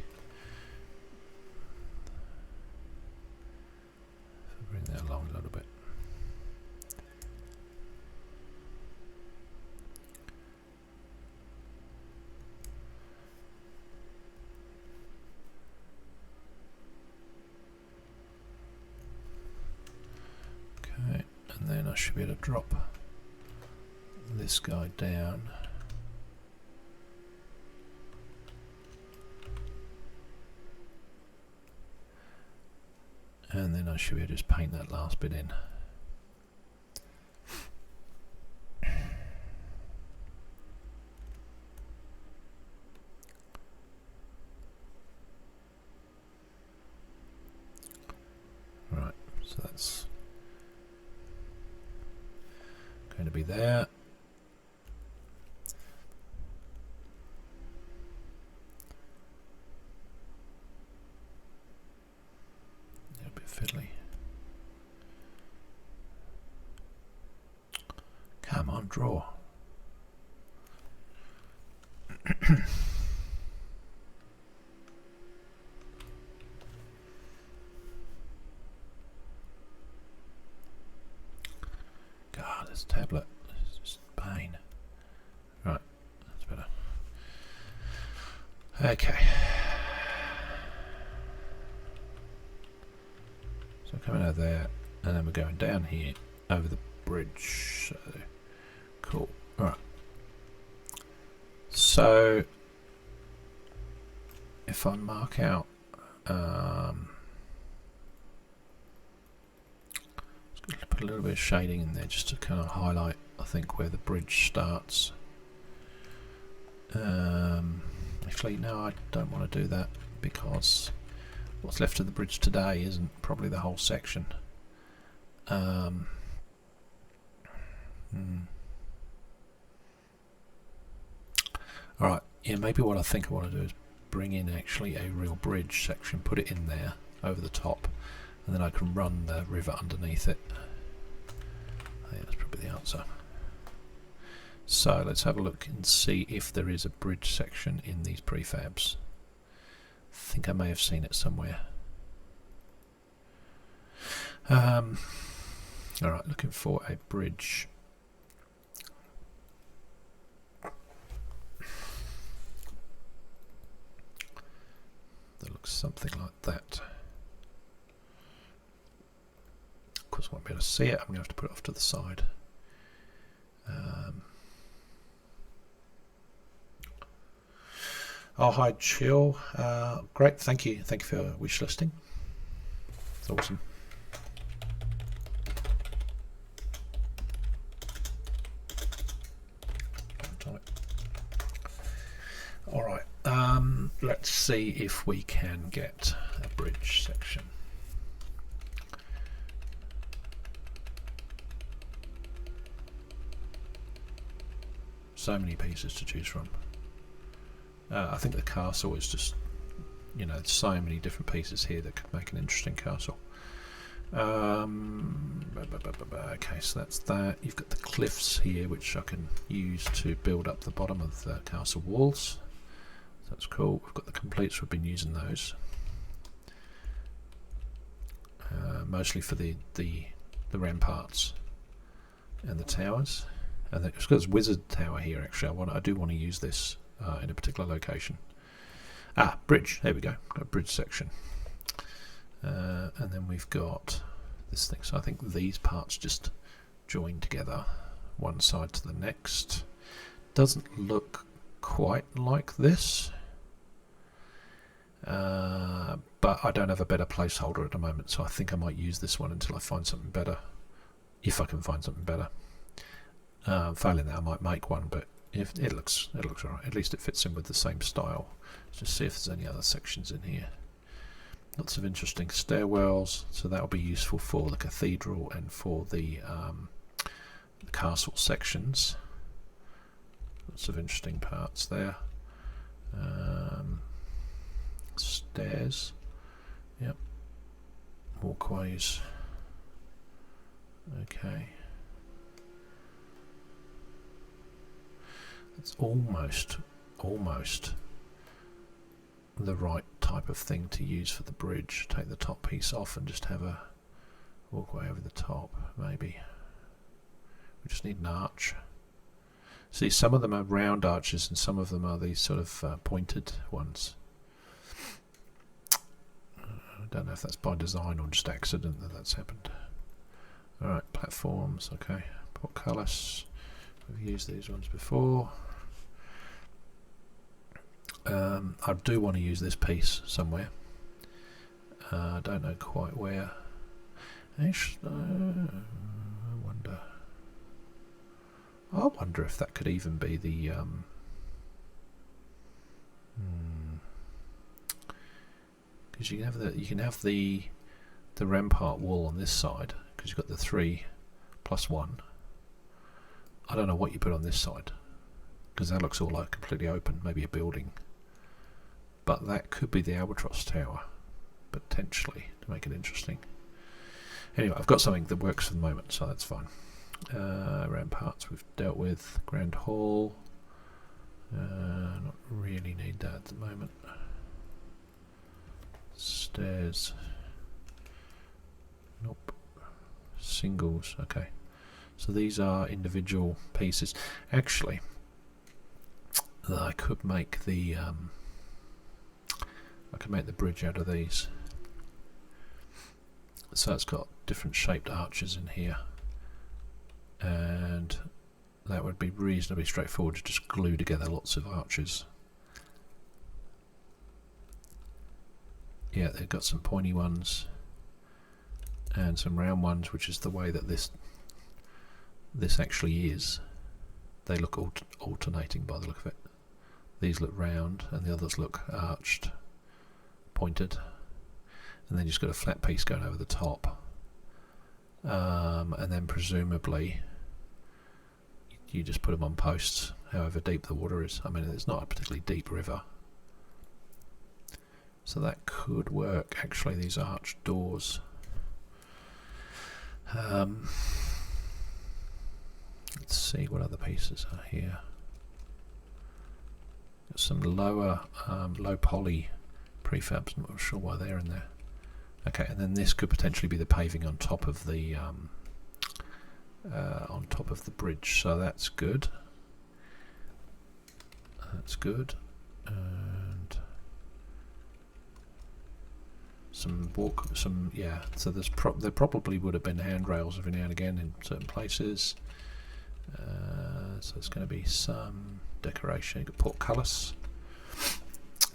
if I bring that along a little bit. Okay, and then I should be able to drop this guy down. And then I should be able to just paint that last bit in. Right, so that's going to be there. Fiddly. Come on, draw. God, this tablet is just pain. Right, that's better. Okay. So coming out there, and then we're going down here over the bridge. So cool. Alright. So if I mark out just going to put a little bit of shading in there just to kind of highlight, I think, where the bridge starts. Actually no, I don't want to do that because what's left of the bridge today isn't probably the whole section. Alright, yeah, maybe what I think I want to do is bring in actually a real bridge section, put it in there over the top, and then I can run the river underneath it. I think that's probably the answer. So let's have a look and see if there is a bridge section in these prefabs. I think I may have seen it somewhere. Alright, looking for a bridge. That looks something like that. Of course I won't be able to see it, I'm going to have to put it off to the side. Oh, hi, Chill. Great, thank you. Thank you for your wish listing. It's awesome. All right, let's see if we can get a bridge section. So many pieces to choose from. I think the castle is just, you know, so many different pieces here that could make an interesting castle. Okay, so that's that. You've got the cliffs here, which I can use to build up the bottom of the castle walls. So that's cool. We've got the completes, we've been using those. Mostly for the ramparts and the towers. And it's got this wizard tower here, actually. I do want to use this in a particular location. Bridge. There we go. Got a bridge section. And then we've got this thing. So I think these parts just join together one side to the next. Doesn't look quite like this. But I don't have a better placeholder at the moment, so I think I might use this one until I find something better. If I can find something better. Failing that, I might make one, but if it looks alright. At least it fits in with the same style. Let's just see if there's any other sections in here. Lots of interesting stairwells, so that will be useful for the cathedral and for the castle sections. Lots of interesting parts there. Stairs, yep, walkways, okay. It's almost the right type of thing to use for the bridge. Take the top piece off and just have a walkway over the top, maybe. We just need an arch. See, some of them are round arches and some of them are these sort of pointed ones. I don't know if that's by design or just accident that that's happened. Alright, platforms, okay. Portcullis. We've used these ones before. I do want to use this piece somewhere. I don't know quite where. Actually, I wonder if that could even be the because you can have the rampart wall on this side because you've got the 3+1. I don't know what you put on this side because that looks all like completely open. Maybe a building, but that could be the Albatross Tower potentially to make it interesting. Anyway, I've got something that works for the moment, so that's fine. Ramparts we've dealt with. Grand Hall, not really need that at the moment. Stairs, nope. Singles, okay. So these are individual pieces. Actually, I could make the bridge out of these. So it's got different shaped arches in here, and that would be reasonably straightforward to just glue together lots of arches. Yeah, they've got some pointy ones and some round ones, which is the way that this actually is. They look alternating by the look of it. These look round and the others look arched, pointed, and then you've just got a flat piece going over the top, and then presumably you just put them on posts however deep the water is. I mean, it's not a particularly deep river, so that could work actually, these arched doors. Let's see what other pieces are here. Some low poly prefabs, I'm not sure why they're in there. Okay, and then this could potentially be the paving on top of the bridge, so that's good. That's good. And yeah. So there probably would have been handrails every now and again in certain places. So it's going to be some decoration. You've got portcullis.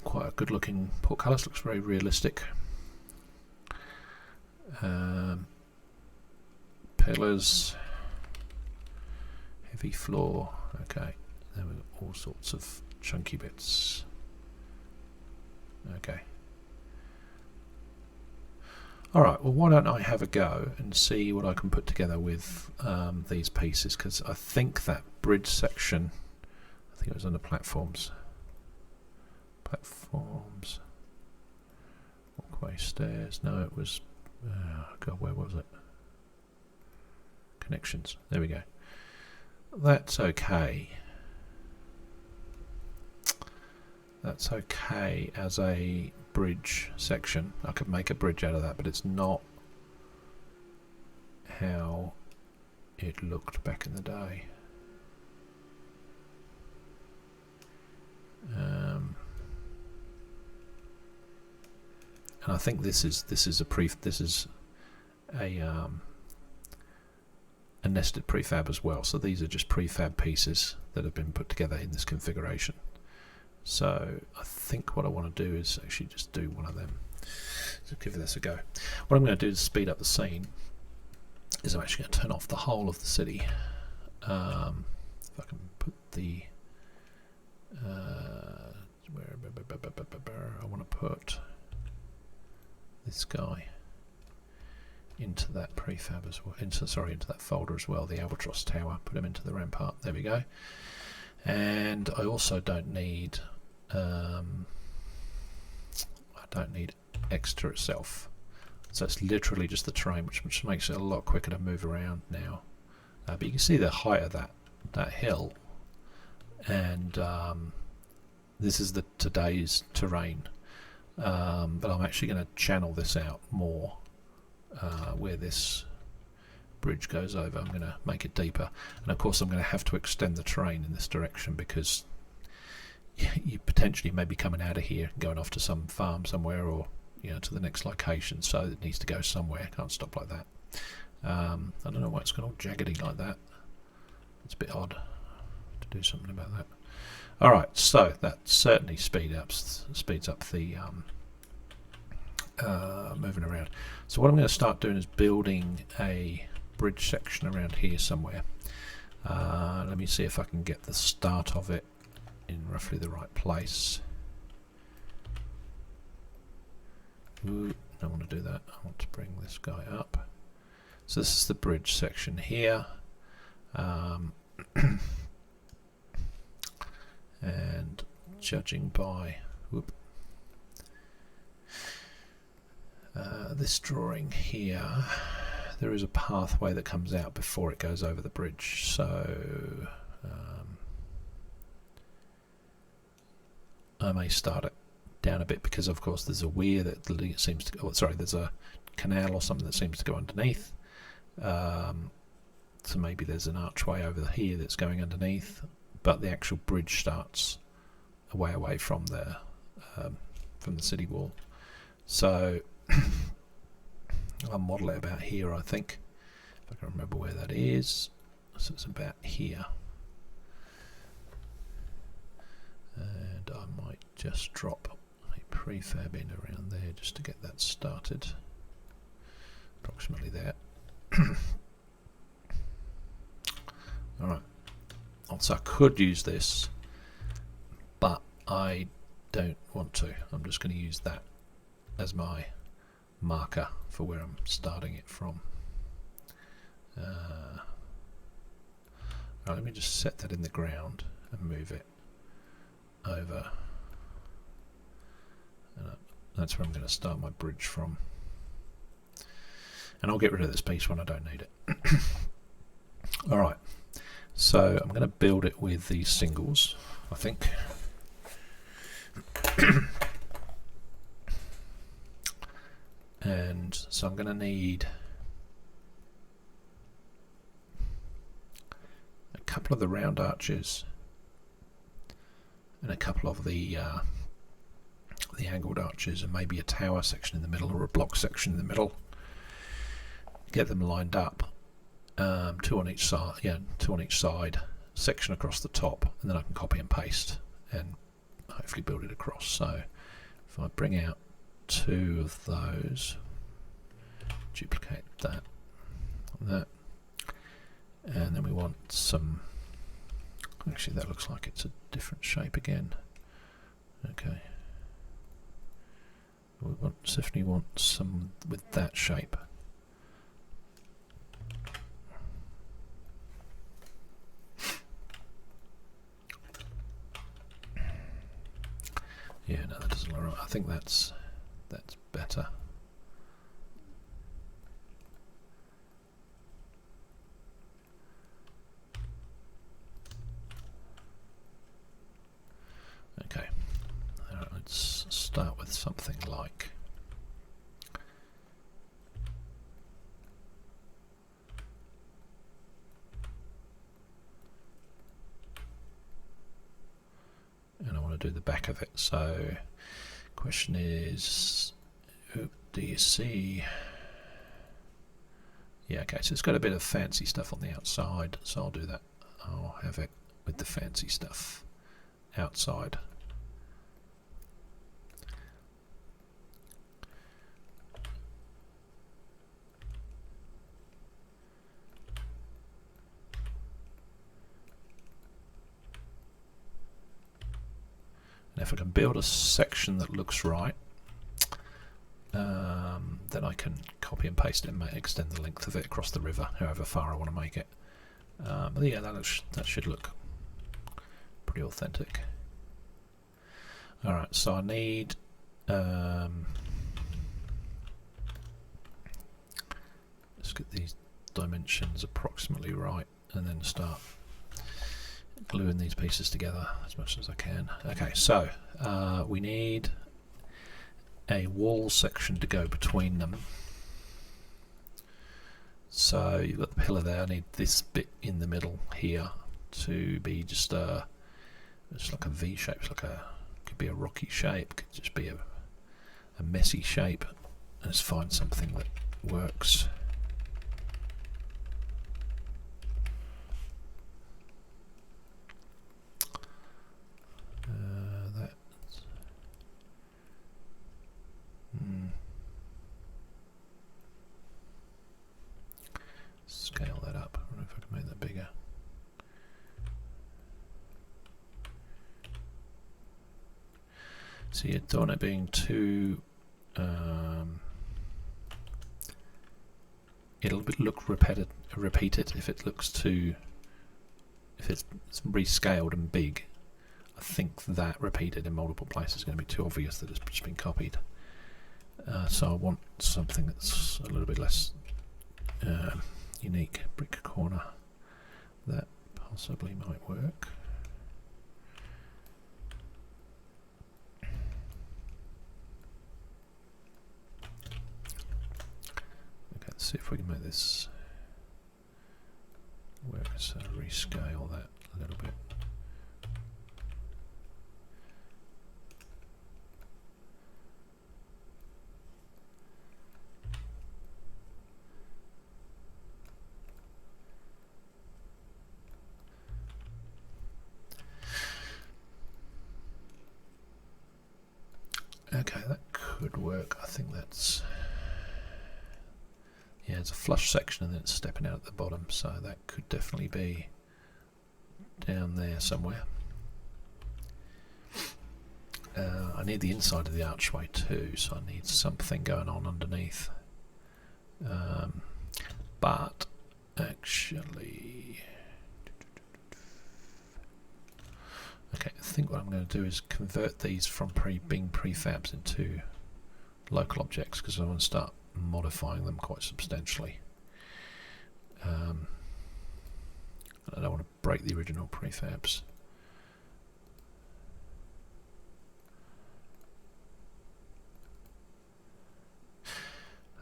Quite a good looking portcullis, looks very realistic. Pillars, heavy floor, okay, then we've got all sorts of chunky bits. Okay. Alright, well, why don't I have a go and see what I can put together with these pieces, because I think that bridge section, I think it was on the platforms. Walkway, stairs, no, it was, God, where was it? Connections, there we go. That's okay. That's okay as a bridge section. I could make a bridge out of that, but it's not how it looked back in the day. And I think this is a nested prefab as well. So these are just prefab pieces that have been put together in this configuration. So I think what I want to do is actually just do one of them. So give this a go. What I'm going to do to speed up the scene is I'm actually going to turn off the whole of the city. if I can put the where I want to put this guy into that prefab as well, into that folder as well, the Albatross Tower, put him into the rampart, there we go. And I also don't need I don't need Exeter itself, so it's literally just the terrain, which makes it a lot quicker to move around now. But you can see the height of that hill, and this is today's terrain, but I'm actually going to channel this out more where this bridge goes over. I'm going to make it deeper, and of course I'm going to have to extend the terrain in this direction, because you potentially may be coming out of here and going off to some farm somewhere, or to the next location, so it needs to go somewhere. Can't stop like that. I don't know why it's got all jaggedy like that. It's a bit odd to do something about that. Alright, so that certainly speeds up the moving around. So what I'm going to start doing is building a bridge section around here somewhere. Let me see if I can get the start of it in roughly the right place. Ooh, don't want to do that. I want to bring this guy up. So this is the bridge section here. And judging by this drawing here, there is a pathway that comes out before it goes over the bridge, so I may start it down a bit, because of course there's a weir that seems to go, there's a canal or something that seems to go underneath, so maybe there's an archway over here that's going underneath, but the actual bridge starts a way away from the city wall. So I'll model it about here, I think, if I can remember where that is. So it's about here, and I might just drop a prefab in around there just to get that started, approximately there. Alright, also I could use this, but I don't want to. I'm just going to use that as my marker for where I'm starting it from. Right, let me just set that in the ground and move it over. And that's where I'm going to start my bridge from. And I'll get rid of this piece when I don't need it. Alright, so I'm going to build it with these singles, I think. And so I'm going to need a couple of the round arches and a couple of the angled arches, and maybe a tower section in the middle, or a block section in the middle. Get them lined up, two on each side, section across the top, and then I can copy and paste and hopefully build it across. So if I bring out two of those, duplicate that and that, and then we want some, actually that looks like it's a different shape again. Okay, we definitely want some with that shape. Yeah, no, that doesn't look right. I think that's better. Okay, let's start with something like do the back of it. So question is, do you see? Yeah, okay, so it's got a bit of fancy stuff on the outside, so I'll do that. I'll have it with the fancy stuff outside. if I can build a section that looks right, then I can copy and paste it and extend the length of it across the river, however far I want to make it. But yeah, that should look pretty authentic. Alright, so I need let's get these dimensions approximately right and then start gluing these pieces together as much as I can. Okay, so we need a wall section to go between them. So you've got the pillar there. I need this bit in the middle here to be just it's like a V shape. It's like could be a rocky shape. Could just be a messy shape. Let's find something that works. Scale that up. I don't know if I can make that bigger. So you don't want it being too it'll look repeated if it looks too, if it's rescaled and big. I think that repeated in multiple places is going to be too obvious that it's just been copied. So I want something that's a little bit less unique. Brick corner. That possibly might work. Okay, let's see if we can make this work. So rescale that a little bit. Okay, that could work. I think that's, yeah, it's a flush section and then it's stepping out at the bottom, so that could definitely be down there somewhere. I need the inside of the archway too, so I need something going on underneath. But actually, okay, I think what I'm going to do is convert these from being prefabs into local objects, because I want to start modifying them quite substantially. I don't want to break the original prefabs.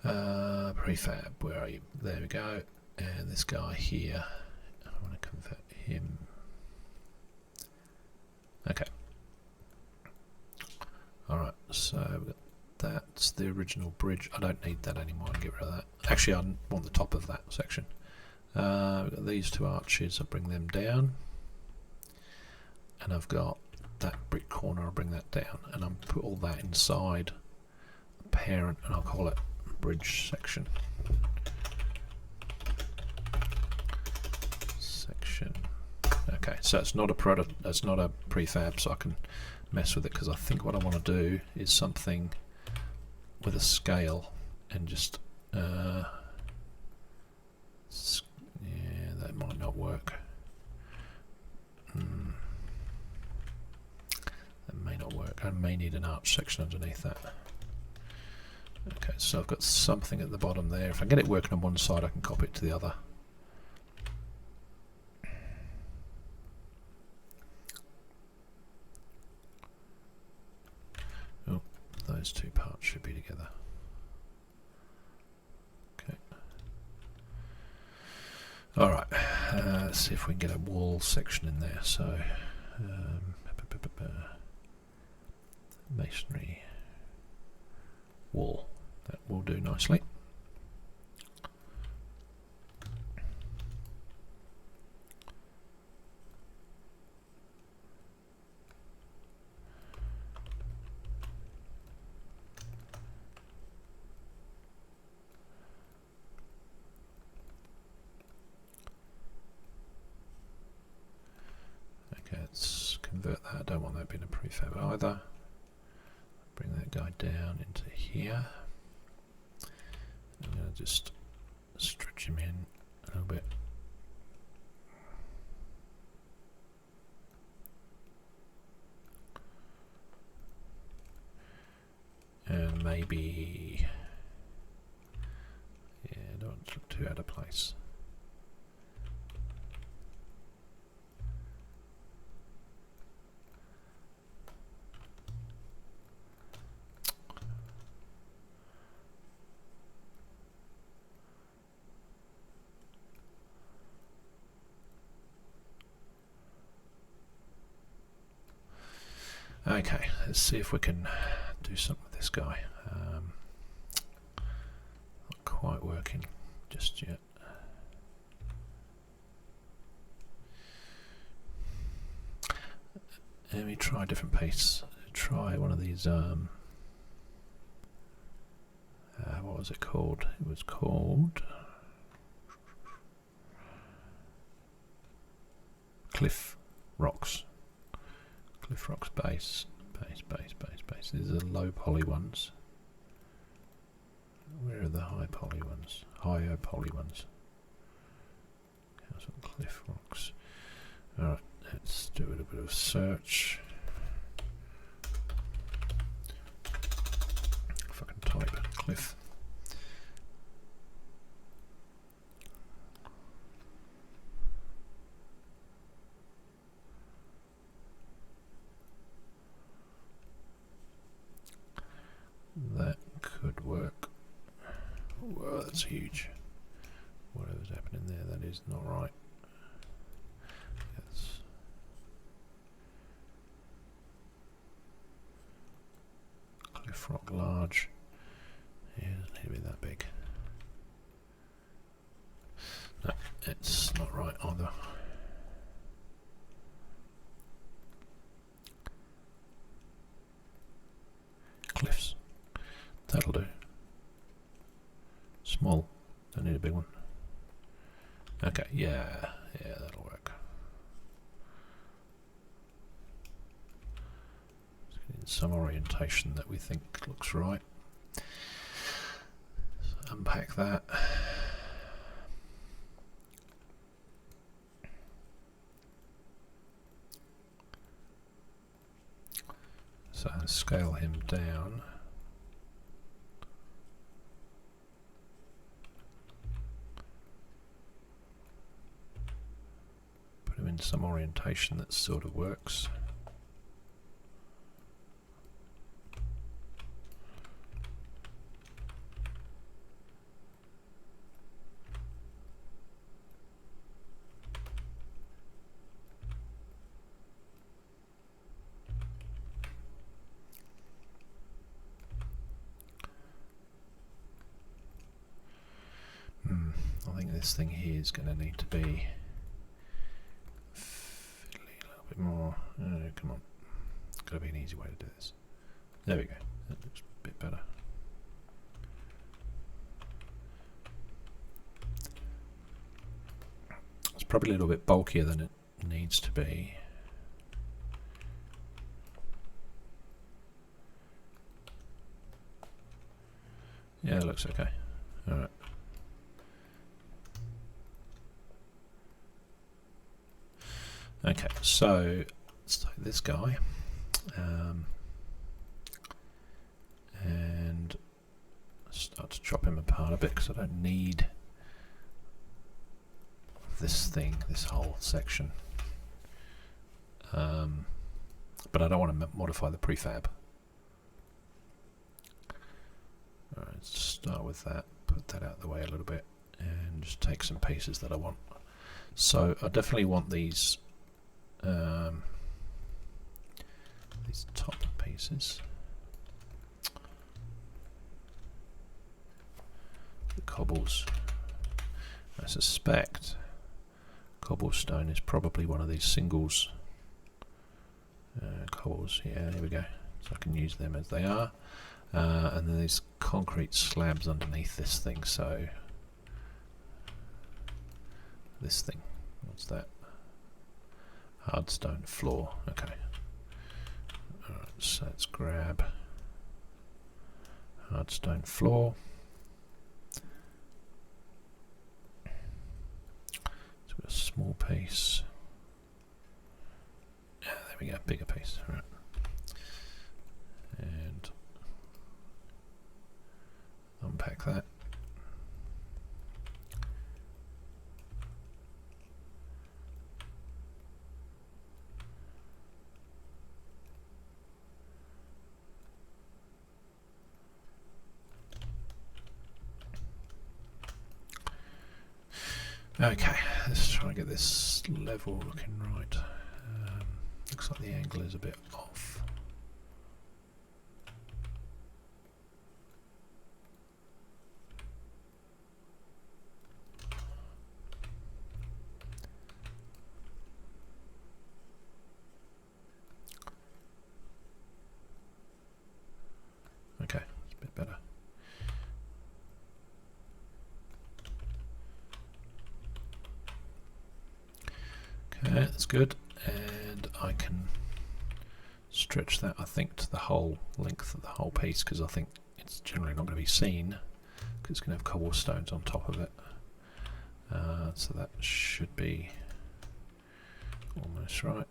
Prefab, where are you? There we go. And this guy here, I want to convert him. Okay. Alright, so we've got that's the original bridge. I don't need that anymore. I'll get rid of that. Actually, I want the top of that section. We've got these two arches. I'll bring them down. And I've got that brick corner. I'll bring that down. And I'll put all that inside the parent, and I'll call it bridge section. Okay, so it's not a prefab, so I can mess with it, because I think what I want to do is something with a scale and just yeah, that might not work. That may not work. I may need an arch section underneath that. Okay, so I've got something at the bottom there. If I get it working on one side, I can copy it to the other. Oh, those two parts should be together. Okay. Alright, let's see if we can get a wall section in there. So, masonry wall. That will do nicely. Okay, let's convert that. I don't want that being a prefab. prefab either. Bring that guy down into here. I'm going to just stretch him in a little bit. And maybe, yeah, don't look too out of place. Okay, let's see if we can do something with this guy. Not quite working just yet. Let me try a different pace. Try one of these. What was it called? It was called Cliff Rocks. Cliff Rocks base. These are the low poly ones. Where are the high poly ones? Higher poly ones. Castle Cliff Rocks. Alright, let's do a little bit of search. If I can type Cliff. That could work. Whoa, that's huge. Whatever's happening there, that is not right. Yes. Cliff Rock large. Yeah, it doesn't need to be that big. No, it's not right either. Cliffs. That'll do. Small. Don't need a big one. Okay, yeah, that'll work. Just getting some orientation that we think looks right. So unpack that. So scale him down. Put him in some orientation that sort of works. I think this thing here is going to need to be fiddly a little bit more. Oh, come on. Got to be an easy way to do this. There we go. That looks a bit better. It's probably a little bit bulkier than it needs to be. Yeah, it looks okay. Alright. Okay, so let's take this guy and start to chop him apart a bit because I don't need this thing, this whole section. But I don't want to modify the prefab. Alright, let's start with that, put that out of the way a little bit and just take some pieces that I want. So I definitely want these top pieces. The cobbles. I suspect cobblestone is probably one of these singles. Cobbles, yeah, here we go. So I can use them as they are. And then these concrete slabs underneath this thing, so this thing, what's that? Hard stone floor, okay. So let's grab hard stone floor. So a small piece. Yeah, there we go, bigger piece. All right. And unpack that. Okay, let's try and get this level looking right. Looks like the angle is a bit off. Okay, it's a bit better. Okay, that's good. And I can stretch that, I think, to the whole length of the whole piece, because I think it's generally not going to be seen, because it's going to have cobblestones on top of it. So that should be almost right.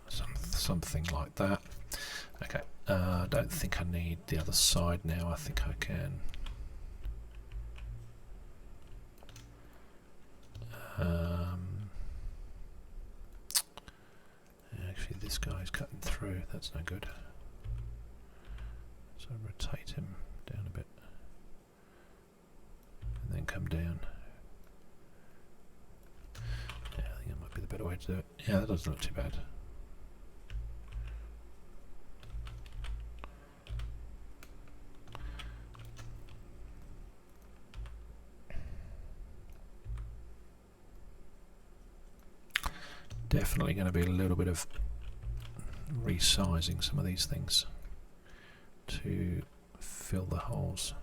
Something like that. Okay, I don't think I need the other side now. I think I can. Actually, this guy's cutting through. That's no good. So rotate him down a bit, and then come down. Yeah, I think that might be the better way to do it. Yeah, that doesn't look too bad. Definitely going to be a little bit of resizing some of these things to fill the holes.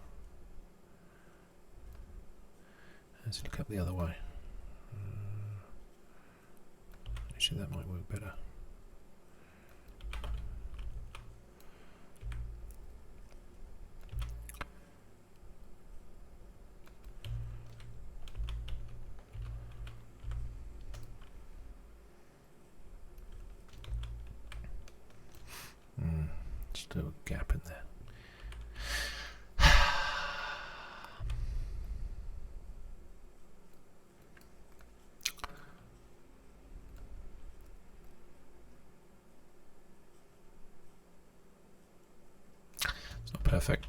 Let's look up the other way. Actually, that might work better. Still a gap in there. It's not perfect.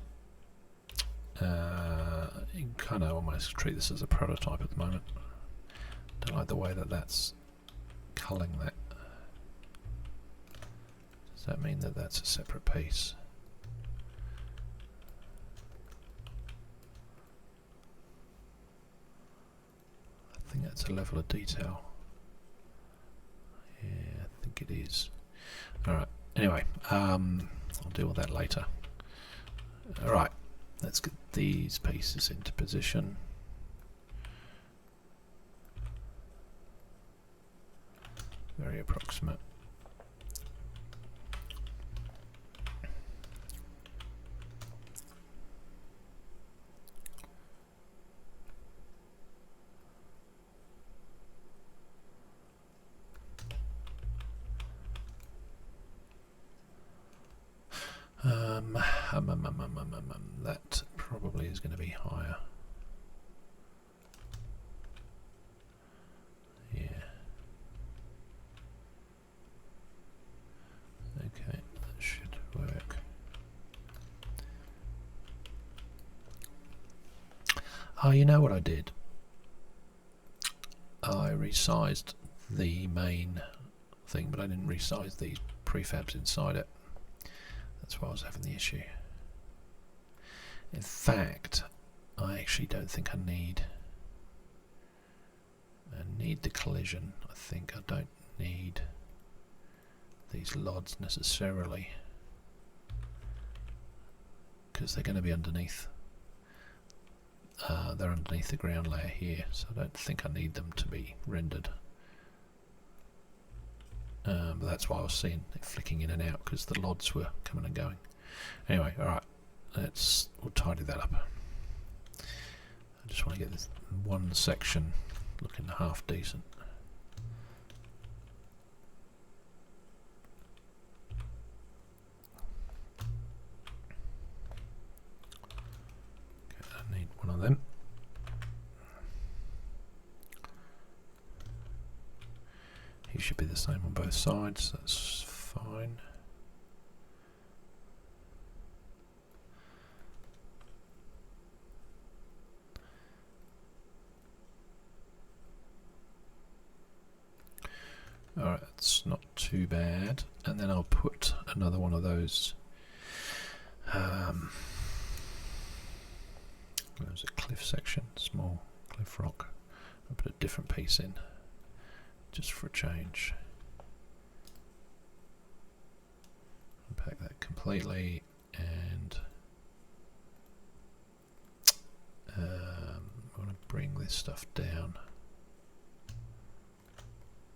You can kind of almost treat this as a prototype at the moment. Don't like the way that that's culling that. Does that mean that that's a separate piece? I think that's a level of detail. Yeah, I think it is. Alright, anyway, I'll deal with that later. Alright, let's get these pieces into position. Very approximate. That probably is going to be higher. Yeah. Okay, that should work. Oh, you know what I did? I resized the main thing, but I didn't resize the prefabs inside it. That's why I was having the issue. In fact, I actually don't think I need the collision. I think I don't need these lods necessarily, because they're going to be underneath. They're underneath the ground layer here, so I don't think I need them to be rendered. But that's why I was seeing it flicking in and out, because the lods were coming and going. Anyway, alright, we'll tidy that up. I just want to get this one section looking half decent. Okay, I need one of them. He should be the same on both sides, that's fine. Alright, that's not too bad. And then I'll put another one of those there's a cliff section, small cliff rock. I'll put a different piece in, just for a change. Unpack that completely, and I want to bring this stuff down.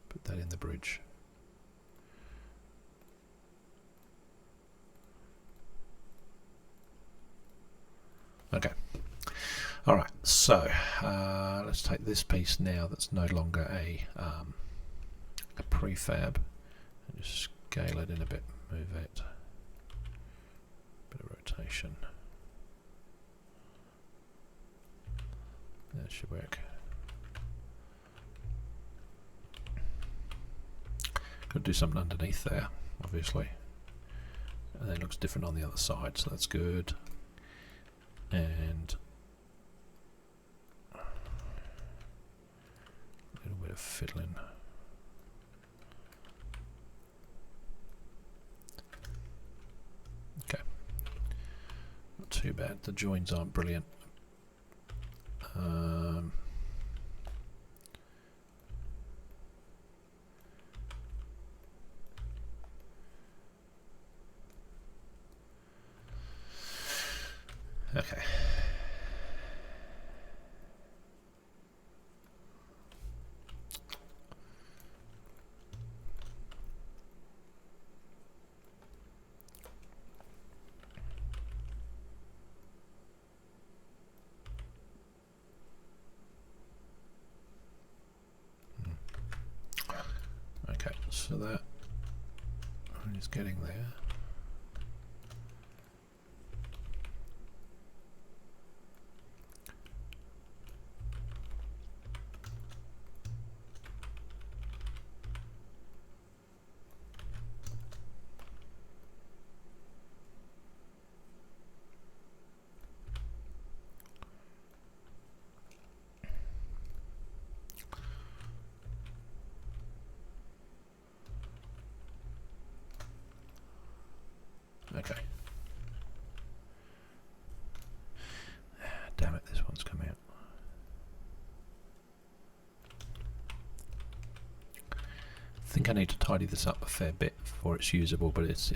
Put that in the bridge. Okay. Alright, so let's take this piece now that's no longer a prefab and just scale it in a bit, move it, bit of rotation. That should work. Could do something underneath there, obviously. And then it looks different on the other side, so that's good. And a little bit of fiddling. Okay. Not too bad. The joins aren't brilliant. Okay. Okay, so that is getting there. Okay. Damn it, this one's come out. I think I need to tidy this up a fair bit before it's usable, but it's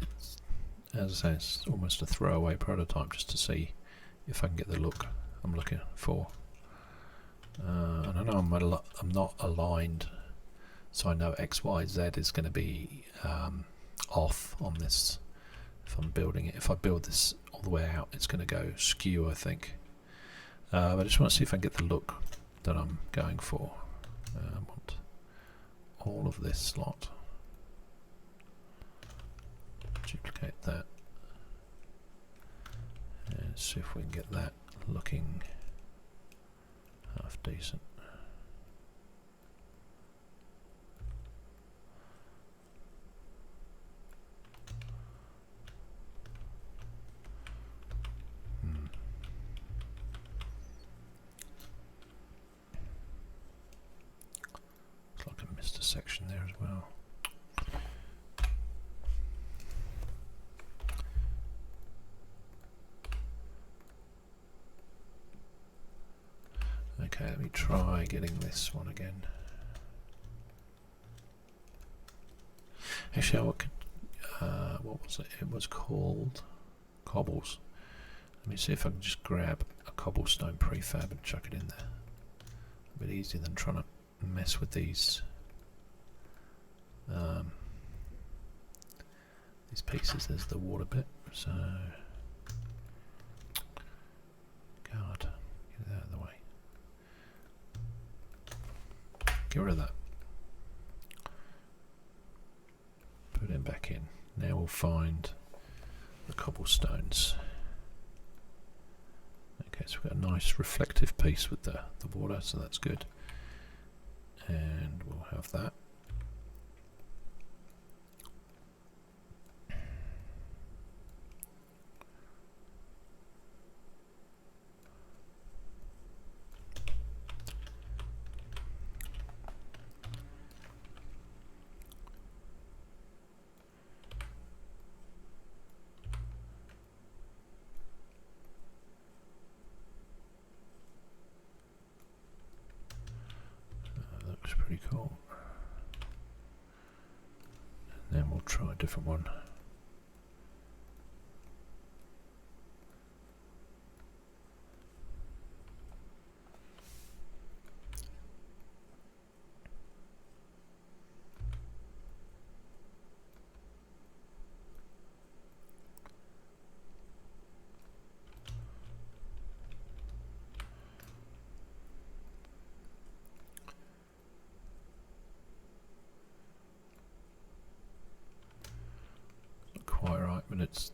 as I say, it's almost a throwaway prototype just to see if I can get the look I'm looking for. And I know I'm not aligned, so I know X, Y, Z is going to be off on this. If I'm building it, if I build this all the way out, it's going to go skew, I think. But I just want to see if I can get the look that I'm going for. I want all of this slot. Duplicate that. And see if we can get that looking half decent. Section there as well. Okay, let me try getting this one again. Actually, what was it? It was called cobbles. Let me see if I can just grab a cobblestone prefab and chuck it in there. A bit easier than trying to mess with these these pieces. There's the water bit, so God, get it out of the way. Get rid of that. Put him back in. Now we'll find the cobblestones. Okay, so we've got a nice reflective piece with the water, so that's good. And we'll have that. Pretty cool. And then we'll try a different one. Quite right, but it's,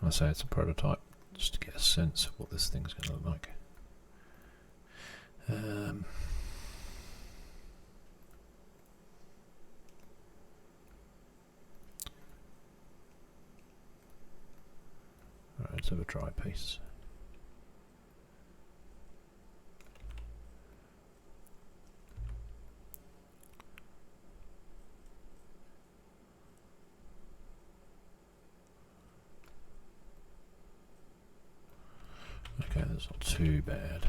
I say it's a prototype just to get a sense of what this thing's going to look like. Alright, let's have a dry piece. Okay, that's not too bad.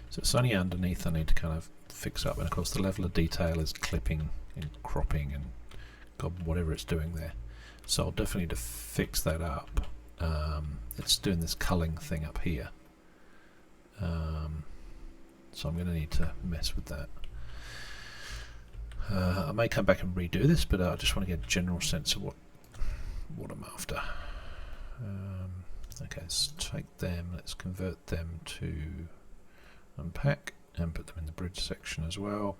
So it's only underneath I need to kind of fix up, and of course the level of detail is clipping and cropping and God, whatever it's doing there. So I'll definitely need to fix that up. It's doing this culling thing up here. So I'm going to need to mess with that. I may come back and redo this, but I just want to get a general sense of what I'm after. Okay, let's take them, let's convert them to unpack and put them in the bridge section as well.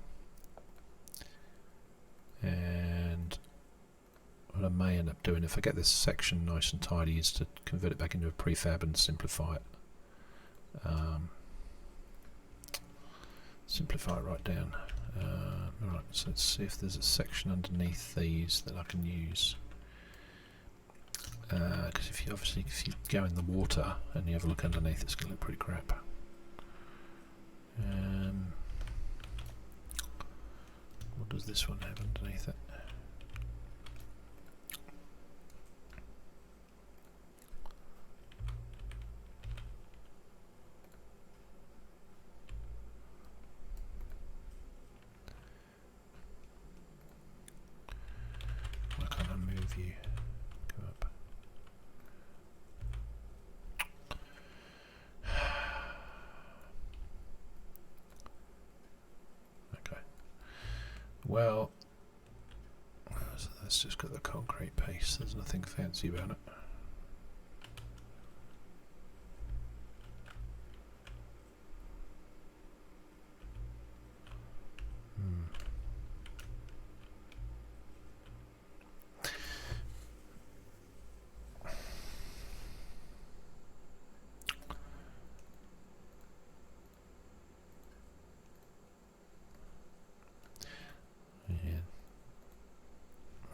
And what I may end up doing, if I get this section nice and tidy, is to convert it back into a prefab and simplify it. Simplify it right down. Right, so let's see if there's a section underneath these that I can use. Because if you go in the water and you have a look underneath, it's going to look pretty crap. What does this one have underneath it? Why can't I move you? Go up. Okay. Well, so that's just got the concrete piece. There's nothing fancy about it.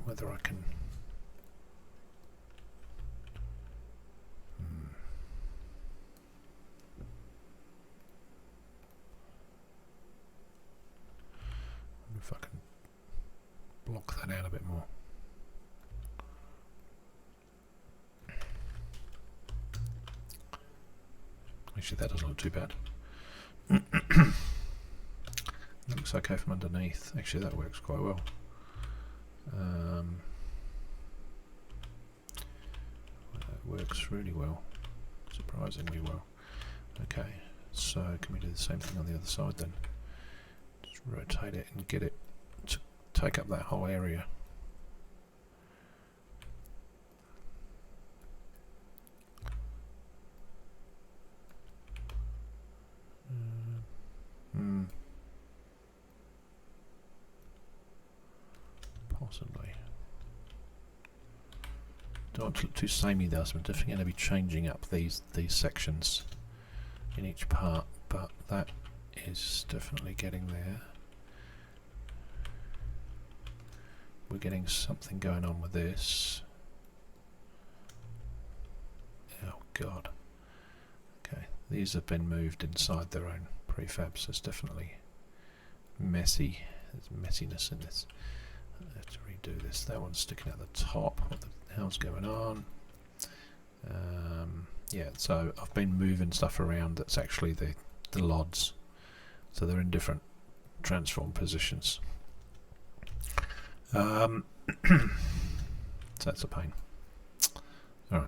Whether I can wonder if I can block that out a bit more. Actually, that doesn't look too bad. That looks okay from underneath. Actually, that works quite well. works really well, surprisingly well. Okay, so can we do the same thing on the other side then? Just rotate it and get it to take up that whole area. Possibly. Don't want to look too samey though, so I'm definitely going to be changing up these sections in each part, but that is definitely getting there. We're getting something going on with this. Oh god. Okay, these have been moved inside their own prefabs. There's definitely messy. There's messiness in this. Let's redo this. That one's sticking out the top. What the hell's going on? Yeah, so I've been moving stuff around that's actually the LODs. So they're in different transform positions. So that's a pain. Alright.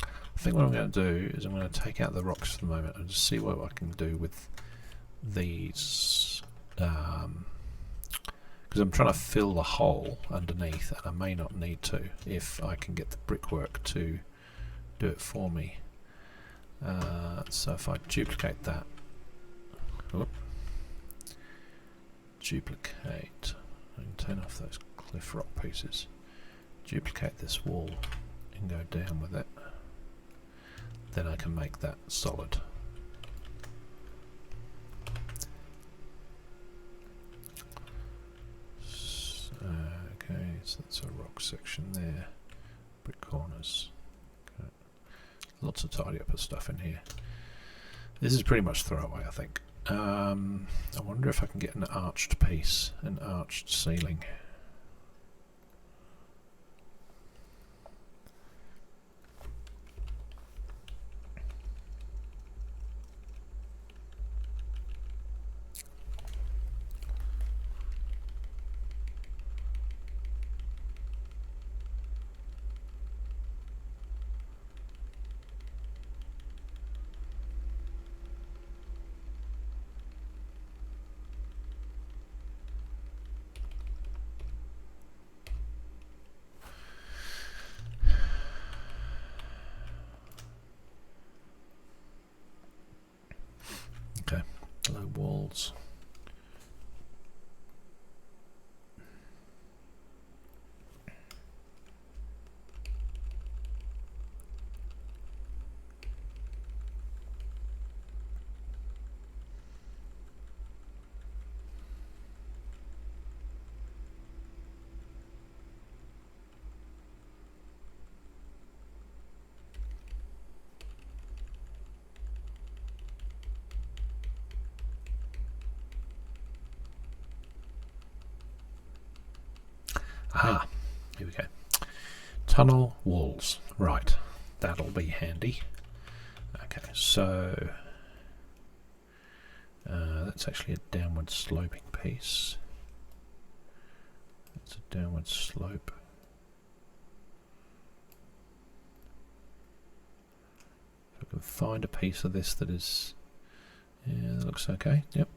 I think what I'm going to do is I'm going to take out the rocks for the moment and just see what I can do with these. Because I'm trying to fill the hole underneath, and I may not need to if I can get the brickwork to do it for me. So if I duplicate that, duplicate, and turn off those cliff rock pieces, duplicate this wall and go down with it, then I can make that solid. Okay, so that's a rock section there, brick corners. Okay. Lots of tidy up stuff in here. This is pretty much throwaway, I think. I wonder if I can get an arched piece, an arched ceiling. Okay, low walls. Aha, here we go. Tunnel walls. Right, that'll be handy. Okay, so that's actually a downward sloping piece. That's a downward slope. If I can find a piece of this that is, yeah, that looks okay. Yep,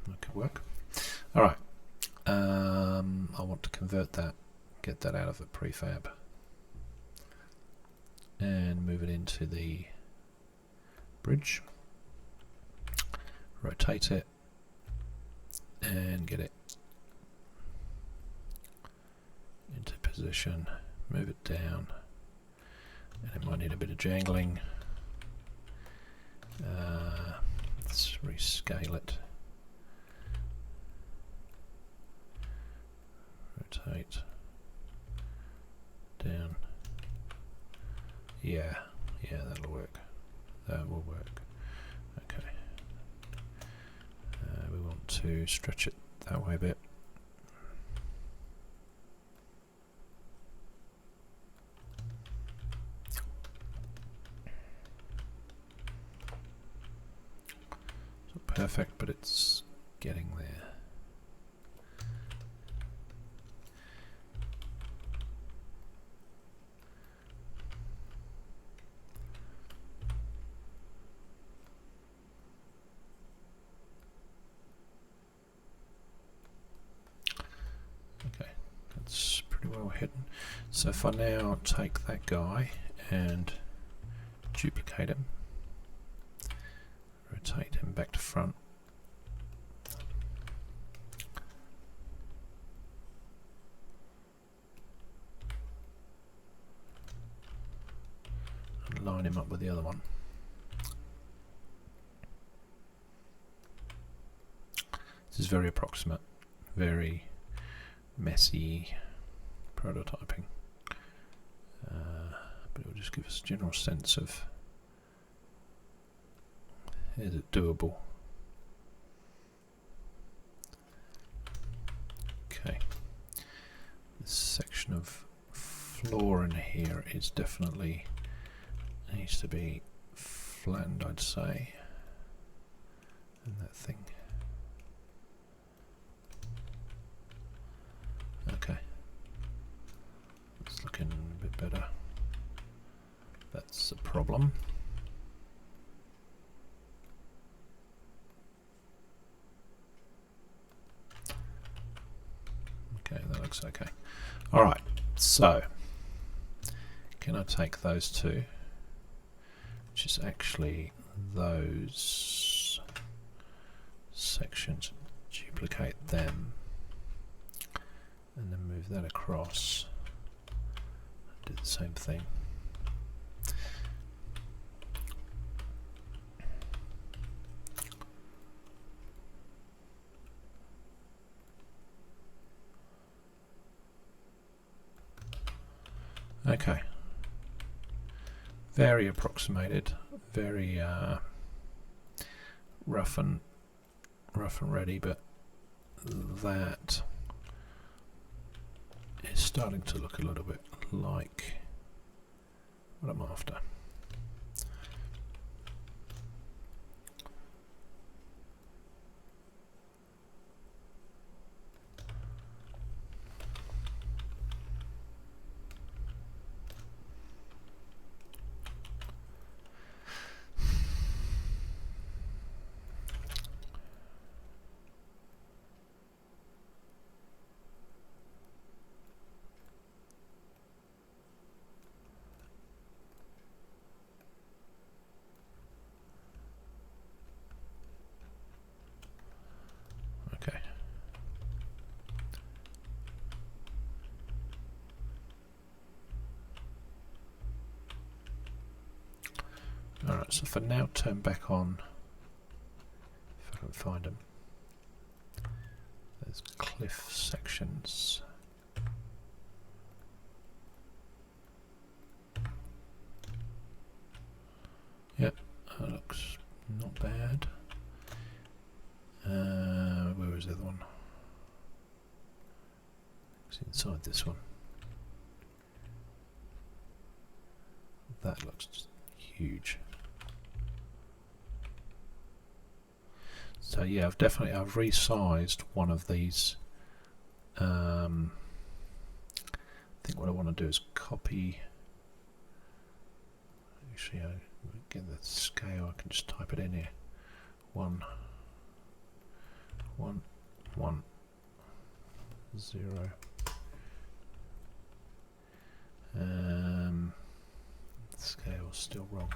that could work. All right. I want to convert that, get that out of the prefab, and move it into the bridge. Rotate it and get it into position. Move it down, and it might need a bit of jangling. Let's rescale it. Rotate down. Yeah, that'll work. That will work. Okay. We want to stretch it that way a bit. It's not perfect, but it's getting there. hidden. So if I now take that guy and duplicate him, rotate him back to front, and line him up with the other one. This is very approximate, very messy prototyping, but it will just give us a general sense of, is it doable? Okay, this section of floor in here is definitely needs to be flattened, I'd say, and that thing. Okay, it's looking a bit better. That's a problem. Okay, that looks okay. Alright, so can I take those two, which is actually those sections, duplicate them, and then move that across, do the same thing. Okay, very approximated, very rough and ready, but that is starting to look a little bit like what I'm after. Okay. Alright, so for now turn back on, if I can find them, there's cliff sections. Yep, that looks not bad. Where was the other one? It's inside this one. That looks just huge. So yeah, I've resized one of these. I think what I want to do is copy. Actually, I get the scale. I can just type it in here. 1, 1, 1, 0. Scale's still wrong.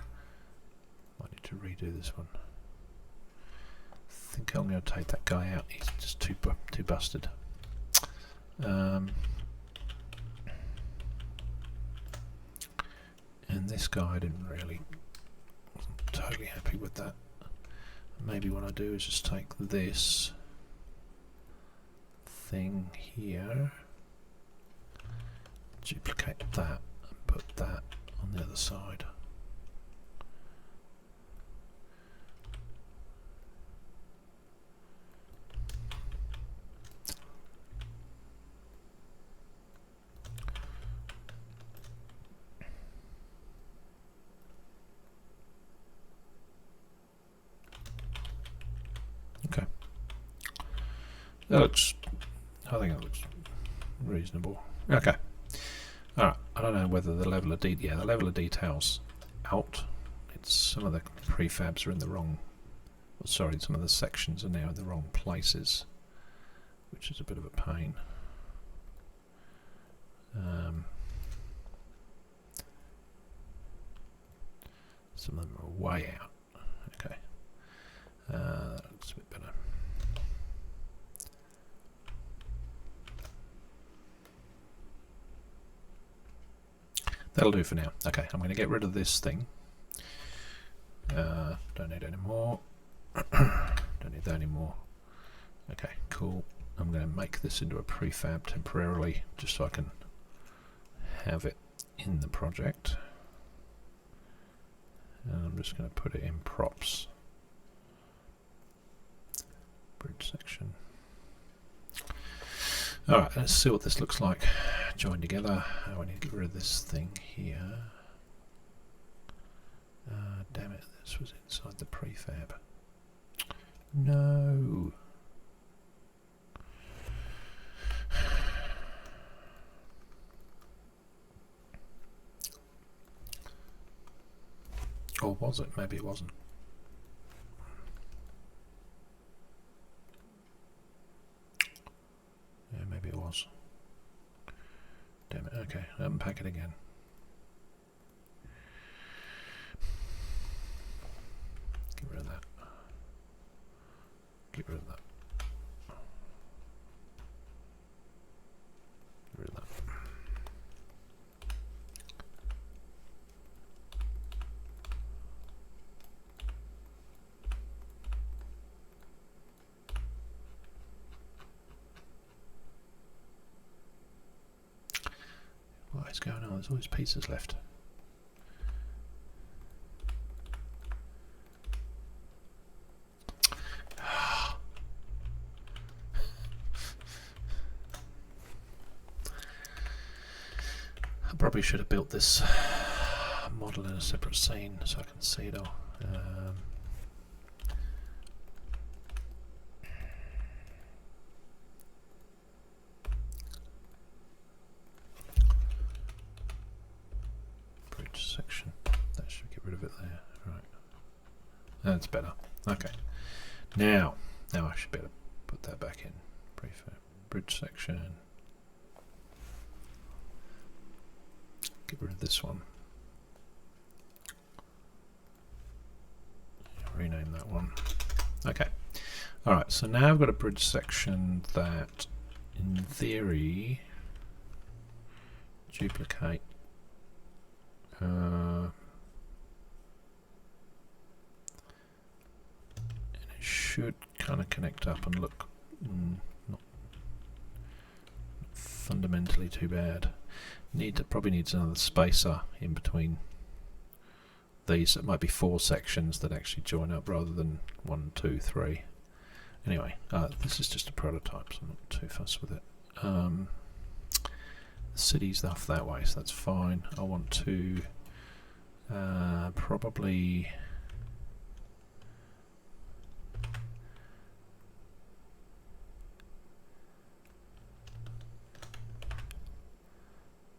I need to redo this one. I think I'm going to take that guy out. He's just too busted. And this guy I didn't really, wasn't totally happy with that. Maybe what I do is just take this thing here, duplicate that, and put that on the other side. Okay. That looks, I think it looks reasonable. Okay. Alright, I don't know whether the level of detail, yeah, the level of detail's out. It's some of the prefabs are in the wrong, well, sorry, some of the sections are now in the wrong places, which is a bit of a pain. Some of them are way out. Okay, that looks a bit better. That'll do for now. Okay, I'm going to get rid of this thing. Don't need any more. Don't need that anymore. Okay, cool. I'm going to make this into a prefab temporarily, just so I can have it in the project. And I'm just going to put it in props. Bridge section. Alright, let's see what this looks like joined together. Oh, I need to get rid of this thing here. Damn it, this was inside the prefab. No! Or was it? Maybe it wasn't. Yeah, maybe it was. Damn it, okay, unpack it again. Get rid of that. Get rid of that. Get rid of that. What is going on? There's always pieces left. I probably should have built this model in a separate scene so I can see it all. Bridge section. That should get rid of it there. Right. That's better. Okay. Now I should be able to put that back in. Prefab. Bridge section. Get rid of this one. Rename that one. Okay. Alright, so now I've got a bridge section that, in theory, duplicate. And it should kind of connect up and look not fundamentally too bad. Probably needs another spacer in between these. It might be 4 sections that actually join up rather than 1, 2, 3. Anyway, this is just a prototype, so I'm not too fussed with it. The city's off that way, so that's fine. I want to probably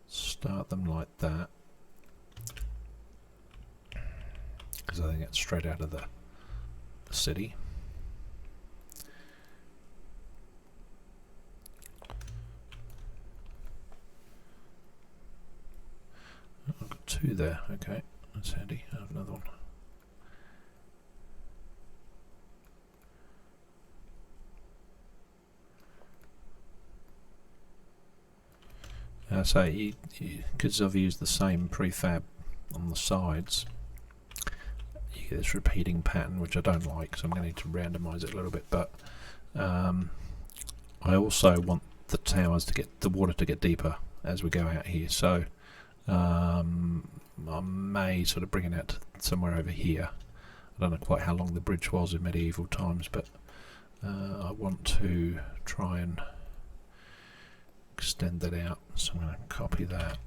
start them like that, because I think it's straight out of the city. I've got 2 there, okay, that's handy. I have another one. So because I've used the same prefab on the sides, you get this repeating pattern, which I don't like, so I'm going to need to randomize it a little bit. But I also want the towers to get the water to get deeper as we go out here. So I may sort of bring it out to somewhere over here. I don't know quite how long the bridge was in medieval times, but I want to try and extend that out, so I'm going to copy that.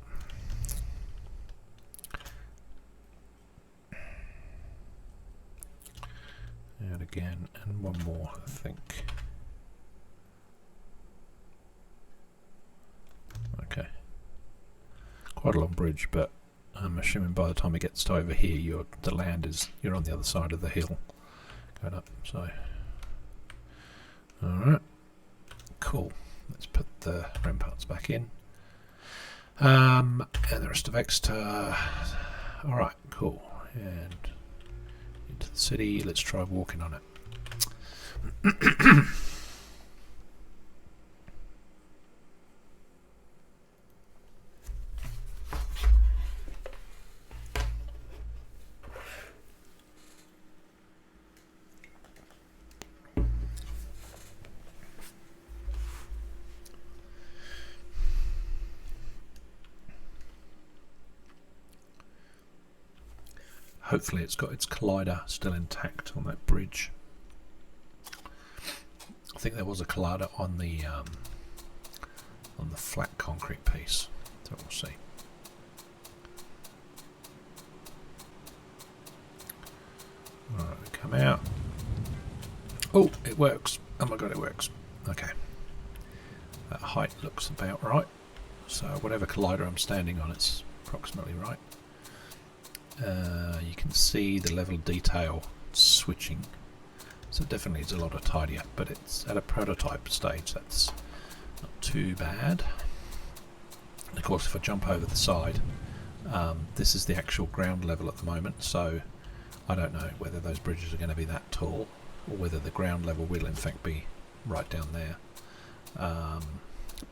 And again, and one more, I think. Okay. Quite a long bridge, but I'm assuming by the time it gets to over here, you're on the other side of the hill going up. So, all right, cool. Let's put the ramparts back in. And the rest of Exeter. Alright, cool. And into the city. Let's try walking on it. Hopefully it's got its collider still intact on that bridge. I think there was a collider on the flat concrete piece, so we'll see. Alright, come out. Oh, it works. Oh my god, it works. Okay. That height looks about right. So whatever collider I'm standing on, it's approximately right. You can see the level of detail switching, so definitely it's a lot of tidy up, but it's at a prototype stage, that's not too bad. And of course if I jump over the side, this is the actual ground level at the moment, so I don't know whether those bridges are going to be that tall or whether the ground level will in fact be right down there.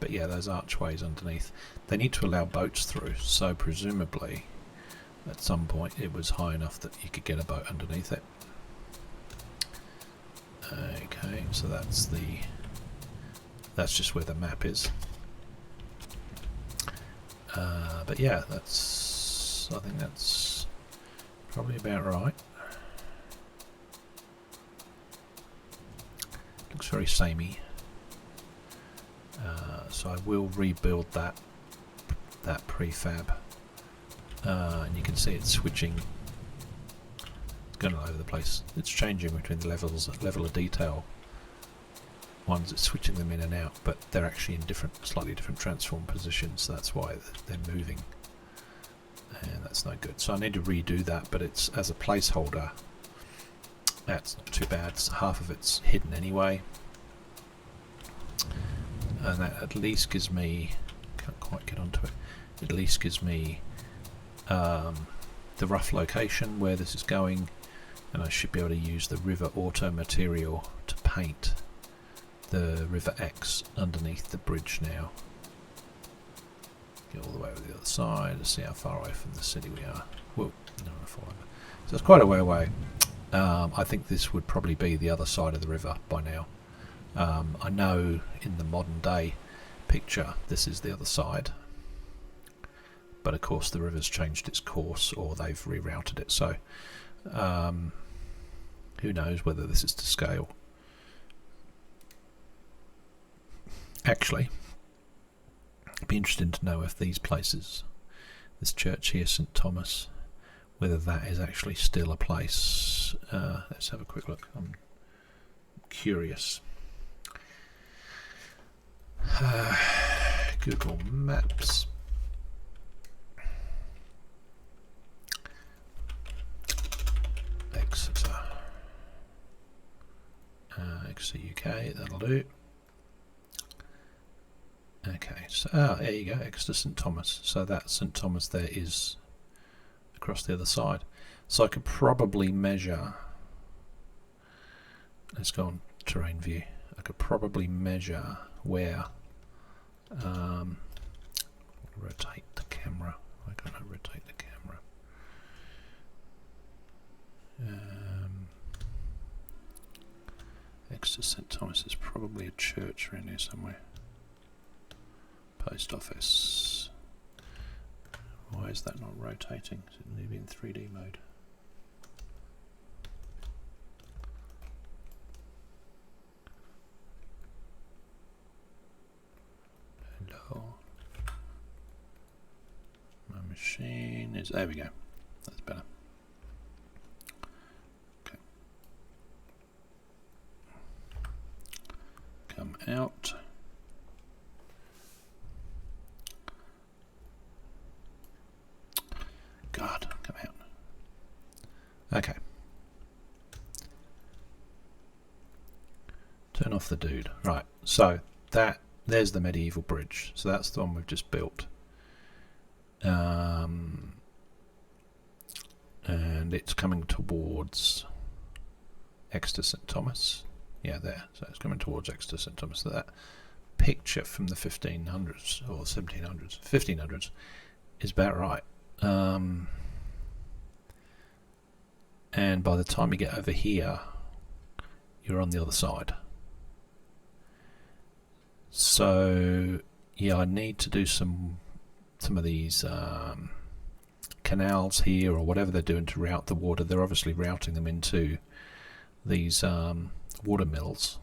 But yeah, those archways underneath, they need to allow boats through, so presumably at some point it was high enough that you could get a boat underneath it. Okay, so that's just where the map is. But yeah, I think that's probably about right. Looks very samey. So I will rebuild that prefab. And you can see it's switching. It's going all over the place. It's changing between the level of detail. Ones it's switching them in and out, but they're actually in slightly different transform positions. So that's why they're moving, and that's no good. So I need to redo that, but it's as a placeholder. That's not too bad. Half of it's hidden anyway, and that at least gives me. Can't quite get onto it. At least gives me the rough location where this is going, and I should be able to use the river auto material to paint the river X underneath the bridge now. Get all the way over the other side to see how far away from the city we are. Whoa, no, so it's quite a way away. I think this would probably be the other side of the river by now. I know in the modern day picture this is the other side, but of course the river's changed its course or they've rerouted it, so who knows whether this is to scale. Actually, it'd be interesting to know if these places, this church here, St Thomas, whether that is actually still a place. Let's have a quick look. I'm curious. Google Maps. Exeter. Exeter UK, that'll do. Okay, so there you go, Exeter St Thomas. So that St Thomas there is across the other side. So I could probably measure. Let's go on terrain view. I could probably measure where. Rotate the camera. Why can't I rotate the camera? Exeter St Thomas is probably a church around here somewhere. Post office. Why is that not rotating? Is it maybe in 3D mode? Hello. My machine is. There we go. That's better. Okay. Come out. God, come out. Okay. Turn off the dude. Right, so there's the medieval bridge. So that's the one we've just built. and it's coming towards Exeter St Thomas. Yeah, there. So it's coming towards Exeter St Thomas. So that picture from the 1500s or 1700s, 1500s is about right. And by the time you get over here, you're on the other side. So yeah, I need to do some of these canals here or whatever they're doing to route the water. They're obviously routing them into these water mills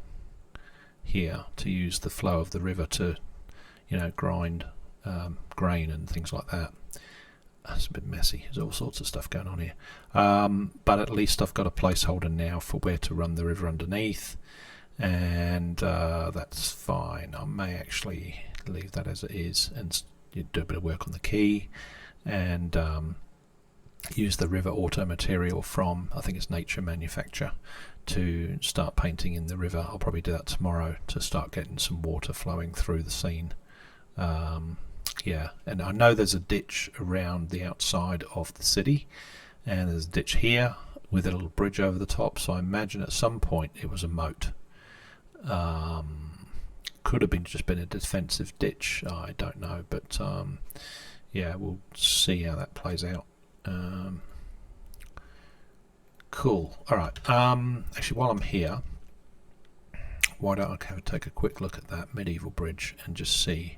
here to use the flow of the river to, you know, grind grain and things like that. It's a bit messy. There's all sorts of stuff going on here, but at least I've got a placeholder now for where to run the river underneath, and that's fine. I may actually leave that as it is and do a bit of work on the key and use the river auto material from, I think it's Nature Manufacture, to start painting in the river. I'll probably do that tomorrow to start getting some water flowing through the scene. Yeah, and I know there's a ditch around the outside of the city, and there's a ditch here with a little bridge over the top, so I imagine at some point it was a moat. Could have just been a defensive ditch, I don't know, but yeah, we'll see how that plays out. Cool. Alright, actually while I'm here, why don't I take a quick look at that medieval bridge and just see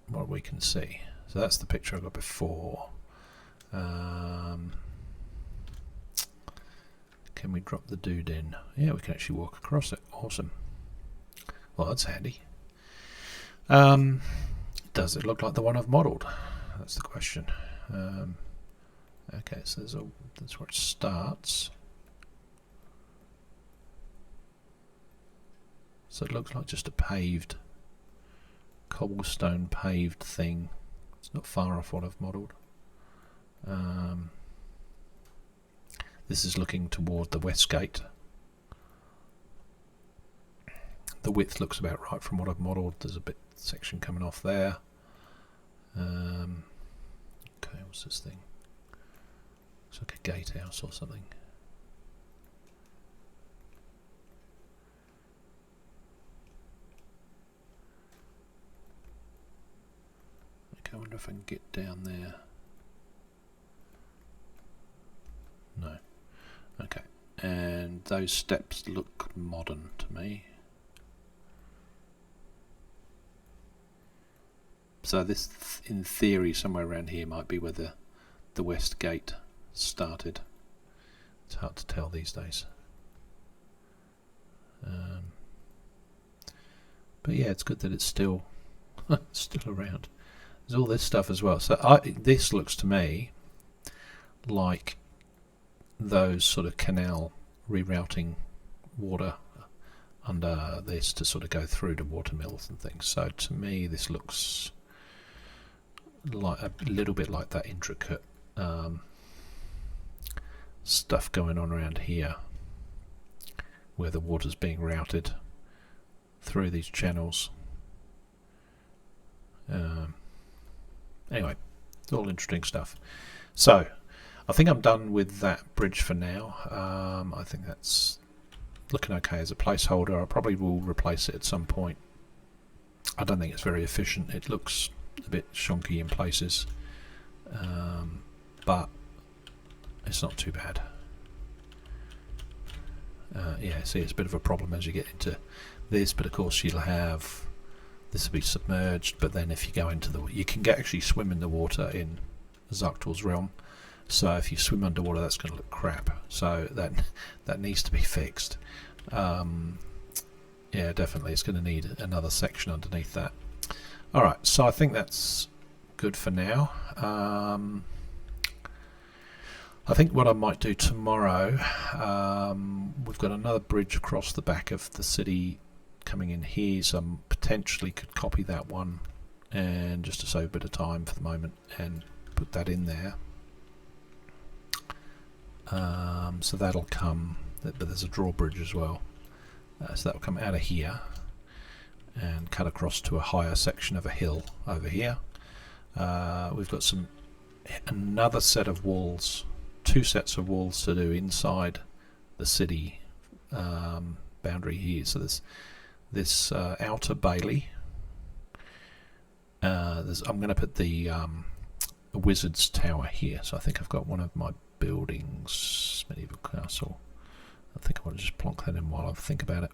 what we can see. So that's the picture I got before. Can we drop the dude in? Yeah, we can actually walk across it. Awesome. Well, that's handy. Does it look like the one I've modelled? That's the question. Okay, so that's where it starts. So it looks like just a paved, cobblestone paved thing. It's not far off what I've modelled. This is looking toward the west gate. The width looks about right from what I've modelled. There's a bit section coming off there. Okay, what's this thing? Looks like a gatehouse or something. Okay, I wonder if I can get down there. No. Okay, and those steps look modern to me. So this, in theory, somewhere around here might be where the west gate started. It's hard to tell these days. But yeah, it's good that it's still still around. There's all this stuff as well. So this looks to me like those sort of canal rerouting water under this to sort of go through to water mills and things. So to me this looks like a little bit like that intricate stuff going on around here where the water's being routed through these channels. Anyway, it's all interesting stuff. So I think I'm done with that bridge for now. I think that's looking okay as a placeholder. I probably will replace it at some point. I don't think it's very efficient. It looks a bit shonky in places, but it's not too bad. Yeah, see, it's a bit of a problem as you get into this, but of course you'll have this will be submerged, but then if you go into you can actually swim in the water in Zarktor's realm. So if you swim underwater, that's going to look crap. So that needs to be fixed. Yeah, definitely, it's going to need another section underneath that. All right, so I think that's good for now. I think what I might do tomorrow, we've got another bridge across the back of the city coming in here, so I potentially could copy that one and just to save a bit of time for the moment and put that in there. So that'll come, but there's a drawbridge as well. So that will come out of here and cut across to a higher section of a hill over here. We've got another set of walls, 2 sets of walls to do inside the city boundary here. So there's this outer bailey. I'm going to put the wizard's tower here. So I think I've got one of my buildings, medieval castle. I think I want to just plonk that in while I think about it.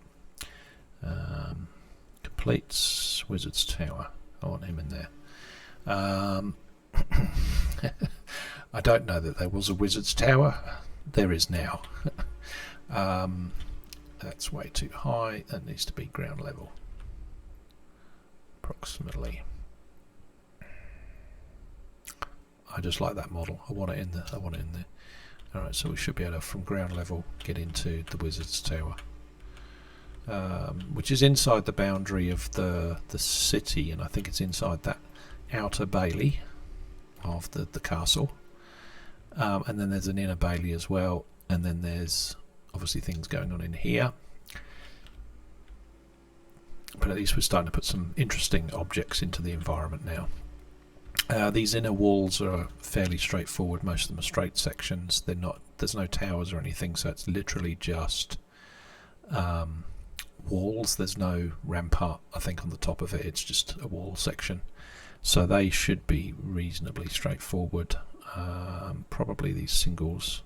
Completes wizard's tower. I want him in there. I don't know that there was a wizard's tower. There is now. That's way too high. That needs to be ground level. Approximately. I just like that model. I want it in there. Alright, so we should be able to, from ground level, get into the wizard's tower. Which is inside the boundary of the city, and I think it's inside that outer bailey of the castle. And then there's an inner bailey as well, and then there's obviously things going on in here. But at least we're starting to put some interesting objects into the environment now. These inner walls are fairly straightforward. Most of them are straight sections. There's no towers or anything, so it's literally just walls. There's no rampart, I think, on the top of it. It's just a wall section. So they should be reasonably straightforward. Probably these singles.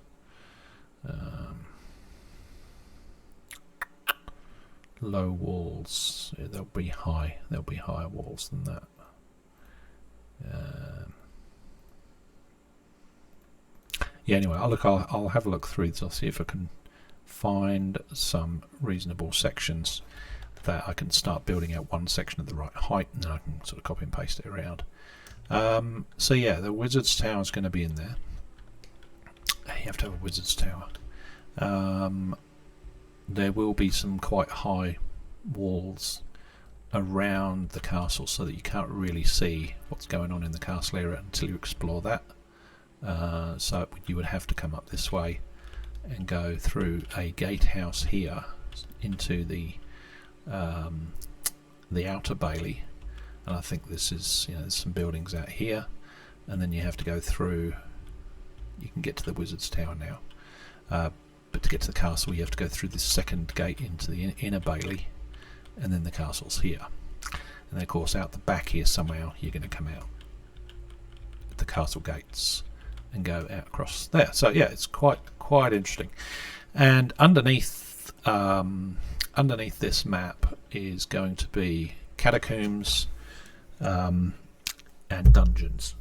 Low walls. Yeah, they'll be high. There'll be higher walls than that. Yeah. Anyway, I'll have a look through this. I'll see if I can find some reasonable sections that I can start building out one section at the right height, and then I can sort of copy and paste it around. So yeah, the wizard's tower is going to be in there. You have to have a wizard's tower. There will be some quite high walls around the castle, so that you can't really see what's going on in the castle area until you explore that. So you would have to come up this way and go through a gatehouse here into the outer bailey, and I think this is, there's some buildings out here, and then you have to go through. You can get to the wizard's tower now, but to get to the castle you have to go through this second gate into the inner bailey, and then the castle's here. And then of course out the back here somehow you're going to come out at the castle gates and go out across there. So yeah, it's quite interesting. And underneath this map is going to be catacombs and dungeons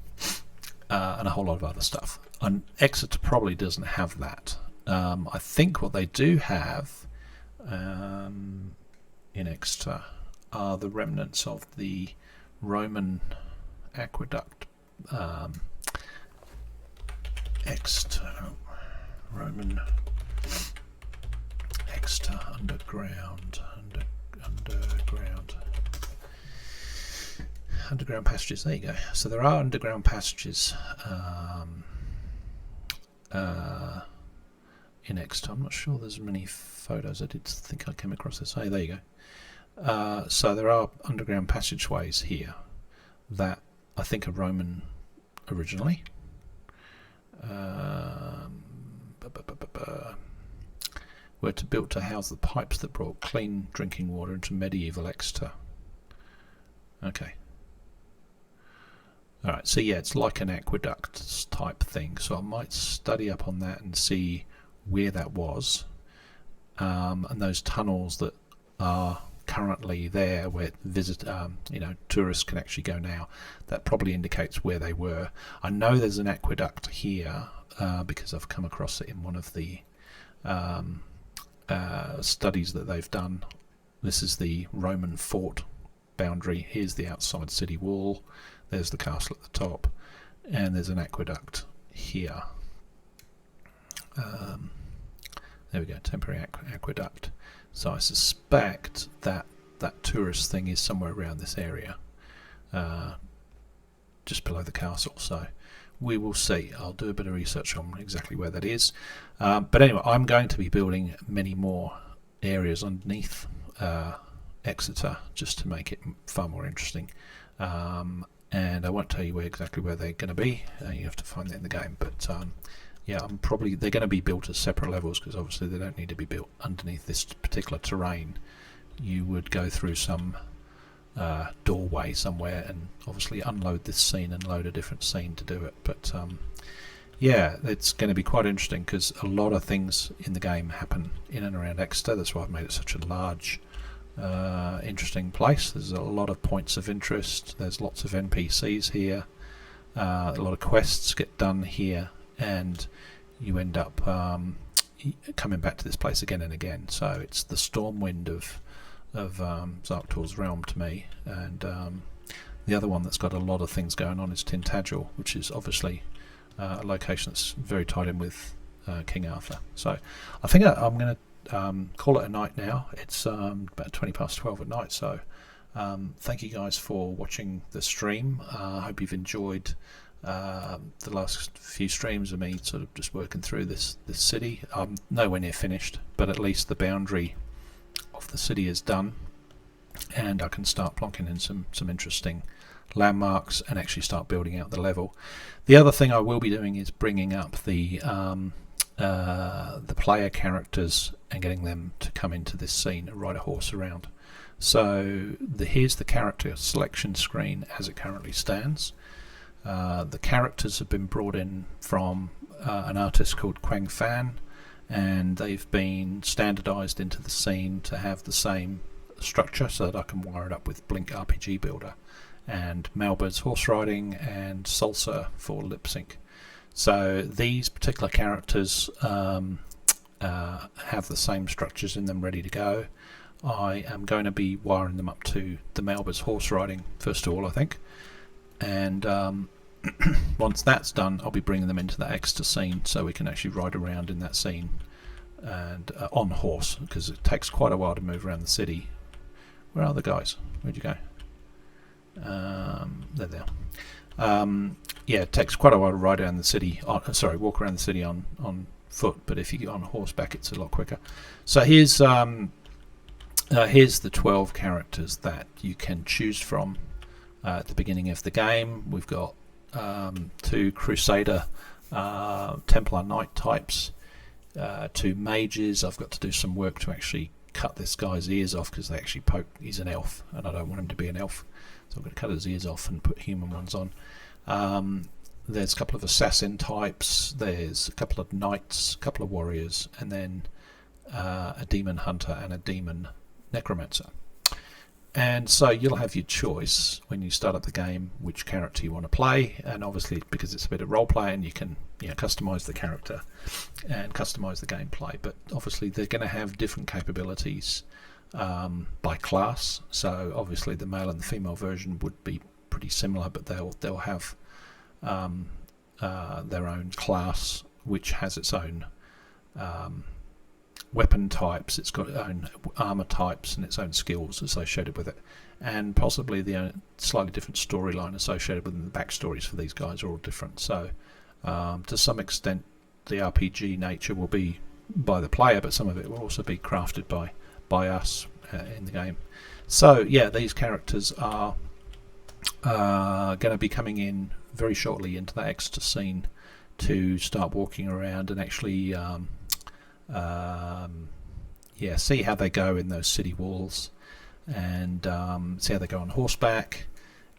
and a whole lot of other stuff. And Exeter probably doesn't have that. I think what they do have in Exeter are the remnants of the Roman aqueduct. Roman Exeter underground passages. There you go. So there are underground passages in Exeter. I'm not sure there's many photos. I did think I came across this. Hey, there you go. So there are underground passageways here that I think are Roman originally. Were built to house the pipes that brought clean drinking water into medieval Exeter. Okay. Alright, so yeah, it's like an aqueduct type thing, so I might study up on that and see where that was, and those tunnels that are currently there where tourists can actually go now, that probably indicates where they were. I know there's an aqueduct here because I've come across it in one of the studies that they've done. This is the Roman fort boundary. Here's the outside city wall. There's the castle at the top, and there's an aqueduct here. There we go, temporary aqueduct. So I suspect that that tourist thing is somewhere around this area, just below the castle. So we will see. I'll do a bit of research on exactly where that is. But anyway, I'm going to be building many more areas underneath Exeter just to make it far more interesting. and I won't tell you exactly where they're going to be. You have to find that in the game, but yeah, they're going to be built as separate levels, because obviously they don't need to be built underneath this particular terrain. You would go through some doorway somewhere and obviously unload this scene and load a different scene to do it. But yeah, it's going to be quite interesting, because a lot of things in the game happen in and around Exeter. That's why I've made it such a large, interesting place. There's a lot of points of interest. There's lots of NPCs here. A lot of quests get done here, and you end up coming back to this place again and again. So it's the Stormwind of Zarktor's realm to me. And the other one that's got a lot of things going on is Tintagel, which is obviously a location that's very tied in with King Arthur. So I think I'm going to call it a night now. It's about 20 past 12 at night. So thank you guys for watching the stream. I hope you've enjoyed the last few streams of me sort of just working through this city. I'm nowhere near finished, but at least the boundary of the city is done, and I can start plonking in some interesting landmarks and actually start building out the level. The other thing I will be doing is bringing up the player characters and getting them to come into this scene and ride a horse around. So here's the character selection screen as it currently stands. The characters have been brought in from an artist called Quang Fan, and they've been standardized into the scene to have the same structure, so that I can wire it up with Blink RPG Builder and Malbert's horse riding and Salsa for lip sync. So these particular characters have the same structures in them ready to go. I am going to be wiring them up to the Malbert's horse riding first of all, I think, and once that's done, I'll be bringing them into that Exeter scene so we can actually ride around in that scene and on horse, because it takes quite a while to move around the city. Where are the guys? Where'd you go? There they are. Yeah, it takes quite a while to ride around the city. Walk around the city on foot, but if you get on horseback, it's a lot quicker. So here's the 12 characters that you can choose from at the beginning of the game. We've got 2 Crusader Templar Knight types, 2 mages. I've got to do some work to actually cut this guy's ears off, because they actually poke. He's an elf and I don't want him to be an elf, so I'm going to cut his ears off and put human ones on. There's a couple of assassin types, there's a couple of knights, a couple of warriors, and then a demon hunter and a demon necromancer. And so you'll have your choice when you start up the game which character you want to play, and obviously because it's a bit of role play, and you can customize the character and customize the gameplay, but obviously they're going to have different capabilities by class. So obviously the male and the female version would be pretty similar, but they'll have their own class which has its own weapon types, it's got its own armor types and its own skills associated with it, and possibly the slightly different storyline associated with them. The backstories for these guys are all different. So to some extent the RPG nature will be by the player, but some of it will also be crafted by us in the game. So yeah, these characters are going to be coming in very shortly into the Exeter scene to start walking around and actually see how they go in those city walls, and see how they go on horseback.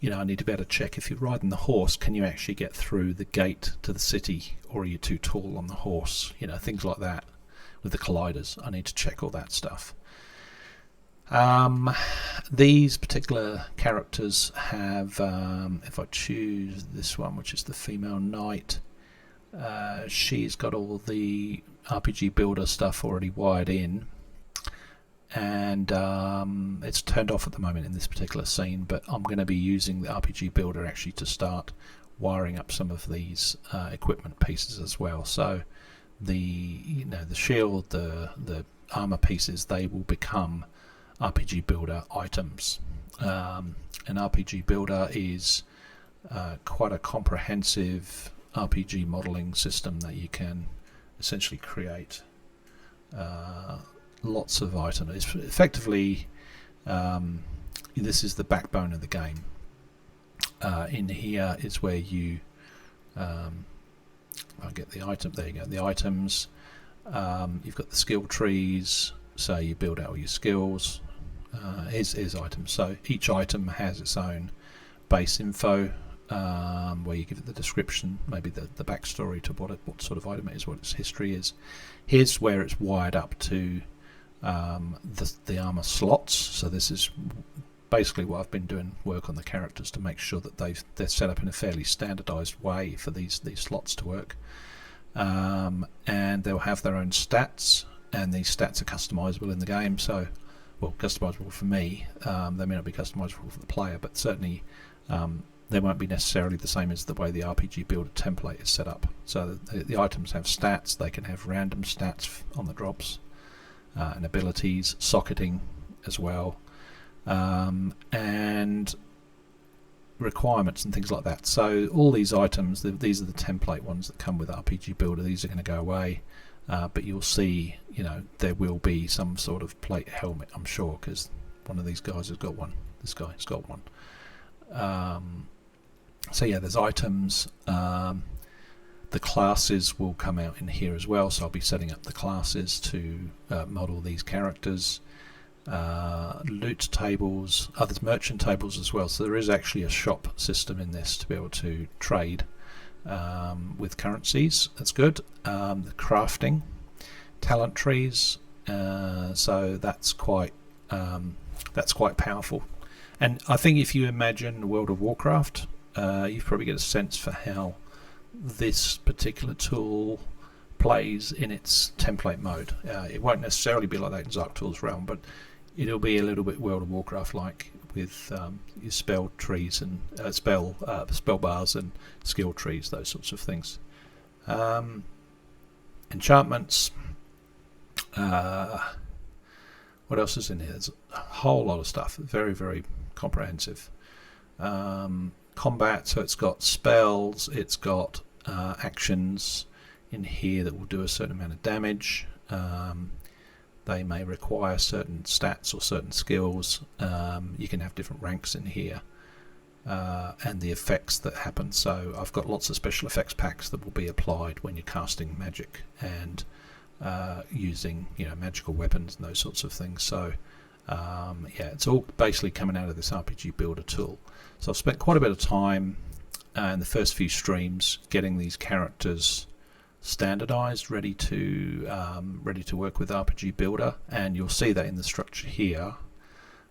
I need to be able to check, if you're riding the horse, can you actually get through the gate to the city, or are you too tall on the horse? Things like that with the colliders. I need to check all that stuff. These particular characters have, if I choose this one, which is the female knight, she's got all the RPG Builder stuff already wired in, and it's turned off at the moment in this particular scene, but I'm going to be using the RPG Builder actually to start wiring up some of these equipment pieces as well. So the shield, the armor pieces, they will become RPG Builder items. An RPG Builder is quite a comprehensive RPG modeling system that you can essentially create lots of items. It's effectively, this is the backbone of the game. in here is where you I'll get the item. There you go. The items. You've got the skill trees, so you build out all your skills. Here's items. So each item has its own base info, where you give it the description, maybe the backstory to what sort of item it is, what its history is. Here's where it's wired up to the armor slots. So this is basically what I've been doing work on the characters to make sure that they're set up in a fairly standardized way for these slots to work. And they'll have their own stats, and these stats are customizable in the game. So, well, customizable for me. They may not be customizable for the player, but certainly they won't be necessarily the same as the way the RPG Builder template is set up. So the items have stats. They can have random stats on the drops, and abilities, socketing as well, and requirements and things like that. So all these items, these are the template ones that come with RPG Builder. These are going to go away, but you'll see, there will be some sort of plate helmet, I'm sure, because one of these guys has got one. This guy has got one. So yeah, there's items. The classes will come out in here as well, so I'll be setting up the classes to model these characters. Loot tables, there's merchant tables as well, so there is actually a shop system in this to be able to trade with currencies. That's good. The crafting, talent trees, so that's quite powerful. And I think if you imagine World of Warcraft, you probably get a sense for how this particular tool plays in its template mode. It won't necessarily be like that in Zarktor's realm, but it'll be a little bit World of Warcraft like, with your spell trees and spell bars and skill trees, those sorts of things. Enchantments. What else is in here? There's a whole lot of stuff. Very, very comprehensive. Combat, so it's got spells, it's got actions in here that will do a certain amount of damage. They may require certain stats or certain skills. You can have different ranks in here, and the effects that happen. So I've got lots of special effects packs that will be applied when you're casting magic and using magical weapons and those sorts of things. So yeah, it's all basically coming out of this RPG Builder tool. So I've spent quite a bit of time in the first few streams getting these characters standardized, ready to work with RPG Builder, and you'll see that in the structure here.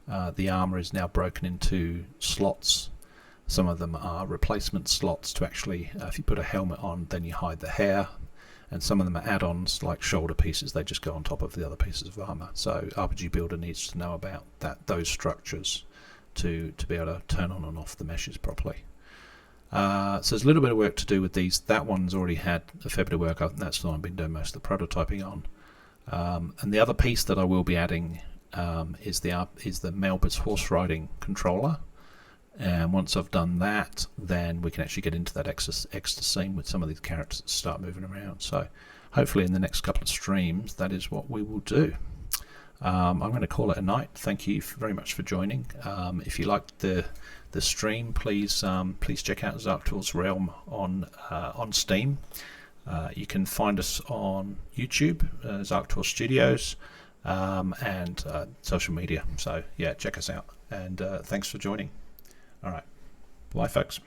The armor is now broken into slots. Some of them are replacement slots to actually, if you put a helmet on, then you hide the hair, and some of them are add-ons like shoulder pieces. They just go on top of the other pieces of armor. So RPG Builder needs to know about those structures to be able to turn on and off the meshes properly. So there's a little bit of work to do with these. That one's already had a fair bit of work. That's the one I've been doing most of the prototyping on. And the other piece that I will be adding is the Melba's horse riding controller. And once I've done that, then we can actually get into that extra scene with some of these characters that start moving around. So hopefully in the next couple of streams, that is what we will do. I'm going to call it a night. Thank you very much for joining. If you liked the stream, please check out Zarktor's Realm on Steam. You can find us on YouTube, Zarktor Studios, and social media. So yeah, check us out. And thanks for joining. All right, bye, folks.